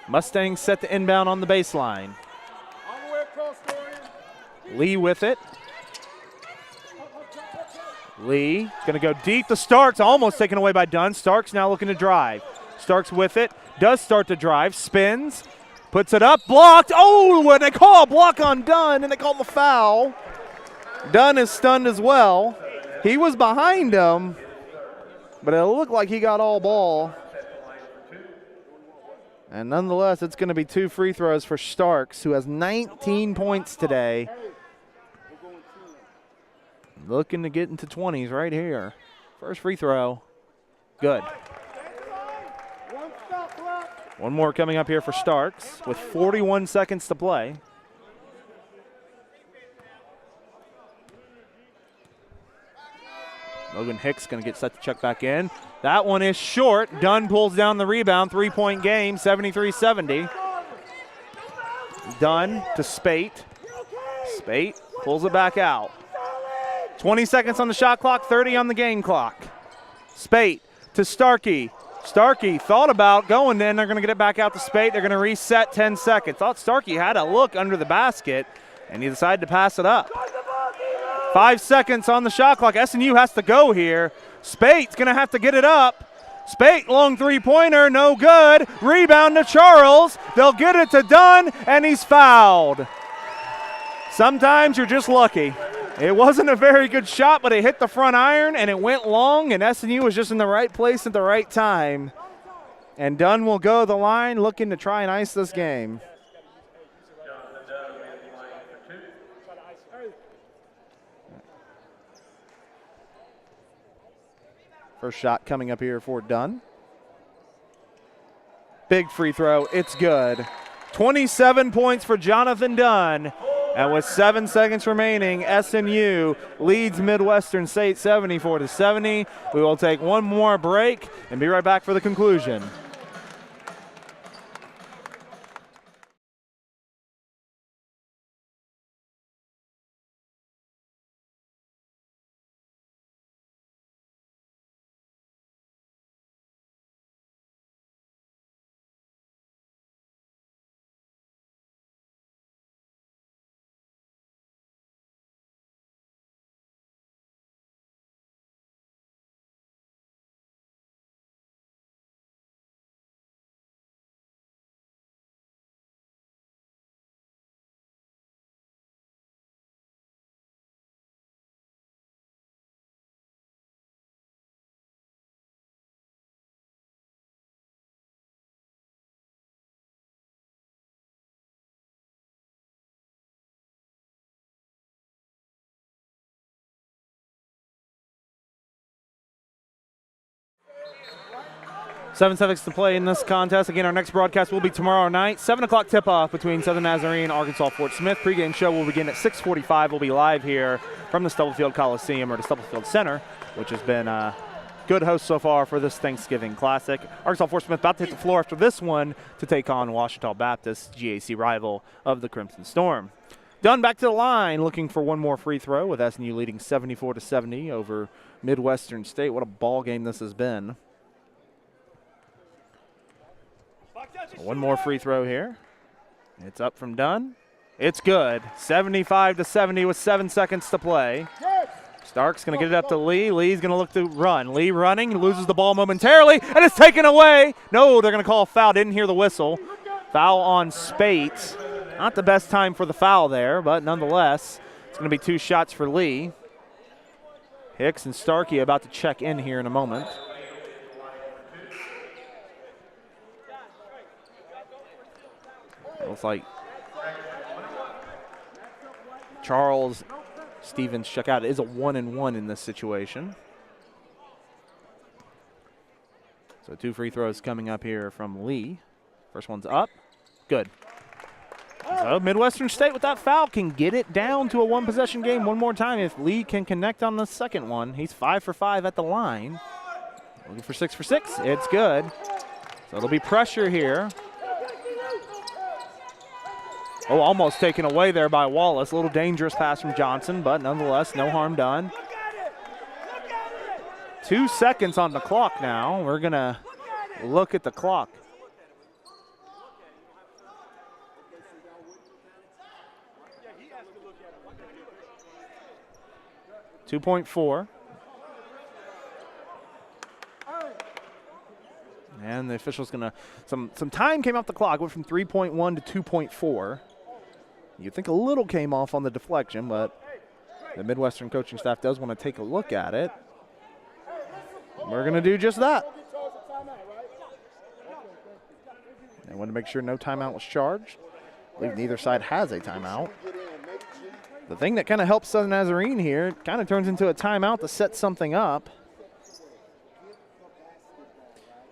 Mustangs set to inbound on the baseline. Lee with it. Lee going to go deep to Starks, almost taken away by Dunn. Starks now looking to drive. Starks with it, does start to drive, spins. Puts it up, blocked. Oh, and they call a block on Dunn, and they call the foul. Dunn is stunned as well. He was behind him, but it looked like he got all ball. And nonetheless, it's going to be 2 free throws for Starks, who has 19 points today. Looking to get into 20s right here. First free throw, good. One more coming up here for Starks with 41 seconds to play. Logan Hicks going to get set to check back in. That one is short. Dunn pulls down the rebound. 3-point game, 73-70. Dunn to Spate. Spate pulls it back out. 20 seconds on the shot clock, 30 on the game clock. Spate to Starkey. Starkey thought about going, then they're going to get it back out to Spate. They're going to reset 10 seconds. Thought Starkey had a look under the basket, and he decided to pass it up. 5 seconds on the shot clock. SNU has to go here. Spate's going to have to get it up. Spate, long three-pointer, no good. Rebound to Charles. They'll get it to Dunn, and he's fouled. Sometimes you're just lucky. It wasn't a very good shot, but it hit the front iron, and it went long, and SNU was just in the right place at the right time. And Dunn will go the line looking to try and ice this game. First shot coming up here for Dunn. Big free throw. It's good. 27 points for Jonathan Dunn. And with 7 seconds remaining, SNU leads Midwestern State 74-70. We will take one more break and be right back for the conclusion. Seven seconds to play in this contest. Again, our next broadcast will be tomorrow night. 7 o'clock tip-off between Southern Nazarene and Arkansas Fort Smith. Pregame show will begin at 6:45. We'll be live here from the Stubblefield Coliseum, or the Stubblefield Center, which has been a good host so far for this Thanksgiving Classic. Arkansas Fort Smith about to hit the floor after this one to take on Ouachita Baptist, GAC rival of the Crimson Storm. Dunn back to the line, looking for one more free throw with SNU leading 74-70 over Midwestern State. What a ball game this has been. One more free throw here. It's up from Dunn. It's good. 75-70 with 7 seconds to play. Stark's going to get it up to Lee. Lee's going to look to run. Lee running, loses the ball momentarily, and it's taken away. No, they're going to call a foul. Didn't hear the whistle. Foul on Spate. Not the best time for the foul there, but nonetheless, it's going to be 2 shots for Lee. Hicks and Starkey about to check in here in a moment. Looks like Charles Stevens check out. It is a 1-and-1 in this situation. So 2 free throws coming up here from Lee. First one's up. Good. So Midwestern State with that foul can get it down to a 1-possession game one more time if Lee can connect on the second one. He's 5 for 5 at the line. Looking for 6 for 6. It's good. So it'll be pressure here. Oh, almost taken away there by Wallace. A little dangerous pass from Johnson, but nonetheless, no harm done. 2 seconds on the clock now. We're going to look at the clock. .4. And the official's going to, some time came off the clock. Went from 3.1 to 2.4. You'd think a little came off on the deflection, but the Midwestern coaching staff does want to take a look at it. We're going to do just that. They want to make sure no timeout was charged. I believe neither side has a timeout. The thing that kind of helps Southern Nazarene here, it kind of turns into a timeout to set something up.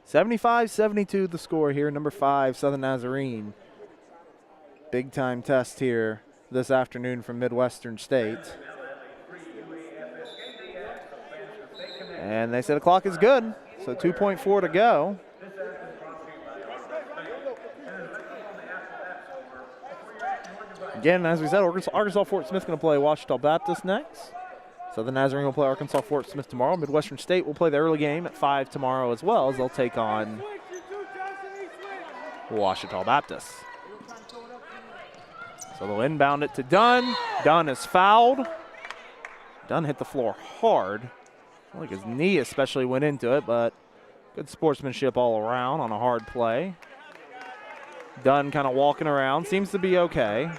75-72 the score here, number 5, Southern Nazarene. Big time test here this afternoon from Midwestern State. And they said the clock is good, so 2.4 to go. Again, as we said, Arkansas Fort Smith going to play Ouachita Baptist next. Southern Nazarene will play Arkansas Fort Smith tomorrow. Midwestern State will play the early game at 5 tomorrow as well, as they'll take on Ouachita Baptist. So they'll inbound it to Dunn. Dunn is fouled. Dunn hit the floor hard. I think his knee especially went into it, but good sportsmanship all around on a hard play. Dunn kind of walking around. Seems to be okay.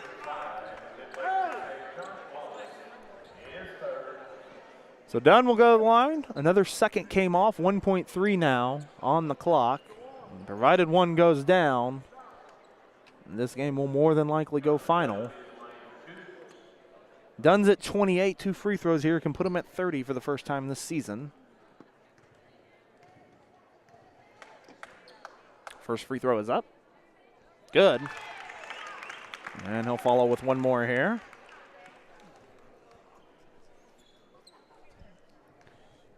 So Dunn will go to the line. Another second came off. 1.3 now on the clock. And provided one goes down, this game will more than likely go final. Dunn's at 28. 2 free throws here can put him at 30 for the first time this season. First free throw is up. Good. And he'll follow with one more here.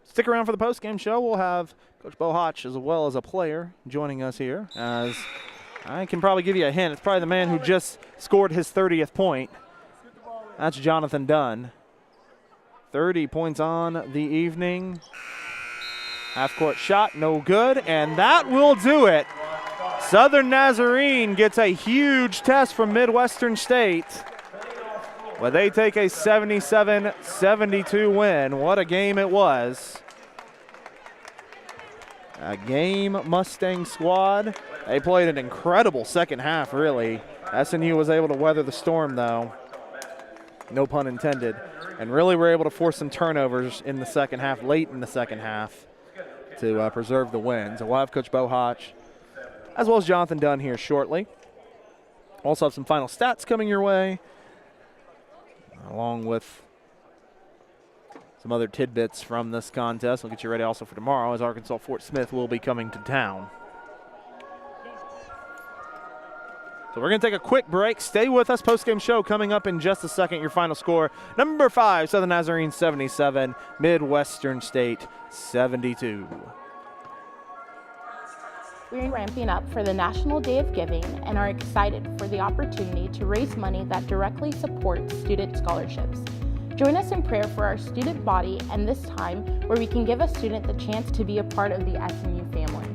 Stick around for the postgame show. We'll have Coach Bo Hotch as well as a player joining us here. As I can probably give you a hint, it's probably the man who just scored his 30th point. That's Jonathan Dunn. 30 points on the evening. Half-court shot, no good, and that will do it. Southern Nazarene gets a huge test from Midwestern State, but they take a 77-72 win. What a game it was. A game Mustang squad. They played an incredible second half, really. SNU was able to weather the storm, though. No pun intended. And really were able to force some turnovers in the second half, late in the second half, to preserve the win. So we'll have Coach Bo Hotch, as well as Jonathan Dunn here shortly. Also have some final stats coming your way, along with some other tidbits from this contest. We'll get you ready also for tomorrow, as Arkansas Fort Smith will be coming to town. So we're going to take a quick break. Stay with us. Post-game show coming up in just a second. Your final score, number 5, Southern Nazarene 77, Midwestern State 72. We're ramping up for the National Day of Giving and are excited for the opportunity to raise money that directly supports student scholarships. Join us in prayer for our student body and this time where we can give a student the chance to be a part of the SNU family.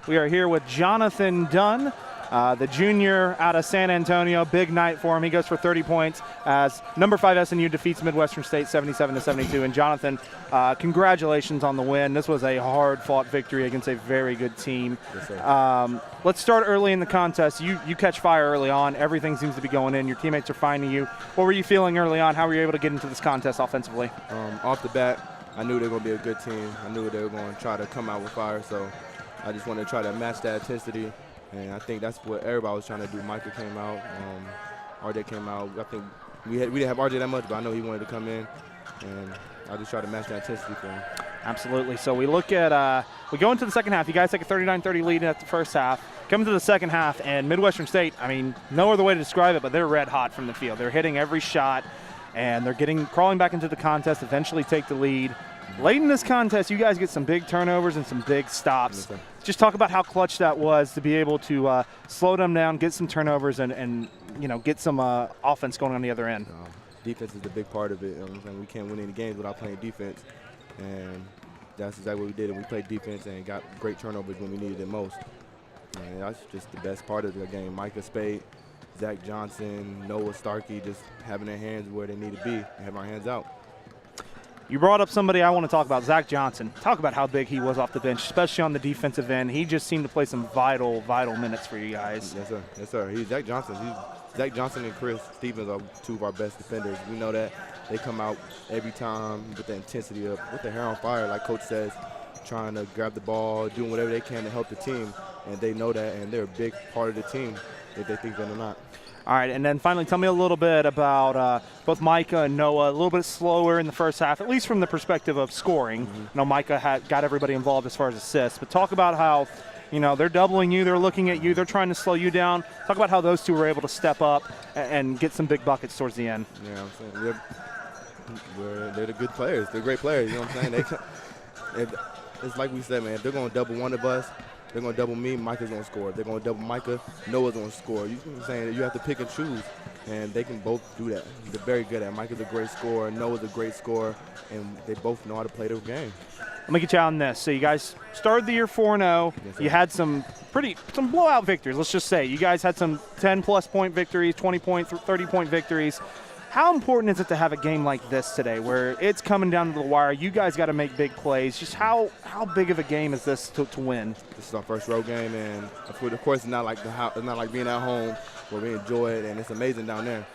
We are here with Jonathan Dunn, the junior out of San Antonio. Big night for him. He goes for 30 points as number 5 SNU defeats Midwestern State 77-72. And Jonathan, congratulations on the win. This was a hard-fought victory against a very good team. Yes, sir. Let's start early in the contest. You catch fire early on. Everything seems to be going in. Your teammates are finding you. What were you feeling early on? How were you able to get into this contest offensively? Off the bat, I knew they were going to be a good team. I knew they were going to try to come out with fire, so I just wanted to try to match that intensity, and I think that's what everybody was trying to do. Micah came out, RJ came out. I think we didn't have RJ that much, but I know he wanted to come in, and I just tried to match that intensity for him. Absolutely. So we look at we go into the second half. You guys take a 39-30 lead at the first half. Come to the second half, and Midwestern State, I mean, no other way to describe it, but they're red hot from the field. They're hitting every shot, and they're crawling back into the contest, eventually take the lead. Late in this contest, you guys get some big turnovers and some big stops. Yes, just talk about how clutch that was to be able to slow them down, get some turnovers, and get some offense going on the other end. Defense is the big part of it. We can't win any games without playing defense, and that's exactly what we did. And we played defense and got great turnovers when we needed it most. And that's just the best part of the game. Micah Spade, Zach Johnson, Noah Starkey, just having their hands where they need to be and have our hands out. You brought up somebody I want to talk about, Zach Johnson. Talk about how big he was off the bench, especially on the defensive end. He just seemed to play some vital minutes for you guys. Yes, sir. Yes, sir. Zach Johnson and Chris Stevens are two of our best defenders. We know that. They come out every time with the intensity of with their hair on fire, like Coach says, trying to grab the ball, doing whatever they can to help the team. And they know that, and they're a big part of the team if they think that or not. All right, and then finally, tell me a little bit about both Micah and Noah. A little bit slower in the first half, at least from the perspective of scoring. Micah got everybody involved as far as assists. But talk about how, they're doubling you, they're looking at you, they're trying to slow you down. Talk about how those two were able to step up and get some big buckets towards the end. Yeah, I'm saying they're the good players. They're great players. You know what I'm saying? It's like we said, man. If they're going to double one of us, they're going to double me, Micah's going to score. If they're going to double Micah, Noah's going to score. You know what I'm saying? You have to pick and choose, and they can both do that. They're very good at it. Micah's a great scorer, Noah's a great scorer, and they both know how to play their game. Let me get you on this. So you guys started the year 4-0. Yes, you had some blowout victories, let's just say. You guys had some 10-plus point victories, 20-point, 30-point victories. How important is it to have a game like this today where it's coming down to the wire? You guys got to make big plays. Just how big of a game is this to win? This is our first road game, and of course, it's not like it's not like being at home where we enjoy it, and it's amazing down there.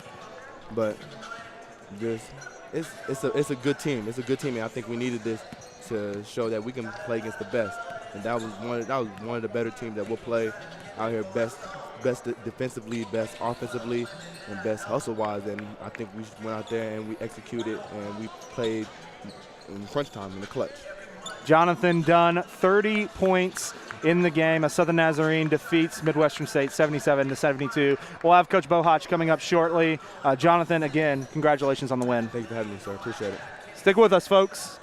But it's a good team. It's a good team, and I think we needed this to show that we can play against the best. And that was one of the better teams that we'll play out here, best defensively, best offensively, and best hustle-wise. And I think we went out there and we executed, and we played in crunch time in the clutch. Jonathan Dunn, 30 points in the game. A Southern Nazarene defeats Midwestern State 77-72. We'll have Coach Bohach coming up shortly. Jonathan, again, congratulations on the win. Thank you for having me, sir. Appreciate it. Stick with us, folks.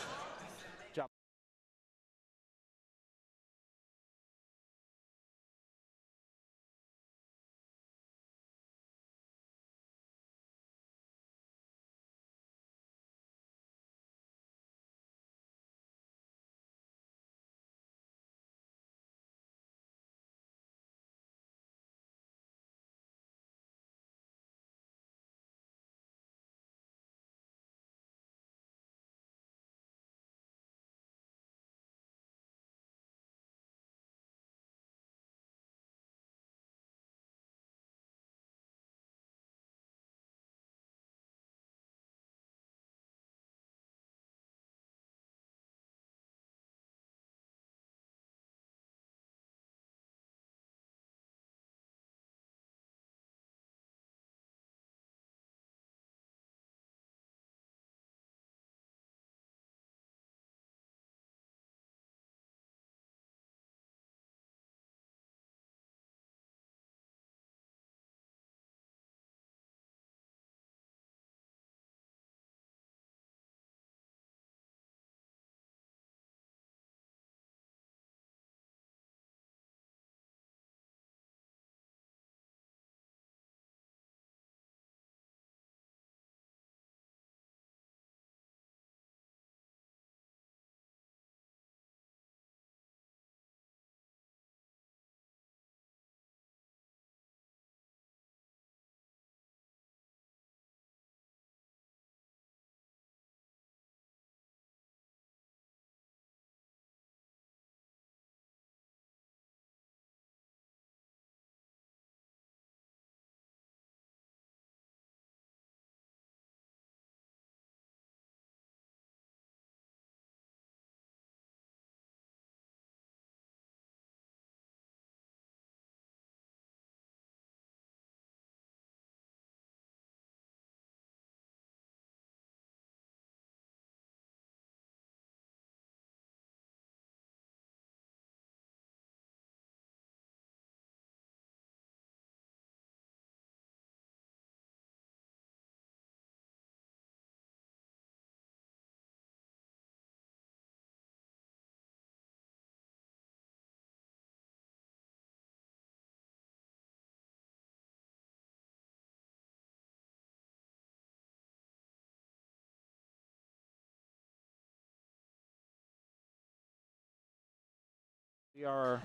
We are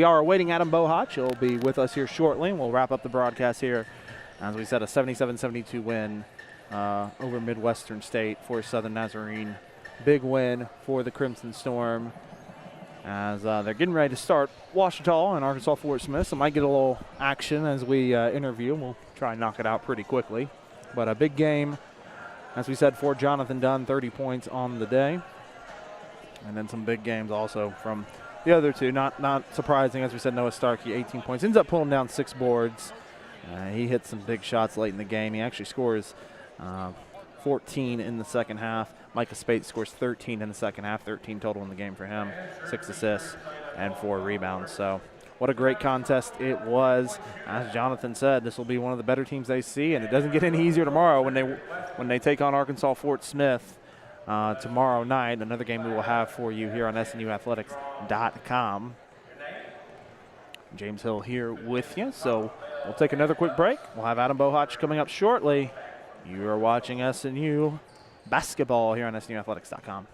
awaiting Adam Bohach. He'll be with us here shortly. We'll wrap up the broadcast here. As we said, a 77-72 win over Midwestern State for Southern Nazarene. Big win for the Crimson Storm as they're getting ready to start Ouachita and Arkansas Fort Smith. So might get a little action as we interview. We'll try and knock it out pretty quickly. But a big game, as we said, for Jonathan Dunn, 30 points on the day. And then some big games also from the other two. Not surprising, as we said, Noah Starkey, 18 points. Ends up pulling down 6 boards. He hit some big shots late in the game. He actually scores 14 in the second half. Micah Spates scores 13 in the second half, 13 total in the game for him, 6 assists and 4 rebounds. So what a great contest it was. As Jonathan said, this will be one of the better teams they see, and it doesn't get any easier tomorrow when they take on Arkansas Fort Smith tomorrow night. Another game we will have for you here on SNUathletics.com. James Hill here with you. So we'll take another quick break. We'll have Adam Bohach coming up shortly. You are watching SNU basketball here on SNUathletics.com.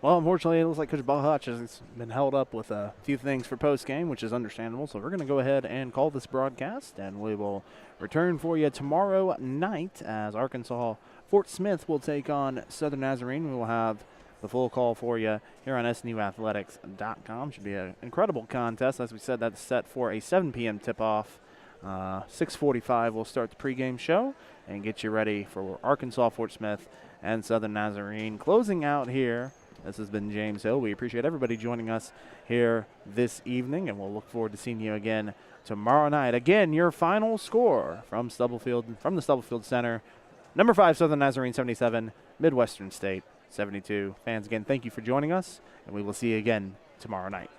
Well, unfortunately, it looks like Coach Bohach has been held up with a few things for postgame, which is understandable. So we're going to go ahead and call this broadcast, and we will return for you tomorrow night as Arkansas Fort Smith will take on Southern Nazarene. We will have the full call for you here on SNUathletics.com. Should be an incredible contest. As we said, that's set for a 7 p.m. tip-off. 6:45 we'll start the pregame show and get you ready for Arkansas Fort Smith and Southern Nazarene. Closing out here, this has been James Hill. We appreciate everybody joining us here this evening, and we'll look forward to seeing you again tomorrow night. Again, your final score from the Stubblefield Center. Number 5, Southern Nazarene 77, Midwestern State 72. Fans, again, thank you for joining us, and we will see you again tomorrow night.